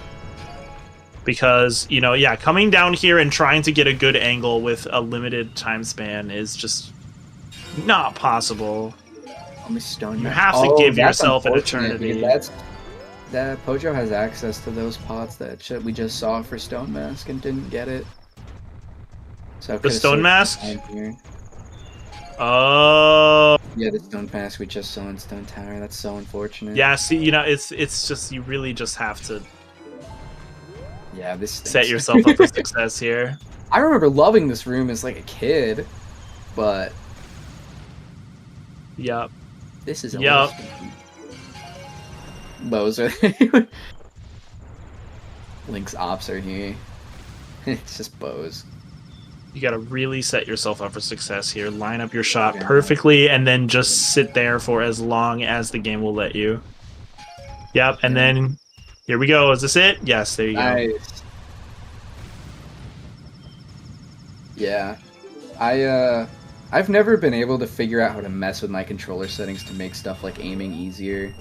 C: Because, you know, yeah, coming down here and trying to get a good angle with a limited time span is just not possible. You have to give yourself an eternity.
B: That Pojo has access to those pots that shit we just saw for Stone Mask and didn't get it. So
C: the Stone Mask? Oh.
B: Yeah, the Stone Mask we just saw in Stone Tower. That's so unfortunate.
C: Yeah, see, you know, it's just, you really just have to set yourself up for success here.
B: I remember loving this room as like a kid, but
C: yep.
B: This is a
C: yep.
B: Bows are Link's ops are here. It's just bows.
C: You gotta really set yourself up for success here. Line up your shot perfectly, and then just sit there for as long as the game will let you. Yep, and then here we go. Is this it? Yes, there you go.
B: Nice. Yeah. I've never been able to figure out how to mess with my controller settings to make stuff like aiming easier.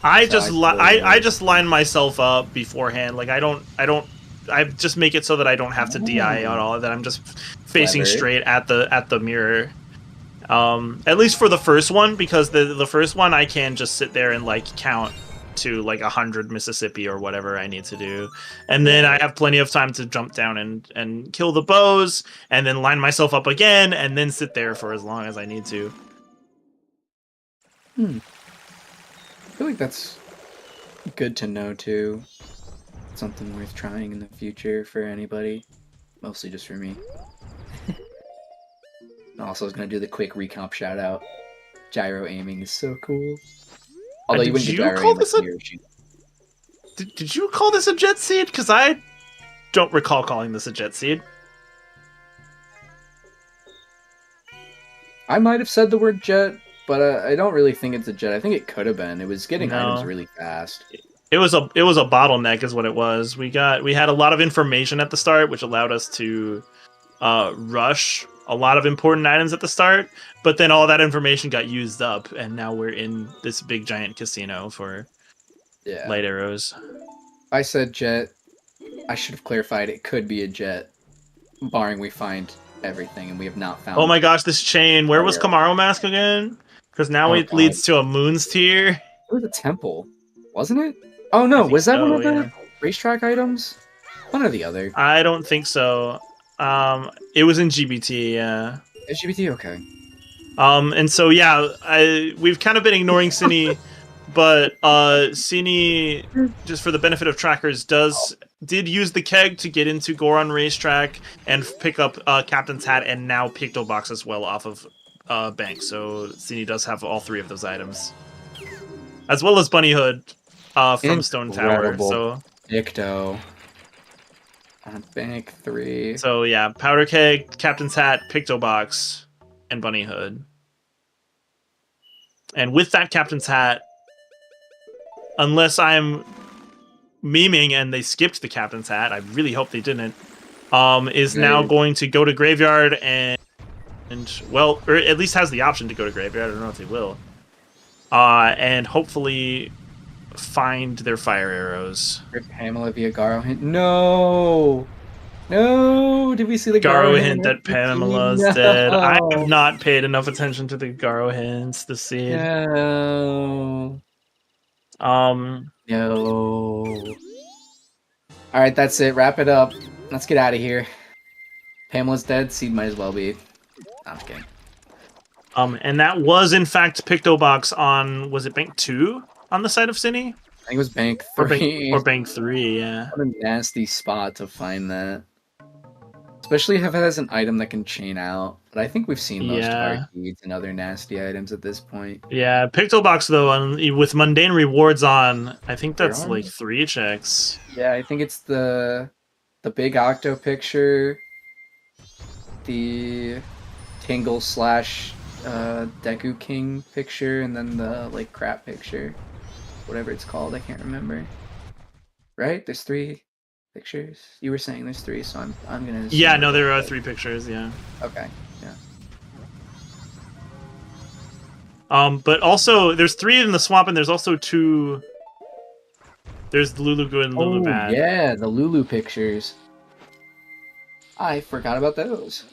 C: I just line myself up beforehand. Like I just make it so that I don't have to DI at all. That I'm just facing straight at the mirror. At least for the first one, because the first one I can just sit there and like count to like 100 Mississippi or whatever I need to do, and then I have plenty of time to jump down and kill the bows, and then line myself up again, and then sit there for as long as I need to.
B: I feel like that's good to know too. Something worth trying in the future for anybody. Mostly just for me. Also, I was gonna do the quick recomp shout out. Gyro aiming is so cool. Although you wouldn't do gyro aiming with Yoshi.
C: Did you call this a jet seed? Because I don't recall calling this a jet seed.
B: I might have said the word jet, but I don't really think it's a jet. I think it could have been. It was getting items really fast.
C: It was a bottleneck, is what it was. We had a lot of information at the start, which allowed us to rush a lot of important items at the start. But then all that information got used up, and now we're in this big giant casino for light arrows.
B: I said jet. I should have clarified it could be a jet, barring we find everything, and we have not found.
C: Oh my gosh, this chain! Where was Kamaro Mask again? Because now it leads to a Moon's Tear.
B: It was a temple, wasn't it? Oh no, was that one of the racetrack items? One or the other?
C: I don't think so. It was in GBT, yeah.
B: Is GBT okay?
C: And so yeah, we've kind of been ignoring Synii, but Synii, just for the benefit of trackers, did use the keg to get into Goron Racetrack and pick up Captain's Hat and now Pictobox as well off of Bank. So Synii does have all 3 of those items, as well as Bunny Hood from Stone Tower. So
B: Picto on Bank 3.
C: So yeah, Powder Keg, Captain's Hat, Pictobox, and Bunny Hood. And with that Captain's Hat, unless I'm memeing and they skipped the Captain's Hat, I really hope they didn't, is now going to go to Graveyard and well, or at least has the option to go to Graveyard. I don't know if they will. And hopefully find their fire arrows.
B: Rip Pamela via Garo hint. No! No! Did we see the
C: Garo hint that Pamela's dead? I have not paid enough attention to the Garo hints to see it.
B: No.
C: No.
B: Alright, that's it. Wrap it up. Let's get out of here. Pamela's dead. Seed might as well be. I'm just kidding.
C: And that was in fact Pictobox on, was it Bank 2 on the side of Synii?
B: I think it was Bank 3.
C: Or Bank 3, yeah.
B: What a nasty spot to find that. Especially if it has an item that can chain out. But I think we've seen most of our deeds and other nasty items at this point.
C: Yeah, Pictobox though, with mundane rewards on, I think that's like 3 checks.
B: Yeah, I think it's the big Octo picture, the Tingle / Deku King picture, and then the like crap picture. Whatever it's called, I can't remember. Right? There's 3 pictures. You were saying there's 3, so I'm gonna.
C: Yeah, no, there are 3 pictures. Yeah.
B: Okay. Yeah.
C: But also there's 3 in the swamp, and there's also 2. There's Lulu good and Lulu bad.
B: Yeah, the Lulu pictures. I forgot about those.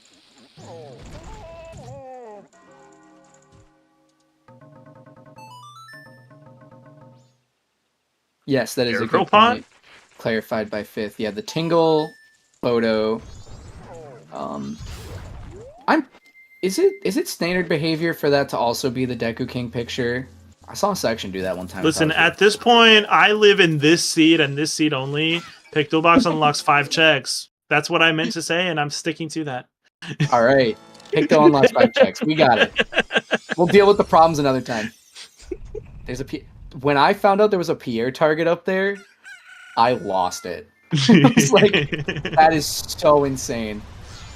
B: Yes, that is a good point. Clarified by 5th. Yeah, the Tingle photo. Is it standard behavior for that to also be the Deku King picture? I saw a section do that one time.
C: Listen, at this point, I live in this seed and this seed only. Pictobox unlocks 5 checks. That's what I meant to say, and I'm sticking to that.
B: All right. Picto unlocks 5 checks. We got it. We'll deal with the problems another time. When I found out there was a Pierre target up there, I lost it. It's like, that is so insane.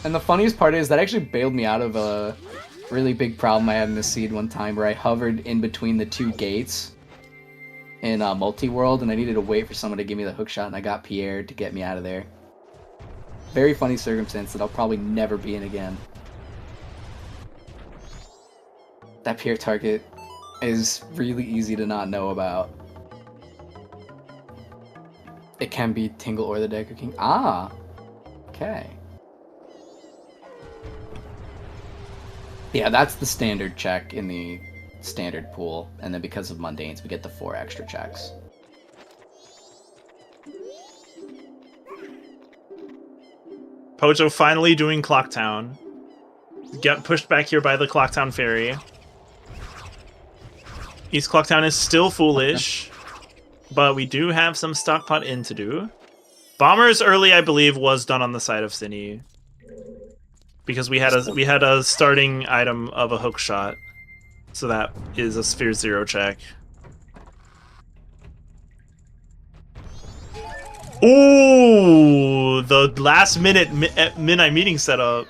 B: And the funniest part is that actually bailed me out of a really big problem I had in the seed one time where I hovered in between the 2 gates in multi-world, and I needed to wait for someone to give me the hook shot, and I got Pierre to get me out of there. Very funny circumstance that I'll probably never be in again. That Pierre target is really easy to not know about. It can be Tingle or the Deku King. Ah! Okay. Yeah, that's the standard check in the standard pool, and then because of mundanes, we get the 4 extra checks.
C: Pojo finally doing Clocktown. Get pushed back here by the Clocktown Fairy. East Clocktown is still foolish, but we do have some stockpot in to do. Bombers early, I believe, was done on the side of Synii, because we had a starting item of a hook shot, so that is a Sphere 0 check. Ooh, the last minute midnight meeting setup.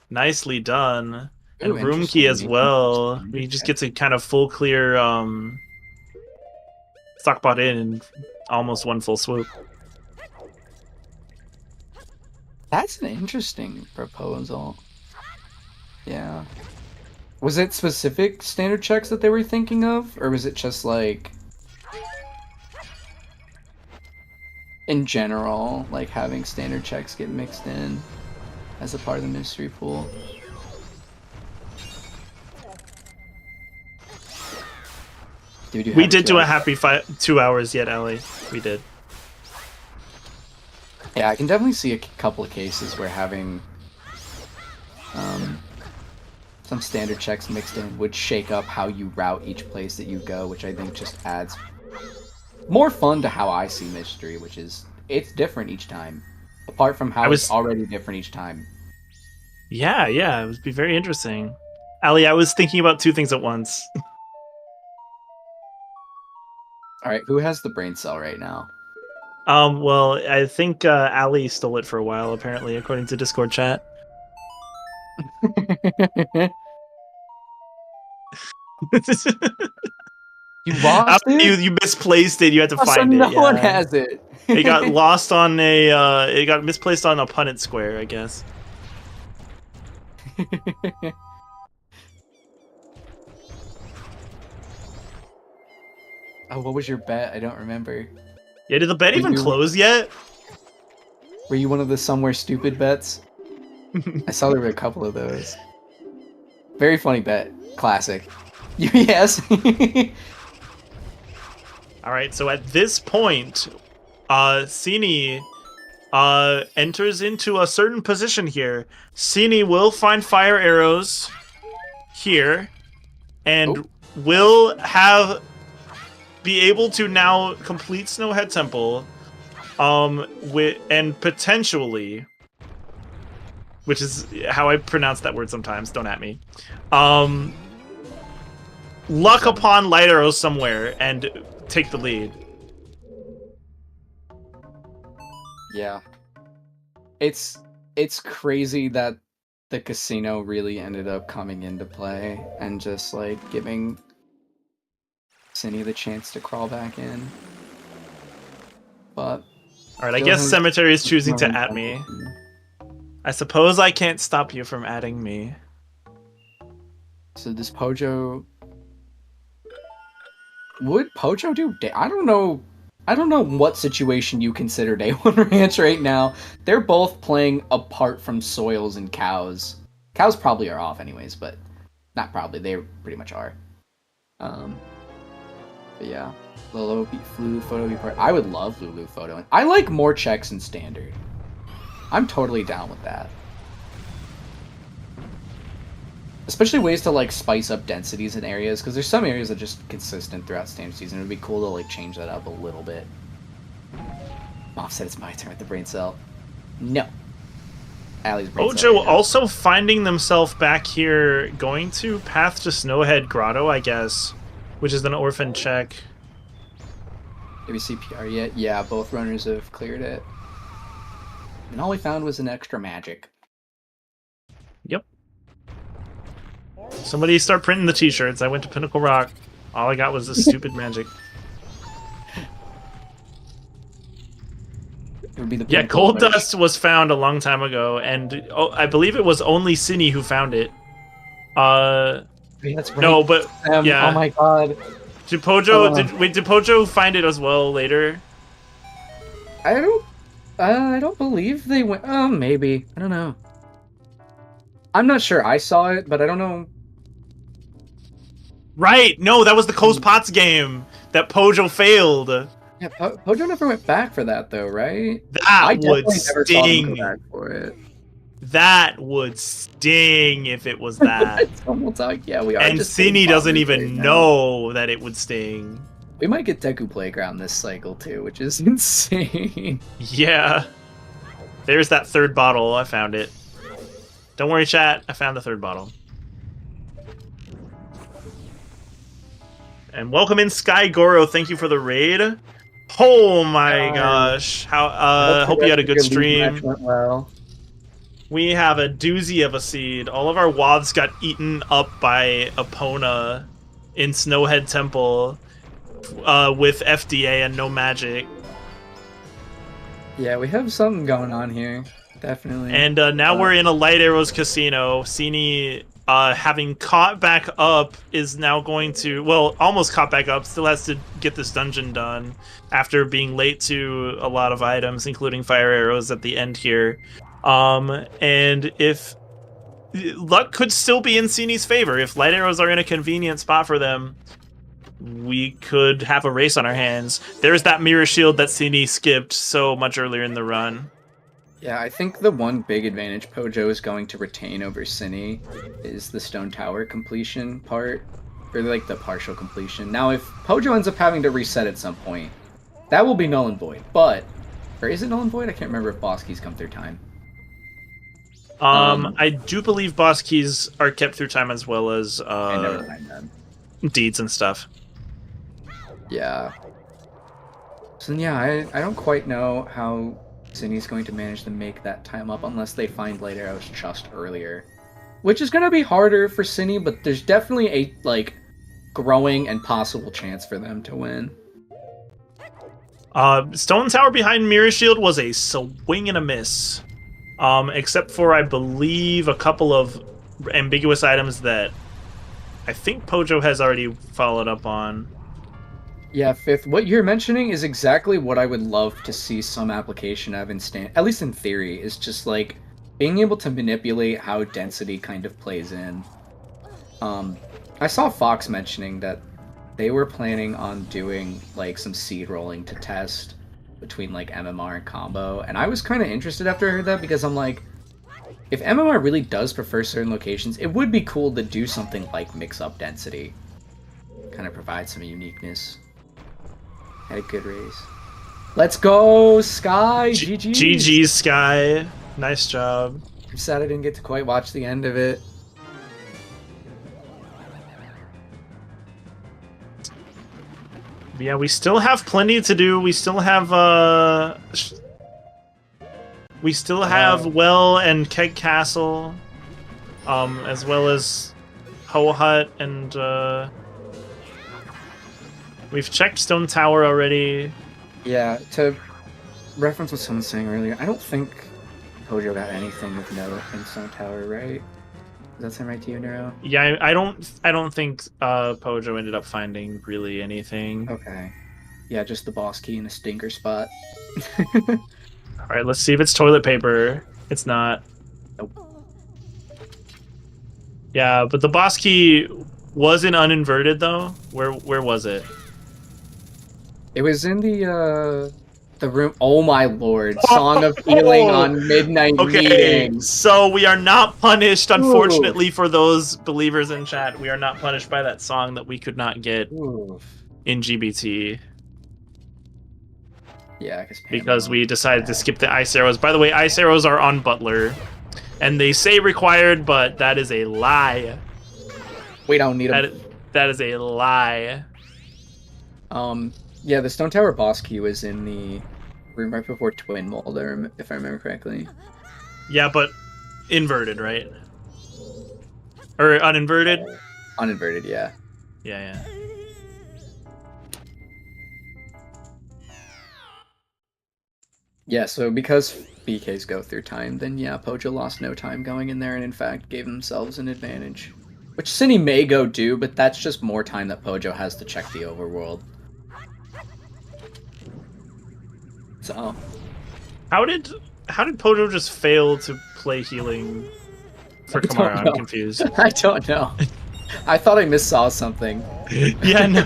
C: Nicely done. And room key as well. We just get to kind of full clear stockpot in almost one full swoop.
B: That's an interesting proposal. Yeah. Was it specific standard checks that they were thinking of? Or was it just like, in general, like having standard checks get mixed in as a part of the mystery pool?
C: We did do a happy 2 hours yet, Ellie. We did.
B: Yeah, I can definitely see a couple of cases where having some standard checks mixed in would shake up how you route each place that you go, which I think just adds more fun to how I see Mystery, which is it's different each time. Apart from how it's already different each time.
C: Yeah, it would be very interesting. Ali, I was thinking about two things at once.
B: Alright, who has the brain cell right now?
C: Well, I think Ali stole it for a while, apparently, according to Discord chat.
B: You lost it?
C: You misplaced it. You had to find
B: no
C: it.
B: No one has it.
C: It got lost on a. It got misplaced on a Punnett square, I guess.
B: Oh, what was your bet? I don't remember.
C: Yeah, did the bet even close yet?
B: Were you one of the somewhere stupid bets? I saw there were a couple of those. Very funny bet. Classic. Yes.
C: Alright, so at this point, synii enters into a certain position here. Synii will find fire arrows here, and will be able to now complete Snowhead Temple, and potentially, which is how I pronounce that word sometimes, don't at me, luck upon light arrows somewhere and take the lead.
B: Yeah. It's crazy that the casino really ended up coming into play and just like giving synii the chance to crawl back in. But
C: alright, I guess Cemetery is choosing to at me. I suppose I can't stop you from adding me.
B: So does Pojo... Would Pojo do day... I don't know what situation you consider Day 1 Ranch right now. They're both playing apart from soils and cows. Cows probably are off anyways, but not probably. They pretty much are. But yeah. Lolo beat Flu, Photo beat part. I would love Lulu Photo. I like more checks in Standard. I'm totally down with that. Especially ways to like spice up densities in areas, because there's some areas that are just consistent throughout Standard Season. It would be cool to like change that up a little bit. Offset, it's my turn with the brain cell. No. Allie's brain cell.
C: Pojo right also finding themselves back here, going to Path to Snowhead Grotto, I guess, which is an orphan check.
B: Did we see PR yet? Yeah, both runners have cleared it. And all we found was an extra magic.
C: Yep. Somebody start printing the t-shirts. I went to Pinnacle Rock. All I got was this stupid magic.
B: It would be the
C: Gold Dust was found a long time ago, and I believe it was only synii who found it.
B: That's right.
C: No, but yeah.
B: Oh my god.
C: Did Pojo did Pojo find it as well later?
B: I don't believe they went. Maybe. I don't know. I'm not sure I saw it, but I don't know.
C: Right. No, that was the Coast Pots game that Pojo failed.
B: Yeah, Pojo never went back for that though, right?
C: That would sting.
B: Never saw him go back for it.
C: That would sting if it was that.
B: We'll talk. Yeah, we are.
C: And synii doesn't even know that it would sting.
B: We might get Deku Playground this cycle too, which is insane.
C: Yeah. There's that third bottle. I found it. Don't worry, chat. I found the third bottle. And welcome in Sky Goro. Thank you for the raid. Oh my gosh. How hope you had a good stream.
B: Went well.
C: We have a doozy of a seed. All of our waths got eaten up by Epona in Snowhead Temple with FDA and no magic.
B: Yeah, we have something going on here. Definitely.
C: And now we're in a Light Arrows casino. synii, having caught back up, is now going to... Well, almost caught back up. Still has to get this dungeon done after being late to a lot of items, including fire arrows at the end here. And if... Luck could still be in synii's favor. If light arrows are in a convenient spot for them, we could have a race on our hands. There's that mirror shield that synii skipped so much earlier in the run.
B: Yeah, I think the one big advantage Pojo is going to retain over Synii is the Stone Tower completion part, or like the partial completion. Now, if Pojo ends up having to reset at some point, that will be null and void. But, or is it null and void? I can't remember if boss keys come through time.
C: I do believe boss keys are kept through time as well as
B: I never mind them.
C: deeds and stuff.
B: Yeah. So yeah, I don't quite know how Zinni's going to manage to make that time up unless they find Light Arrows just earlier. Which is going to be harder for Zinni, but there's definitely a, like, growing and possible chance for them to win.
C: Stone Tower behind Mirror Shield was a swing and a miss. Except for, I believe, a couple of ambiguous items that I think Pojo has already followed up on.
B: Yeah, Fifth, what you're mentioning is exactly what I would love to see some application of at least in theory, is just like being able to manipulate how density kind of plays in. I saw Fox mentioning that they were planning on doing like some seed rolling to test between like MMR and combo, and I was kind of interested after I heard that because I'm like, if MMR really does prefer certain locations, it would be cool to do something like mix up density. Kind of provide some uniqueness. Had a good race. Let's go, Sky! GG!
C: GG, Sky. Nice job.
B: I'm sad I didn't get to quite watch the end of it.
C: Yeah, we still have plenty to do. We still have Well and Keg Castle, as well as Ho Hut, and we've checked Stone Tower already.
B: Yeah, to reference what someone was saying earlier, I don't think Pojo got anything with no in Stone Tower, right? Does that sound right to you, Neuro?
C: Yeah, I don't think Pojo ended up finding really anything.
B: Okay. Yeah, just the boss key in a stinker spot.
C: All right, let's see if it's toilet paper. It's not.
B: Nope.
C: Yeah, but the boss key wasn't uninverted though. Where was it?
B: It was in the room. Oh my lord! Song of Healing on Midnight Meeting.
C: So we are not punished, unfortunately, for those believers in chat. We are not punished by that song that we could not get in GBT.
B: Yeah,
C: because we decided to skip the ice arrows. By the way, ice arrows are on Butler, and they say required, but that is a lie.
B: We don't need them.
C: That is a lie.
B: Yeah, the Stone Tower boss key was in the room right before Twin Mold, if I remember correctly.
C: Yeah, but inverted, right? Or uninverted?
B: Uninverted, yeah.
C: Yeah.
B: Yeah, so because BKs go through time, then yeah, Pojo lost no time going in there and in fact gave themselves an advantage. Which Synii may go do, but that's just more time that Pojo has to check the overworld. So,
C: how did Pojo just fail to play healing for Kamara? I'm confused.
B: I don't know. I thought I missaw something.
C: Yeah, no.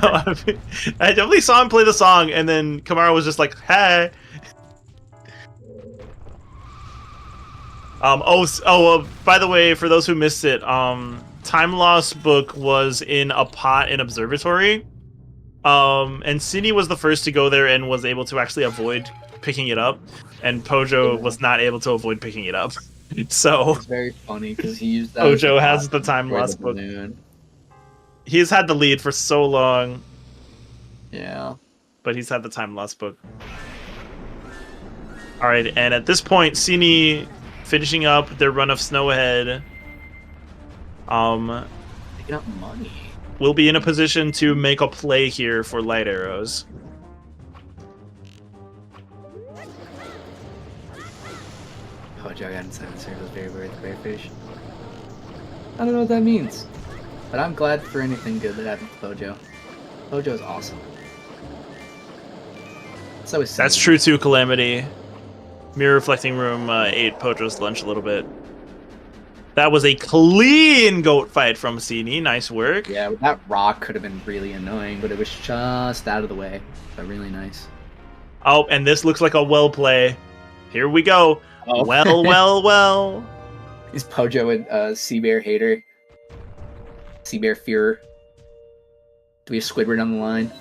C: I definitely saw him play the song, and then Kamara was just like, "Hey." By the way, for those who missed it, Time Lost book was in a pot in Observatory, and Synii was the first to go there and was able to actually avoid picking it up, and Pojo was not able to avoid picking it up. So
B: it's very funny because he used that.
C: Pojo has the Time Lost book. He's had the lead for so long.
B: Yeah,
C: but he's had the Time Lost book. All right, and at this point, Synii finishing up their run of Snow Ahead.
B: Picking up money.
C: We'll be in a position to make a play here for Light Arrows.
B: Pojo got inside the circle, very worried the bearfish. I don't know what that means, but I'm glad for anything good that happened to Pojo. Pojo's awesome. So is
C: That's true too, Calamity. Mirror Reflecting Room ate Pojo's lunch a little bit. That was a clean goat fight from Synii. Nice work.
B: Yeah, that rock could have been really annoying, but it was just out of the way. But really nice.
C: Oh, and this looks like a well play. Here we go.
B: Oh.
C: Well.
B: Is Pojo a Sea Bear hater? Sea Bear fearer? Do we have Squidward on the line?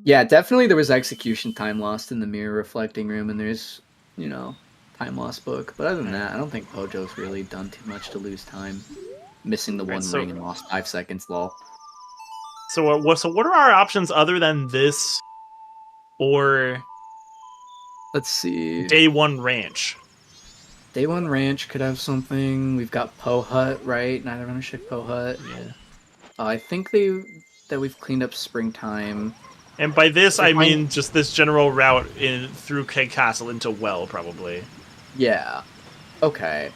B: Yeah, definitely there was execution time lost in the mirror reflecting room, and there's, time lost book. But other than that, I don't think Pojo's really done too much to lose time. Missing the one ring and lost 5 seconds, lol.
C: So what are our options other than this or
B: Let's see.
C: Day 1 Ranch?
B: Day 1 Ranch could have something. We've got Po Hut, right? Neither of them check Po Hut.
C: Yeah.
B: I think that we've cleaned up Springtime.
C: And by this, I mean just this general route through Keg Castle into Well, probably.
B: Yeah. Okay.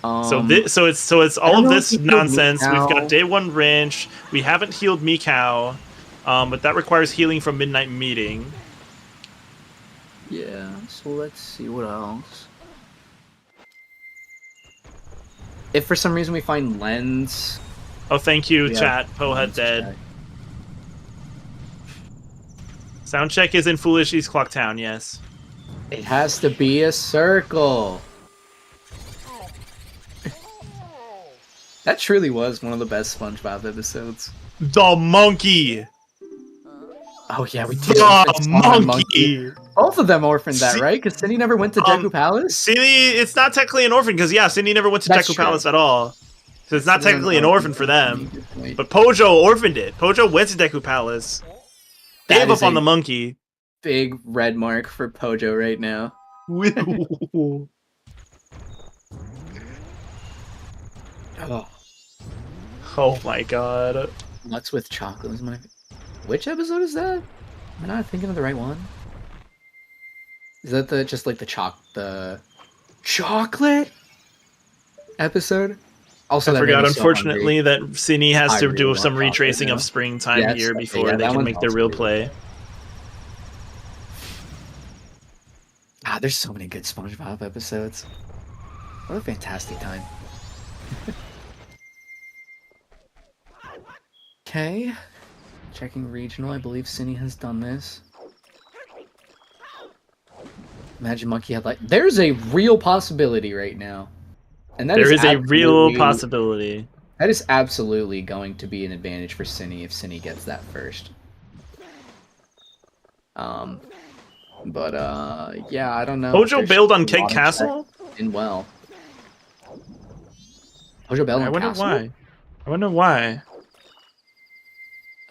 C: So it's all of this nonsense. We've got Day 1 Ranch. We haven't healed Mikau, but that requires healing from Midnight Meeting.
B: Yeah. So let's see what else. If for some reason we find Lens.
C: Oh, thank you, chat. Pohead dead.
B: Check.
C: Soundcheck is in Foolish East Clock Town, yes.
B: It has to be a circle. That truly was one of the best SpongeBob episodes.
C: The monkey!
B: Oh yeah, we did.
C: The monkey!
B: Both of them orphaned that, right? Because Cindy never went to Deku Palace?
C: Cindy, it's not technically an orphan, because Cindy never went to Deku Palace at all. So it's not technically an orphan for them. But Pojo orphaned it. Pojo went to Deku Palace. Gave up on the monkey.
B: Big red mark for Pojo right now.
C: Oh my god.
B: Nuts with chocolate. Which episode is that? Am I not thinking of the right one? Is that the chocolate episode? Also,
C: I forgot, unfortunately, that Synii has to do some retracing of Springtime here before they can make their real play.
B: Ah, there's so many good SpongeBob episodes. What a fantastic time. Okay. Checking regional, I believe Synii has done this. Imagine Monkey had there's a real possibility right now. And that
C: there is a real possibility.
B: That is absolutely going to be an advantage for Synii if Synii gets that first. But yeah, I don't know.
C: Pojo bailed on Keg Castle?
B: Well. Pojo bailed on Castle?
C: I wonder why.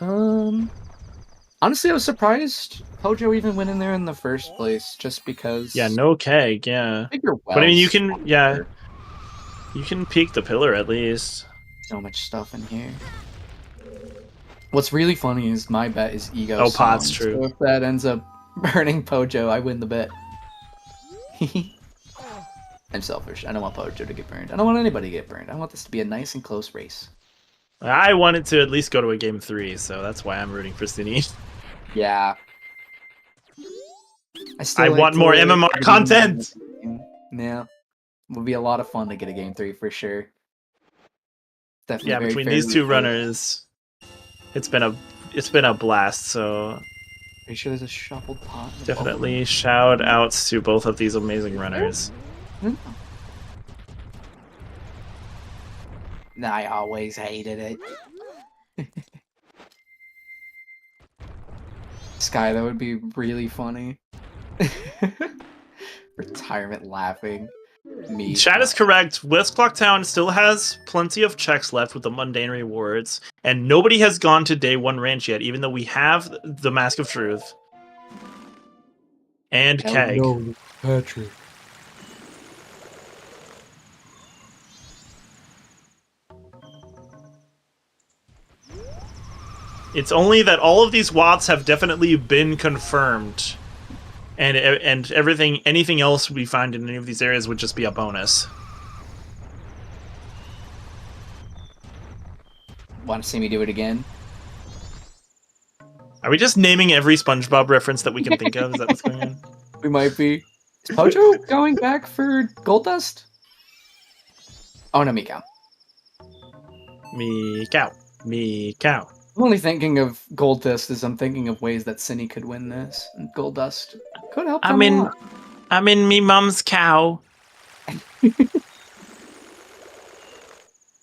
B: Honestly, I was surprised Pojo even went in there in the first place, just because.
C: Yeah, no Keg, yeah. But I mean, you can, you can peek the pillar at least.
B: So much stuff in here. What's really funny is my bet is Ego.
C: Oh, Pot's true.
B: So if that ends up burning Pojo, I win the bet. I'm selfish. I don't want Pojo to get burned. I don't want anybody to get burned. I want this to be a nice and close race.
C: I wanted to at least go to a game 3, so that's why I'm rooting for Synii.
B: Yeah.
C: I want more MMR content!
B: Yeah. It would be a lot of fun to get a game 3 for sure. Definitely.
C: Yeah, between these two runners, it's been a blast, so
B: pretty sure there's a shuffled pot.
C: Definitely shout outs to both of these amazing runners.
B: I always hated it. Sky, that would be really funny. Retirement laughing. Me.
C: Chat is correct. West Clock Town still has plenty of checks left with the mundane rewards, and nobody has gone to Day 1 Ranch yet, even though we have the Mask of Truth. And Keg.
B: No, Patrick.
C: It's only that all of these Watts have definitely been confirmed, and anything else we find in any of these areas would just be a bonus.
B: Want to see me do it again?
C: Are we just naming every SpongeBob reference that we can think of? Is that what's going on?
B: We might be. Is Pojo going back for Gold Dust? Oh no, Mikau.
C: Mikau.
B: I'm only thinking of Gold Dust as I'm thinking of ways that Synii could win this, and Gold Dust could help them a lot.
C: I'm in me mom's cow.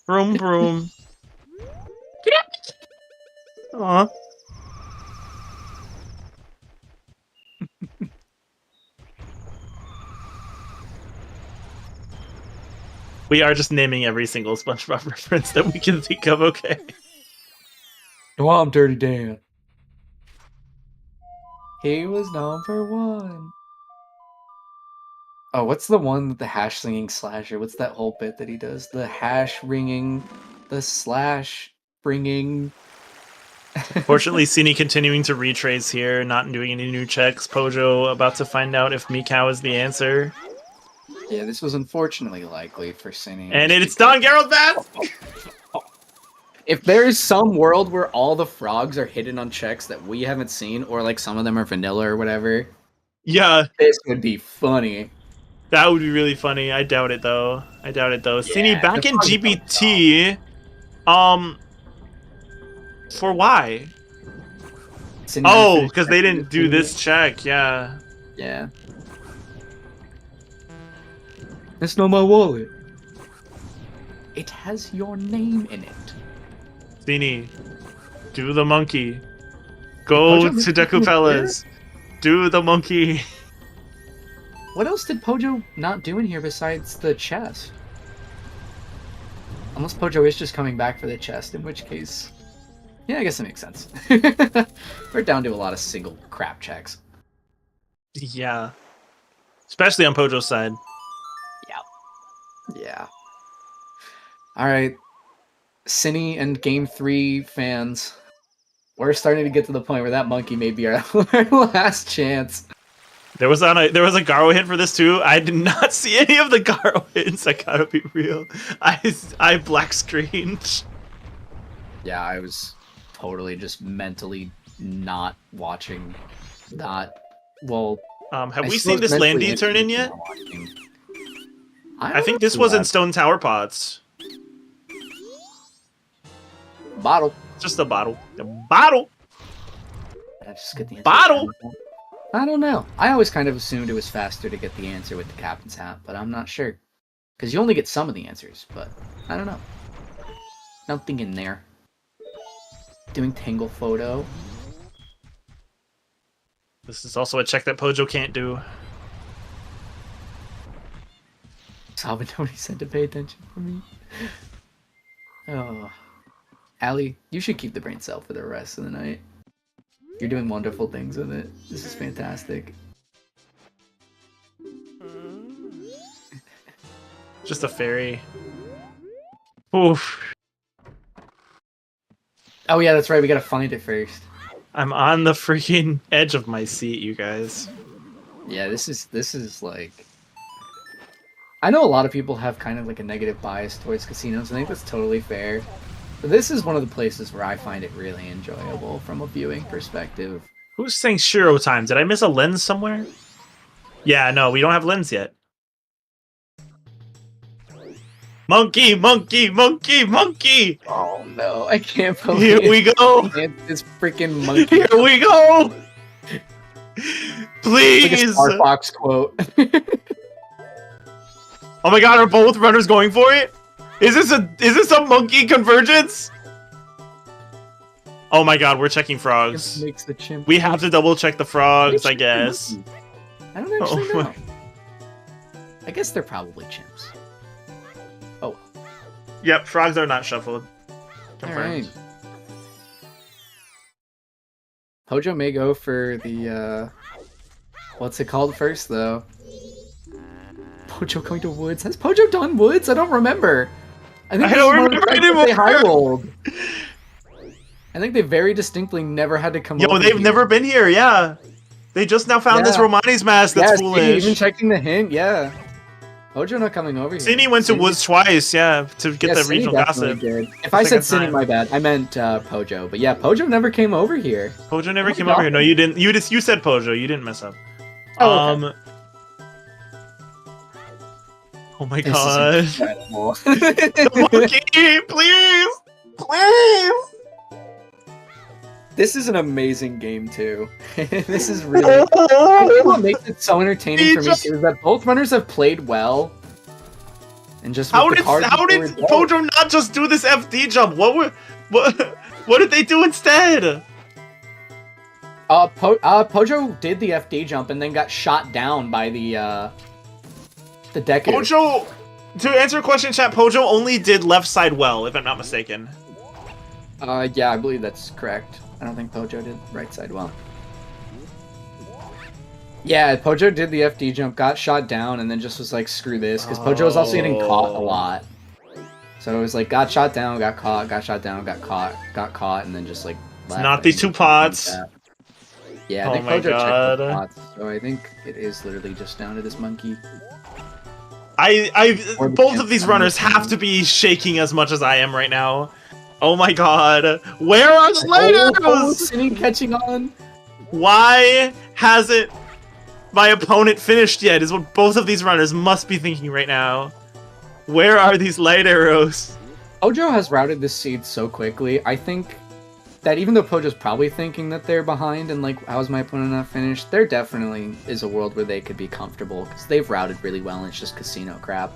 C: Broom broom. Aw. We are just naming every single SpongeBob reference that we can think of, okay?
B: Go on, Dirty Dan. He was number 1. Oh, what's the one with the hash slinging slasher? What's that whole bit that he does? The hash ringing, the slash bringing.
C: Fortunately, Synii continuing to retrace here, not doing any new checks. Pojo about to find out if Mikau is the answer.
B: Yeah, this was unfortunately likely for Synii.
C: And it's done, Geralt Bass!
B: If there is some world where all the frogs are hidden on checks that we haven't seen, or like some of them are vanilla or whatever,
C: yeah,
B: this would be funny.
C: That would be really funny. I doubt it though.
B: Yeah,
C: Synii back in GBT. For why? Oh, because they didn't do this check. Yeah.
B: Yeah. It's not my wallet. It has your name in it.
C: Synii, do the monkey. Go to Deku Palace. Do the monkey.
B: What else did Pojo not do in here besides the chest? Unless Pojo is just coming back for the chest, in which case... Yeah, I guess that makes sense. We're down to a lot of single crap checks.
C: Yeah. Especially on Pojo's side.
B: Yeah. Alright. Synii and Game 3 fans. We're starting to get to the point where that monkey may be our last chance.
C: There was a Garo hint for this too. I did not see any of the Garo hints. I gotta be real. I black screened.
B: Yeah, I was totally just mentally not watching that. Well,
C: have we seen this Landy turn in yet? I think this was in Stone Tower Pods.
B: Bottle.
C: Just a bottle. The bottle.
B: Did I just get the answer?
C: Bottle.
B: I don't know. I always kind of assumed it was faster to get the answer with the captain's hat, but I'm not sure. Because you only get some of the answers, but I don't know. Nothing in there. Doing Tangle Photo.
C: This is also a check that Pojo can't do.
B: Salvatore said to pay attention for me. Oh. Allie, you should keep the brain cell for the rest of the night. You're doing wonderful things with it. This is fantastic.
C: Just a fairy. Oof.
B: Oh yeah, that's right. We gotta find it first.
C: I'm on the freaking edge of my seat, you guys.
B: Yeah, this is like... I know a lot of people have kind of like a negative bias towards casinos. I think that's totally fair. But this is one of the places where I find it really enjoyable from a viewing perspective.
C: Who's saying Shiro time? Did I miss a lens somewhere? Yeah, no, we don't have lens yet. Monkey, monkey, monkey, monkey!
B: Oh no, I can't believe
C: Here we go!
B: This freaking monkey.
C: Here we go! Please!
B: It's like a Star Fox quote.
C: Oh my god, are both runners going for it? Is this a monkey convergence? Oh my god, we're checking frogs.
B: Makes the chimp.
C: We have to double check the frogs, I guess.
B: I don't actually know. I guess they're probably chimps. Oh.
C: Yep, frogs are not shuffled.
B: Alright. Pojo may go for the, what's it called first, though? Pojo going to woods? Has Pojo done woods? I don't remember. I
C: don't remember anymore.
B: They high rolled. I think they very distinctly never had to come over.
C: Yo, they've never been here, yeah. They just now found this Romani's mask that's foolish.
B: Even checking the hint, yeah. Pojo not coming over here.
C: Synii went to woods twice, yeah, to get the regional gossip.
B: If I said Synii, my bad. I meant Pojo. But yeah, Pojo never came over here.
C: Pojo never came over here. No, you didn't. You said Pojo. You didn't mess up.
B: Oh, okay.
C: Oh my god.
B: Incredible.
C: The monkey, please! Please!
B: This is an amazing game too. This is really what makes it so entertaining for me too, is that both runners have played well. And just
C: how did Pojo not just do this FD jump? What did they do instead?
B: Pojo did the FD jump and then got shot down by the Deku.
C: Pojo, to answer your question, chat, Pojo only did left side well, if I'm not mistaken.
B: Yeah, I believe that's correct. I don't think Pojo did right side well. Yeah, Pojo did the FD jump, got shot down, and then just was like, screw this, because Pojo was also getting caught a lot. So it was like, got shot down, got caught, got shot down, got caught, and then just like left.
C: It's not these two pots.
B: Yeah, I think Pojo checked the pots, so I think it is literally just down to this monkey.
C: Both of these runners have to be shaking as much as I am right now. Oh my god. Where are the lighters?
B: Oh, Synii catching on.
C: Why hasn't my opponent finished yet is what both of these runners must be thinking right now. Where are these light arrows?
B: Pojo has routed this seed so quickly. I think that even though Pojo's probably thinking that they're behind and like, how's my opponent not finished? There definitely is a world where they could be comfortable because they've routed really well and it's just casino crap.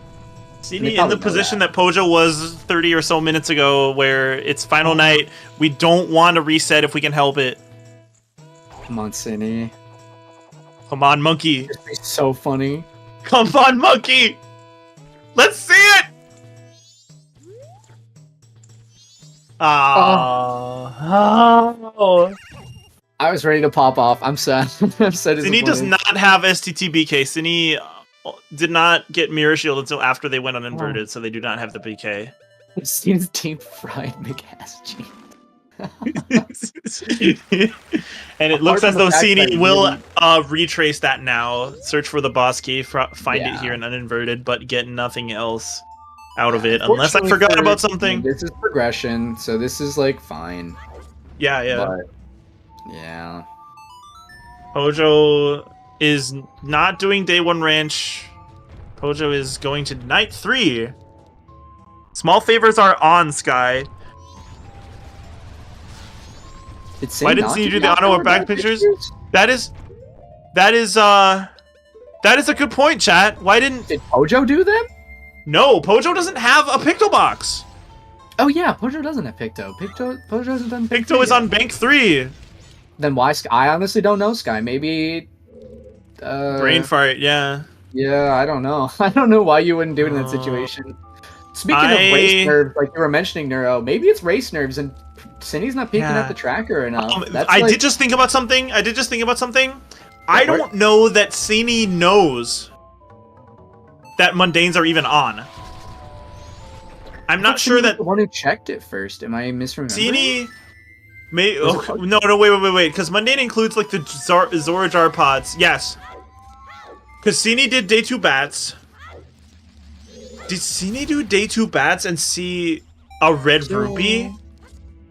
C: Synii in the position that Pojo was 30 or so minutes ago, where it's final night. We don't want to reset if we can help it.
B: Come on, Synii.
C: Come on, monkey.
B: This is so funny.
C: Come on, monkey. Let's see it. Oh.
B: I was ready to pop off. I'm sad. I'm sad.
C: Synii does not have STT-BK. Synii did not get Mirror Shield until after they went uninverted, so they do not have the BK.
B: Seems deep fried McAss.
C: And it looks as though Synii will retrace that now, search for the boss key, find it here in uninverted, but get nothing else out of it, unless I forgot about something.
B: This is progression, so this is like fine.
C: Yeah.
B: But, yeah.
C: Pojo is not doing day 1 ranch. Pojo is going to night 3. Small favors are on, Sky. Why didn't you do the auto or back pictures? That is a good point, chat. Why didn't
B: Pojo do them?
C: No, Pojo doesn't have a Picto box.
B: Oh yeah, Pojo doesn't have Picto. Pojo hasn't done Picto.
C: Picto is on bank 3.
B: Then why Sky? I honestly don't know, Sky. Maybe
C: brain fart, yeah.
B: Yeah, I don't know. I don't know why you wouldn't do it in that situation. Speaking of race nerves, like you were mentioning, Neuro, maybe it's race nerves and Synnii's not peeking at the tracker enough.
C: I did just think about something. I don't know that Synii knows that mundanes are even on. I'm not sure that
B: the one who checked it first. Am I misremembering?
C: Synii may no wait, because mundane includes like the Zorajar pods. Yes. Because Synii did day 2 bats. Did Synii do day 2 bats and see a red rupee?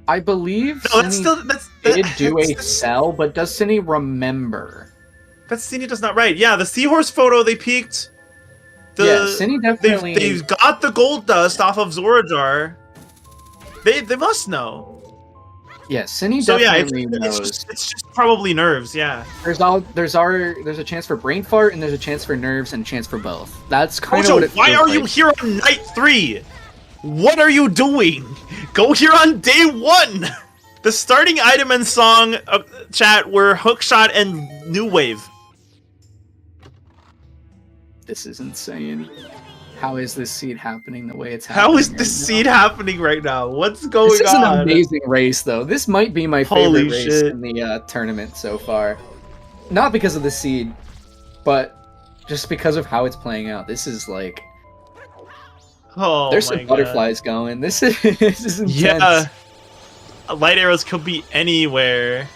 B: I believe
C: no,
B: did do a cell, but does Synii remember?
C: But Synii does not right. Yeah, the seahorse photo they peeked.
B: Synii definitely.
C: They've got the gold dust off of Zorajar. They must know.
B: Yeah, Synii definitely knows.
C: It's just probably nerves. Yeah.
B: There's a chance for brain fart and there's a chance for nerves and a chance for both. That's kind of what it feels
C: why are you here on night 3? What are you doing? Go here on day 1. The starting item and song chat were Hookshot and New Wave.
B: This is insane. How is this seed happening the way it's happening?
C: How is this seed happening right now? What's going on?
B: This is an amazing race, though. This might be my favorite race in the tournament so far. Not because of the seed, but just because of how it's playing out. This is like...
C: Oh,
B: there's some butterflies going. This is intense.
C: Yeah. Light arrows could be anywhere.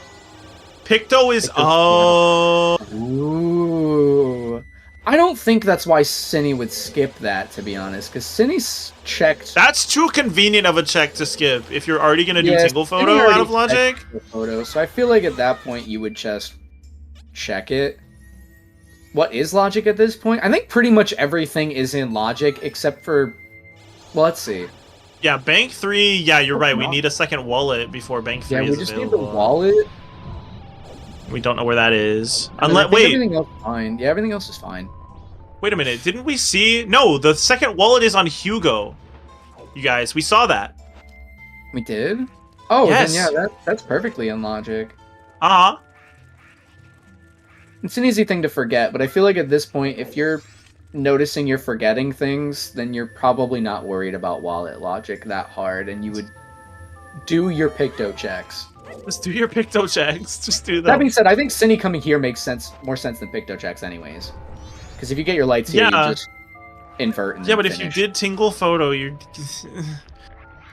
C: Picto is... Oh.
B: Ooh. I don't think that's why Synii would skip that, to be honest, because Synnii's checked...
C: That's too convenient of a check to skip if you're already going to do Tingle Photo out of logic.
B: Photo, so I feel like at that point you would just check it. What is logic at this point? I think pretty much everything is in logic except for... Well, let's see.
C: Yeah, Bank 3, yeah, you're right. We
B: not.
C: need a second wallet before Bank 3
B: Yeah,
C: is
B: we just
C: available.
B: need the wallet.
C: We don't know where that is.
B: And
C: Unless, wait,
B: everything else is fine. Yeah, everything else is fine.
C: wait a minute. Didn't we see? No, the second wallet is on Hugo. You guys, we saw that.
B: We did? Oh,
C: Yes.
B: then yeah, that's perfectly in logic.
C: Uh-huh.
B: It's an easy thing to forget, but I feel like at this point, if you're noticing you're forgetting things, then you're probably not worried about wallet logic that hard, and you would do your Picto checks.
C: Just do your Picto checks. Just do
B: That
C: them.
B: being said, I think Synii coming here makes more sense than Picto checks anyways. Because if you get your lights here,
C: Yeah.
B: you just invert and
C: Yeah,
B: then
C: but if you
B: finish.
C: did Tingle Photo, you're...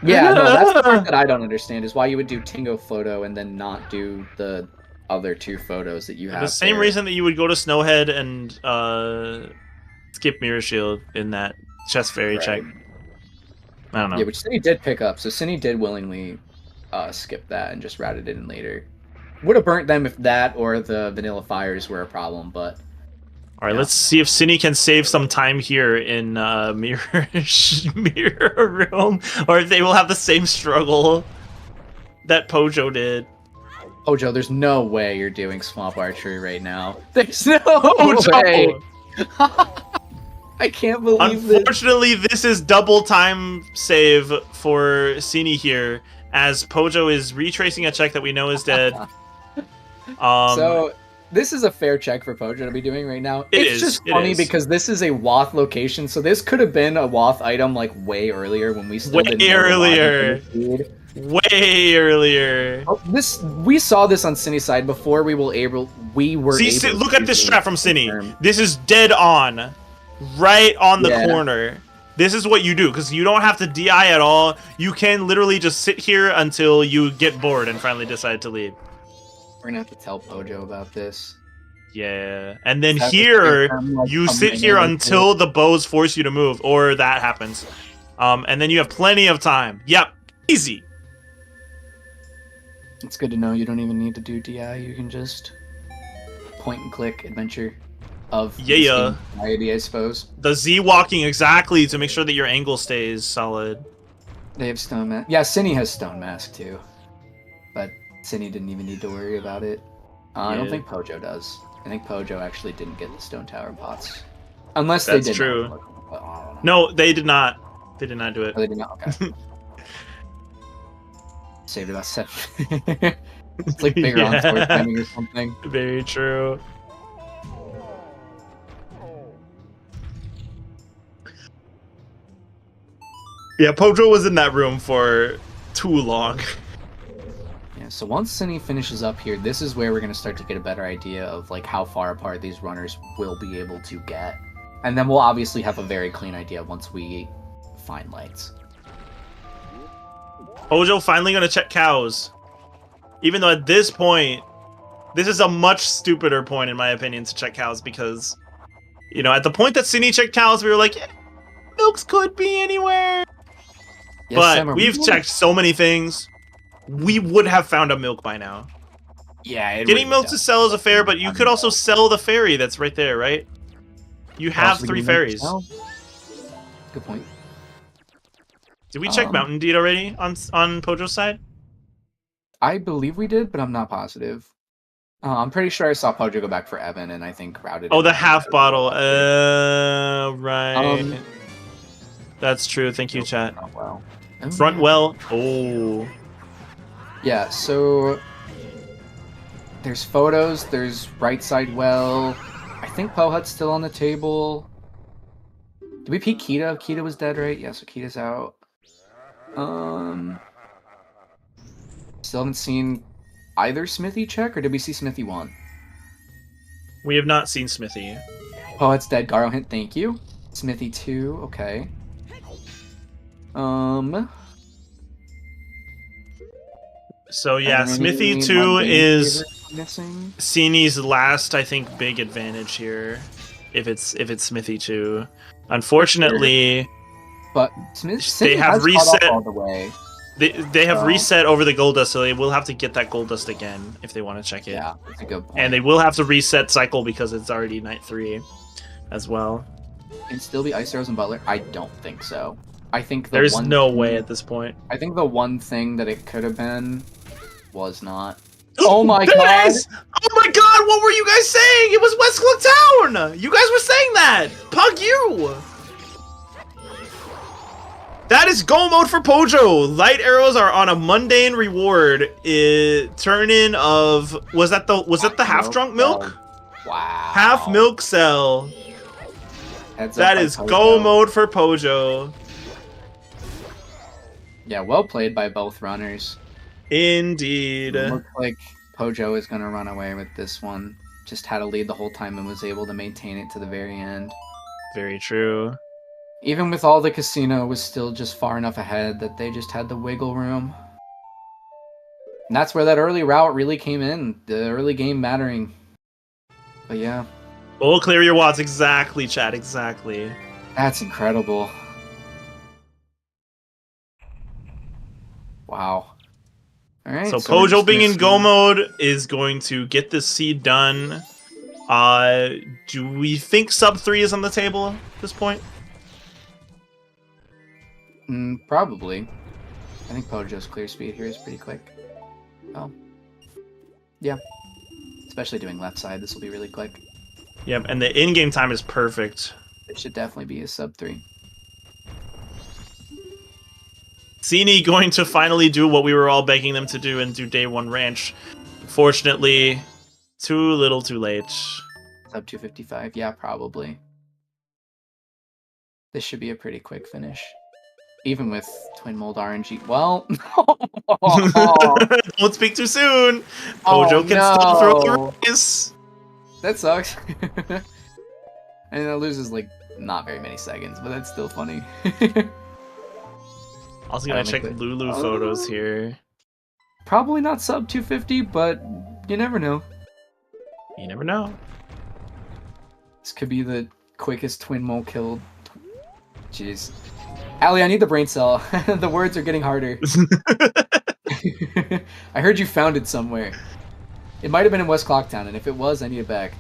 B: Yeah, no, that's the part that I don't understand, is why you would do Tingo Photo and then not do the other 2 photos that you have.
C: The same
B: there.
C: reason that you would go to Snowhead and skip Mirror Shield in that chest fairy check. I don't know.
B: Yeah, which Synii did pick up, so Synii did willingly skip that and just routed it in later. Would have burnt them if that or the vanilla fires were a problem, but...
C: All right, let's see if Synii can save some time here in Mirror Room, or if they will have the same struggle that Pojo did.
B: Pojo, there's no way you're doing swamp archery right now. There's no
C: Pojo!
B: way! I can't believe this.
C: Unfortunately, this is double time save for Synii here, as Pojo is retracing a check that we know is dead.
B: So, this is a fair check for Pojo to be doing right now. It's just funny because this is a Woth location, so this could have been a Woth item like way earlier when we still didn't know
C: Way earlier.
B: Oh, we saw this on Synni's side before we were able.
C: See, look at this strat from Synii. This is dead on, right on the corner. This is what you do because you don't have to DI at all. You can literally just sit here until you get bored and finally decide to leave.
B: We're gonna have to tell Pojo about this.
C: Yeah, and then here you sit here until the bows force you to move, or that happens, and then you have plenty of time. Yep, easy.
B: It's good to know you don't even need to do DI. You can just point and click adventure of society, I suppose.
C: The Z walking exactly to make sure that your angle stays solid.
B: They have stone mask. Yeah, Synii has stone mask too, but Synii didn't even need to worry about it. I don't think Pojo does. I think Pojo actually didn't get the stone tower pots, unless they did.
C: That's true. No, they did not. They did not do it.
B: Oh, they did not. Okay. Saved about 7. It's like bigger on sword timing or something.
C: Very true. Yeah, Pojo was in that room for too long.
B: Yeah, so once Synii finishes up here, this is where we're going to start to get a better idea of like how far apart these runners will be able to get. And then we'll obviously have a very clean idea once we find lights.
C: Pojo finally going to check cows. Even though at this point, this is a much stupider point in my opinion to check cows because, you know, at the point that Synii checked cows, we were like, milks could be anywhere.
B: Yes,
C: but
B: Sam,
C: we've checked so many things. We would have found a milk by now.
B: Yeah,
C: getting milk to sell is a fair, but you could also sell the ferry that's right there, right? You have 3 ferries.
B: Good point.
C: Did we check Mountain Deed already on Pojo's side?
B: I believe we did, but I'm not positive. I'm pretty sure I saw Pojo go back for Evan, and I think routed.
C: Oh, the half bottle. Right. That's true. Thank you, chat.
B: Well.
C: Front well. Oh.
B: Yeah, so there's photos, there's right side well. I think Pohut's still on the table. Did we peek Kita? Kita was dead, right? Yeah, so Kita's out. Still haven't seen either Smithy check, or did we see Smithy 1?
C: We have not seen Smithy.
B: Pohut's dead. Garo hint, thank you. Smithy 2, okay.
C: So yeah, Smithy 2 is Synni's last, I think, big advantage here. If it's Smithy 2, unfortunately,
B: but
C: they have reset
B: all the way.
C: They have reset over the gold dust, so they will have to get that gold dust again if they want to check it.
B: Yeah, that's a good point.
C: And they will have to reset cycle because it's already night 3 as well.
B: Can still be Ice Arrows and Butler? I don't think so. I think
C: There's no way at this point.
B: I think the one thing that it could have been was not. Oh my god!
C: It is! Oh my god, what were you guys saying? It was West Clock Town! You guys were saying that! Pug you! That is go mode for Pojo. Light arrows are on a mundane reward. Turn in of was that the half drunk milk?
B: Wow.
C: Half milk cell. That is go mode for Pojo.
B: Yeah, well played by both runners.
C: Indeed.
B: It looks like Pojo is gonna run away with this one. Just had a lead the whole time and was able to maintain it to the very end.
C: Very true.
B: Even with all the casino, was still just far enough ahead that they just had the wiggle room. And that's where that early route really came in. The early game mattering. But yeah.
C: Oh, clear your watts. Exactly, chat. Exactly.
B: That's incredible. Wow. Alright.
C: So Pojo being in go mode is going to get this seed done. Do we think sub 3 is on the table at this point?
B: Probably. I think Pojo's clear speed here is pretty quick. Oh. Yeah. Especially doing left side, this will be really quick.
C: Yep, and the in-game time is perfect.
B: It should definitely be a sub 3.
C: Synii going to finally do what we were all begging them to do and do day 1 ranch. Fortunately, too little too late.
B: Sub 255, yeah, probably. This should be a pretty quick finish. Even with Twin Mold RNG. Well,
C: don't speak too soon. Pojo can still throw the race.
B: That sucks. And it loses like not very many seconds, but that's still funny.
C: Also gonna check Lulu photos here.
B: Probably not sub 250, but you never know.
C: You never know.
B: This could be the quickest Twin Mole killed. Jeez. Allie, I need the brain cell. The words are getting harder. I heard you found it somewhere. It might have been in West Clocktown, and if it was, I need it back.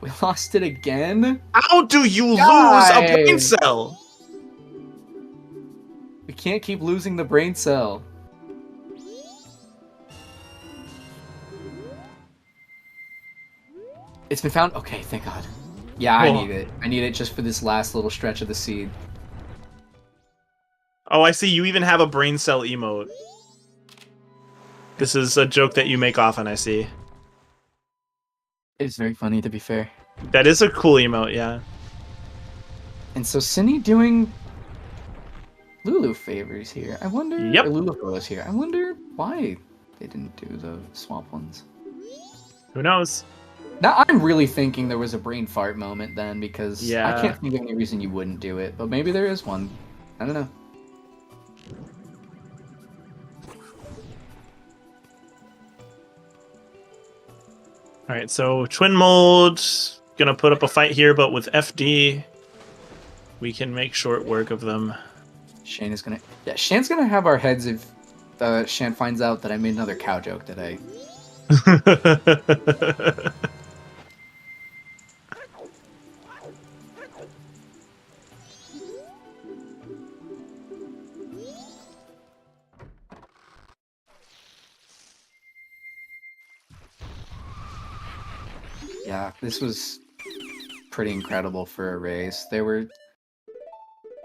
B: We lost it again?
C: How do you lose a brain cell?
B: We can't keep losing the brain cell. It's been found? Okay, thank God. Yeah, I need it. I need it just for this last little stretch of the seed.
C: Oh, I see. You even have a brain cell emote. This is a joke that you make often, I see.
B: It's very funny, to be fair.
C: That is a cool emote, yeah.
B: And so Synii doing Lulu favors here. I wonder...
C: Yep.
B: Or Lulu photos here. I wonder why they didn't do the swamp ones.
C: Who knows?
B: Now, I'm really thinking there was a brain fart moment then, because
C: yeah.
B: I can't think of any reason you wouldn't do it, but maybe there is one. I don't know.
C: Alright, so Twin Mold, gonna put up a fight here, but with FD, we can make short work of them.
B: Shane is gonna... Yeah, Shane's gonna have our heads if Shane finds out that I made another cow joke today. Yeah, this was pretty incredible for a race. There were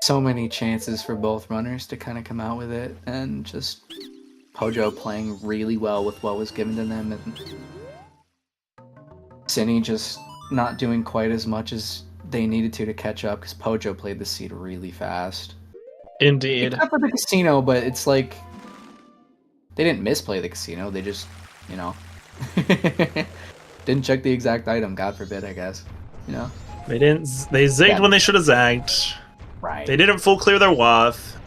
B: so many chances for both runners to kind of come out with it, and just Pojo playing really well with what was given to them, and Synii just not doing quite as much as they needed to catch up, because Pojo played the seed really fast.
C: Indeed.
B: Except for the casino, but it's like they didn't misplay the casino, they just, you know, didn't check the exact item, God forbid, I guess. You know?
C: They zigged when they should have zagged.
B: Right.
C: They didn't full clear their wath.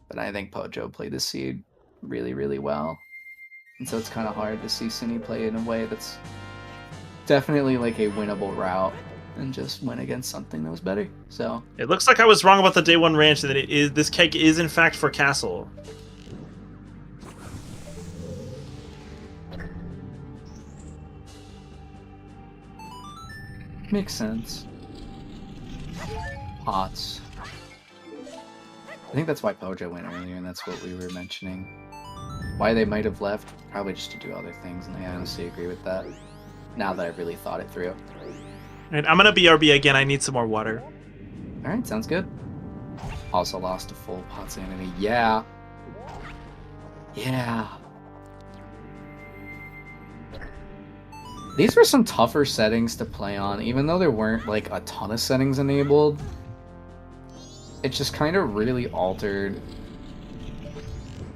B: But I think Pojo played the seed really, really well. And so it's kind of hard to see Synii play in a way that's definitely like a winnable route and just win against something that was better. So
C: it looks like I was wrong about the day 1 ranch, that this keg is in fact for Castle.
B: makes sense. pots. I think that's why Pojo went earlier, and that's what we were mentioning. Why they might have left, probably just to do other things, and I honestly agree with that. Now that I've really thought it through.
C: And I'm gonna BRB again. I need some more water.
B: Alright, sounds good. Also lost a full pot sanity. Yeah. Yeah. These were some tougher settings to play on, even though there weren't like a ton of settings enabled. It just kind of really altered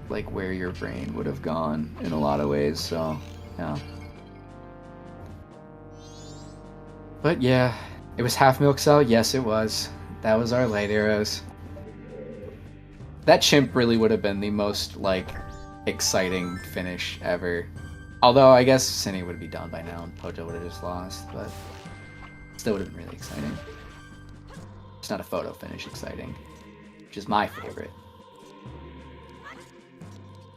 B: like where your brain would have gone in a lot of ways, so yeah. But yeah, it was half milk cell. Yes, it was. That was our light arrows. That chimp really would have been the most like exciting finish ever. Although I guess synii would be done by now and Pojo would have just lost, but still would have been really exciting. It's not a photo finish exciting, which is my favorite.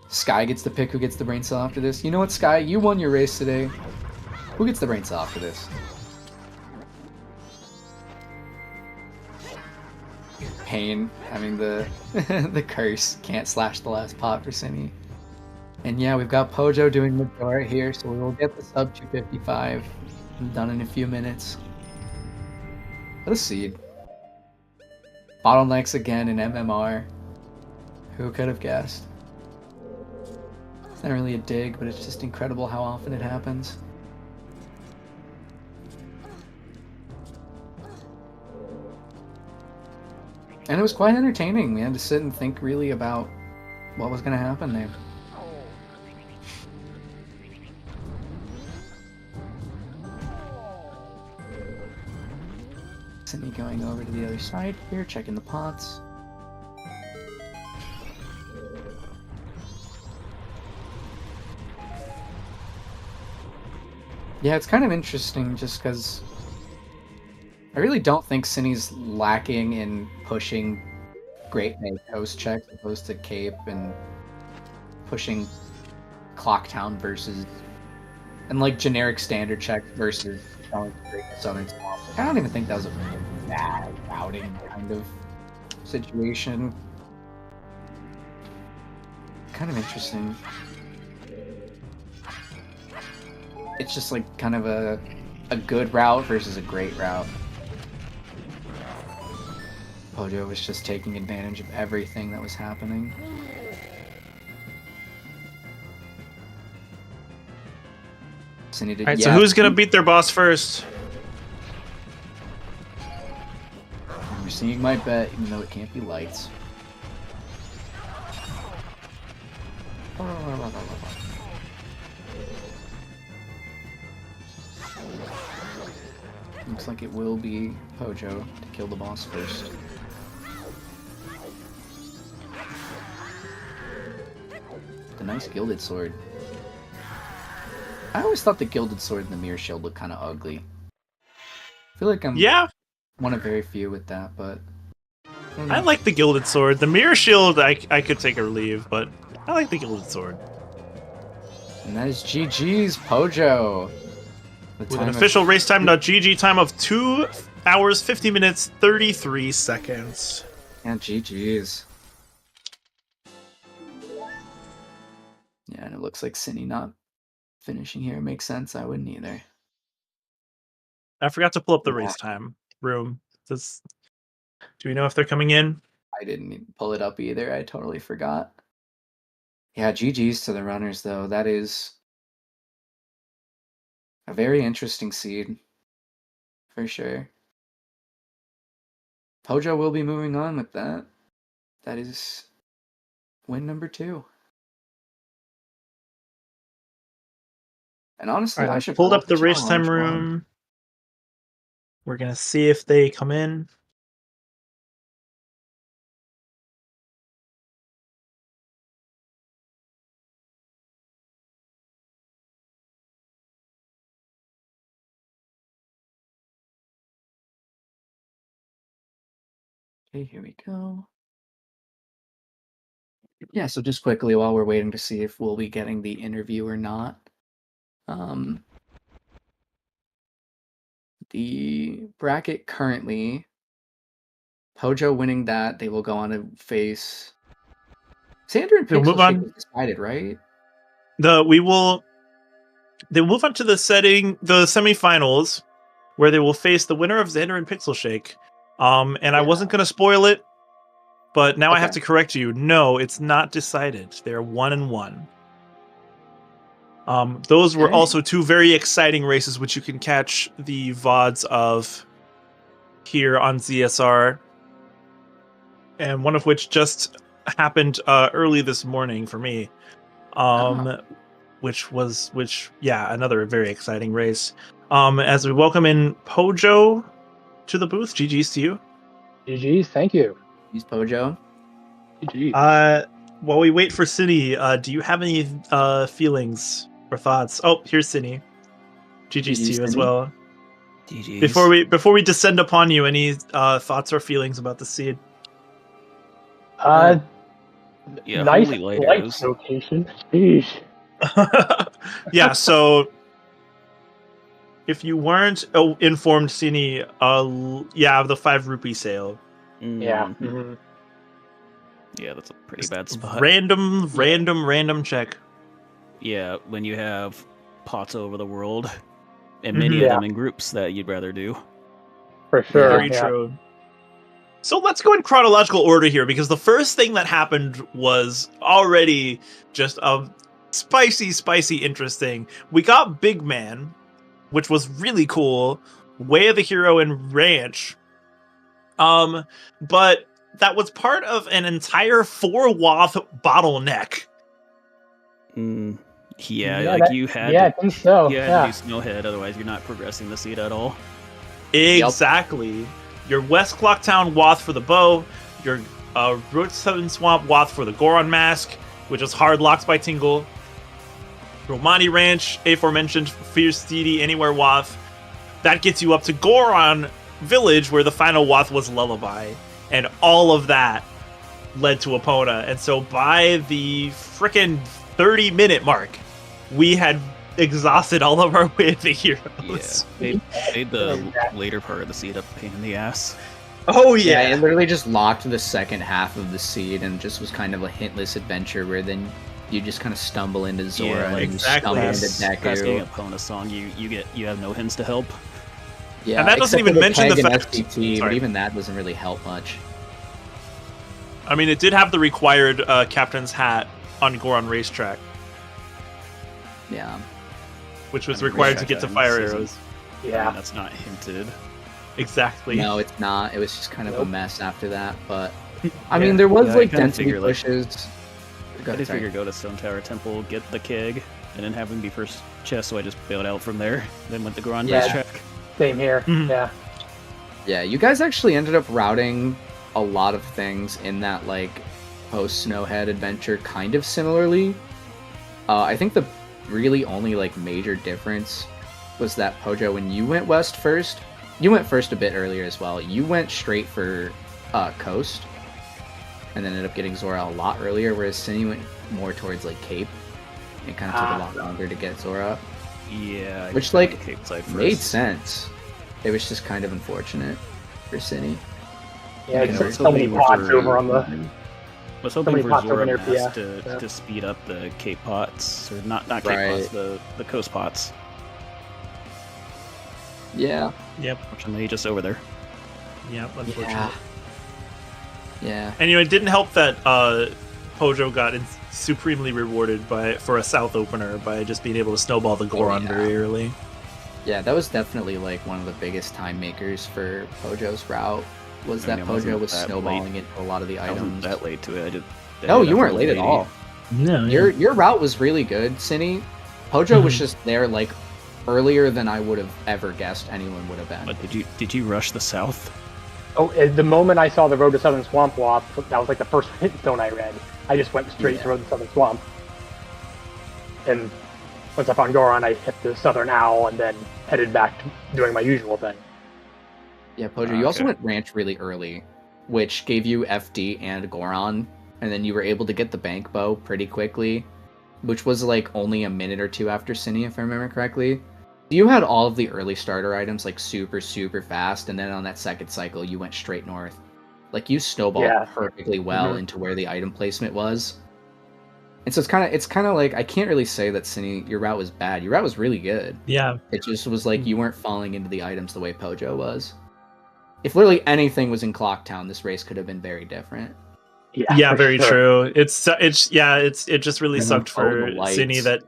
B: Sky gets to pick who gets the brain cell after this. You know what, Sky? You won your race today. Who gets the brain cell after this? Pain having the the curse can't slash the last pot for synii. And yeah, we've got Pojo doing the door here, so we will get the sub 255 done in a few minutes. What a seed. Bottlenecks again in MMR. Who could have guessed? It's not really a dig, but it's just incredible how often it happens. And it was quite entertaining. We had to sit and think really about what was going to happen there. synii going over to the other side here, checking the pots. Yeah, it's kind of interesting just because I really don't think synii's lacking in pushing Great May Coast checks opposed to Cape and pushing Clocktown versus and like generic standard checks versus going straight to Southern Swamp. I don't even think that was a bad routing kind of situation. Kind of interesting. It's just like kind of a good route versus a great route. Pojo was just taking advantage of everything that was happening.
C: Alright, so who's gonna beat their boss first?
B: You're seeing my bet, even though it can't be lights. Looks like it will be Pojo to kill the boss first. The nice gilded sword. I always thought the gilded sword and the mirror shield looked kind of ugly. I feel like I'm one of very few with that, but
C: I like the gilded sword. The mirror shield I could take or leave, but I like the gilded sword.
B: And that is GG's Pojo.
C: With an official racetime.gg time of 2 hours, 50 minutes, 33 seconds.
B: Yeah, GG's. Yeah, and it looks like synii not finishing here makes sense. I wouldn't either.
C: I forgot to pull up the race time room. Do we know if they're coming in?
B: I didn't even pull it up either. I totally forgot. Yeah, GG's to the runners, though. That is a very interesting seed, for sure. Pojo will be moving on with that. That is win number 2. And honestly,
C: right,
B: I should
C: pulled up the race
B: challenge
C: time room. We're gonna see if they come in.
B: Okay, here we go. Yeah, so just quickly while we're waiting to see if we'll be getting the interview or not. The bracket currently Pojo winning that, they will go on to face Xander and
C: We'll
B: Pixel
C: move
B: Shake
C: on.
B: was decided, right?
C: They'll move on to the semifinals, where they will face the winner of Xander and Pixel Shake. And I wasn't going to spoil it, but now I have to correct you. No, it's not decided. They're 1-1. Those were also two very exciting races, which you can catch the VODs of here on ZSR, and one of which just happened early this morning for me. Another very exciting race. As we welcome in Pojo to the booth. GG's to you.
D: GG's, thank you.
B: He's Pojo.
D: GG's.
C: While we wait for Synii, do you have any feelings or thoughts? Oh, here's Synii. GG's to you as well.
E: GG's.
C: Before we descend upon you, any thoughts or feelings about the seed?
E: Yeah,
D: Nice
E: holy
D: light
E: lighters.
D: location. Sheesh.
C: Yeah, so if you weren't informed, Synii, the 5 rupee sale.
D: Yeah.
E: Mhm.
D: Mhm.
E: Yeah, that's a pretty bad spot.
C: Random check.
E: Yeah, when you have pots over the world, and many of them in groups that you'd rather do.
D: For sure.
C: Very
D: yeah.
C: true. So let's go in chronological order here, because the first thing that happened was already just spicy interesting. We got Big Man, which was really cool. Way of the Hero and Ranch. But that was part of an entire 4-watt bottleneck.
E: You had
D: I think so.
E: you had to do Snowhead, otherwise you're not progressing the seed at all.
C: Exactly. Yep. Your West Clocktown Wath for the bow, your Root 7 Swamp Wath for the Goron Mask, which is hard locked by Tingle, Romani Ranch, aforementioned Fierce Steedy Anywhere Wath. That gets you up to Goron Village, where the final Wath was Lullaby. And all of that led to Epona. And so by the frickin' 30-minute mark, we had exhausted all of our Way of the Heroes.
E: Yeah, made the later part of the seed a pain in the ass.
C: Oh yeah,
B: it literally just locked the second half of the seed and just was kind of a hintless adventure where then you just kind of stumble into Zora and you stumble into
E: Getting
B: Deku.
E: Epona song, you have no hints to help.
B: Yeah,
C: and that doesn't even mention the fact.
B: SPT, but even that doesn't really help much.
C: I mean, it did have the required Captain's Hat on Goron Racetrack.
B: Yeah.
C: Which was required to get to Fire Arrows.
D: Yeah.
E: That's not hinted.
C: Exactly.
B: No, it's not. It was just kind of a mess after that, but I mean, there was density pushes.
E: I just figured go to Stone Tower Temple, get the keg, and then have him be first chest, so I just bailed out from there. Then went to Goron Racetrack.
D: Same here.
C: Mhm.
D: Yeah.
B: Yeah, you guys actually ended up routing a lot of things in that post Snowhead adventure kind of similarly. I think the really only major difference was that Pojo, when you went west first, you went first a bit earlier as well. You went straight for coast, and then ended up getting Zora a lot earlier, whereas Synii went more towards Cape. It kind of took a lot longer to get Zora.
E: Yeah,
B: which
E: Cape side first.
B: Made sense. It was just kind of unfortunate for Synii.
D: Yeah, there's so many pots over on the.
E: I was hoping for Zora Mask to speed up the Cape pots, or not Cape pots, the coast pots.
B: Yeah.
C: Yep.
E: Fortunately, just over there.
C: Yep, unfortunately.
B: Yeah.
C: And it didn't help that Pojo got supremely rewarded for a South opener by just being able to snowball the Goron very early.
B: Yeah, that was definitely one of the biggest time makers for Pojo's route. Was that Pojo was snowballing into a lot of the items.
E: I wasn't that late to it.
B: No, you weren't late at all.
C: No,
B: your route was really good, Synii. Pojo was just there earlier than I would have ever guessed anyone would have been.
E: But did you rush the south?
D: Oh, the moment I saw the Road to Southern Swamp Wath, that was the first hit stone I read. I just went straight to Road to Southern Swamp. And once I found Goron, I hit the Southern Owl and then headed back to doing my usual thing.
B: Yeah, Pojo, you also went Ranch really early, which gave you FD and Goron, and then you were able to get the Bank Bow pretty quickly, which was only a minute or two after Synii, if I remember correctly. You had all of the early starter items super, super fast, and then on that second cycle, you went straight north. Like you snowballed perfectly well into where the item placement was. And so it's kind of like I can't really say that synii, your route was bad. Your route was really good.
C: Yeah.
B: It just was like you weren't falling into the items the way Pojo was. If literally anything was in Clocktown, this race could have been very different.
C: Yeah, very true. It just really sucked for synii that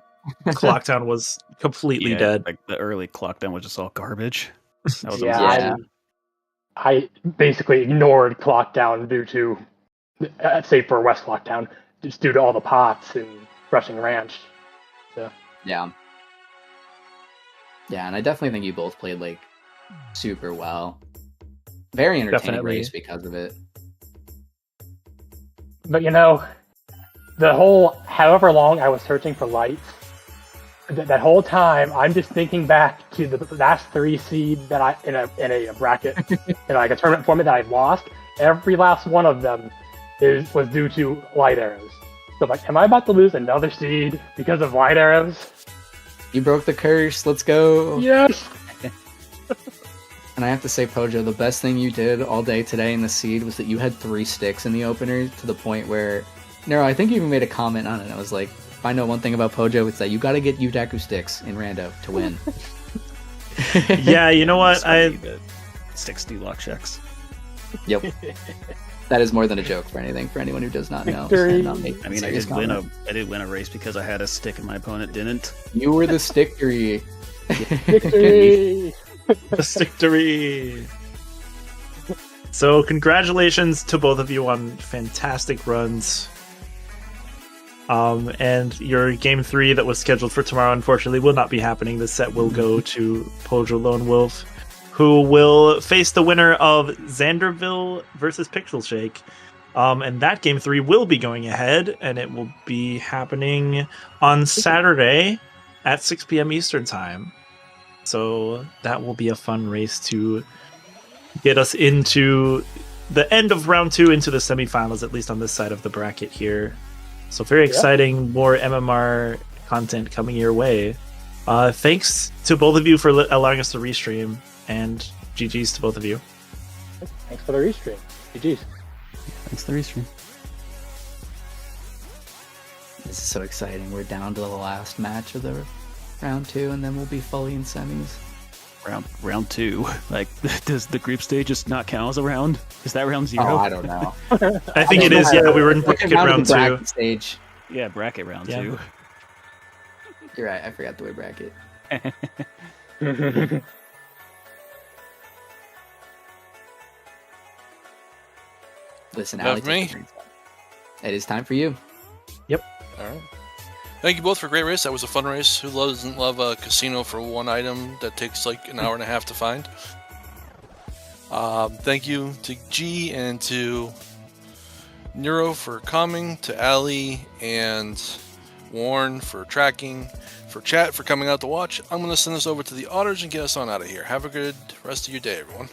C: Clocktown was completely dead.
E: Like the early Clocktown was just all garbage. That was
D: I basically ignored Clocktown due to, save for West Clocktown, just due to all the pots and Rushing Ranch. So.
B: Yeah, and I definitely think you both played like super well. Very entertaining race because of it.
D: But you know, the whole however long I was searching for lights, that whole time I'm just thinking back to the last 3 seed that I in a bracket in like a tournament format that I lost. Every last one of them was due to light arrows. So like, am I about to lose another seed because of light arrows?
B: You broke the curse. Let's go.
D: Yes.
B: And I have to say, Pojo, the best thing you did all day today in the seed was that you had 3 sticks in the opener to the point where, Nero, I think you even made a comment on it. I was like, if I know one thing about Pojo, it's that you got to get Utaku sticks in Rando to win.
C: Yeah, you know what?
E: Sticks do luck checks.
B: Yep. That is more than a joke for anyone who does not know.
D: Victory.
E: I mean, I did win a race because I had a stick and my opponent didn't.
B: You were the stickery.
D: Victory.
C: The stickery. So congratulations to both of you on fantastic runs. And your game 3 that was scheduled for tomorrow, unfortunately, will not be happening. The set will go to Pojolonewolf, who will face the winner of Xanderville versus Pixel Shake. And that game 3 will be going ahead, and it will be happening on Saturday at 6 p.m. Eastern Time. So that will be a fun race to get us into the end of round 2, into the semifinals, at least on this side of the bracket here. So very exciting, more MMR content coming your way. Thanks to both of you for allowing us to restream, and GG's to both of you.
D: Thanks for the restream. GG's.
E: Thanks for the restream.
B: This is so exciting. We're down to the last match of the round 2, and then we'll be fully in semis.
E: Round 2. Like, does the group stage just not count as a round? Is that round 0?
B: Oh, I don't know.
C: I think it is. Yeah, we were in bracket round 2.
B: Stage.
E: Yeah, bracket round 2.
B: You're right. I forgot the way bracket. Listen, Ali,
A: me?
B: It is time for you.
C: Yep.
A: All right. Thank you both for a great race. That was a fun race. Who doesn't love a casino for one item that takes like an hour and a half to find? Thank you to G and to Nero for coming, to Ali and Warren for tracking, for chat for coming out to watch. I'm going to send this over to the auditors and get us on out of here. Have a good rest of your day, everyone.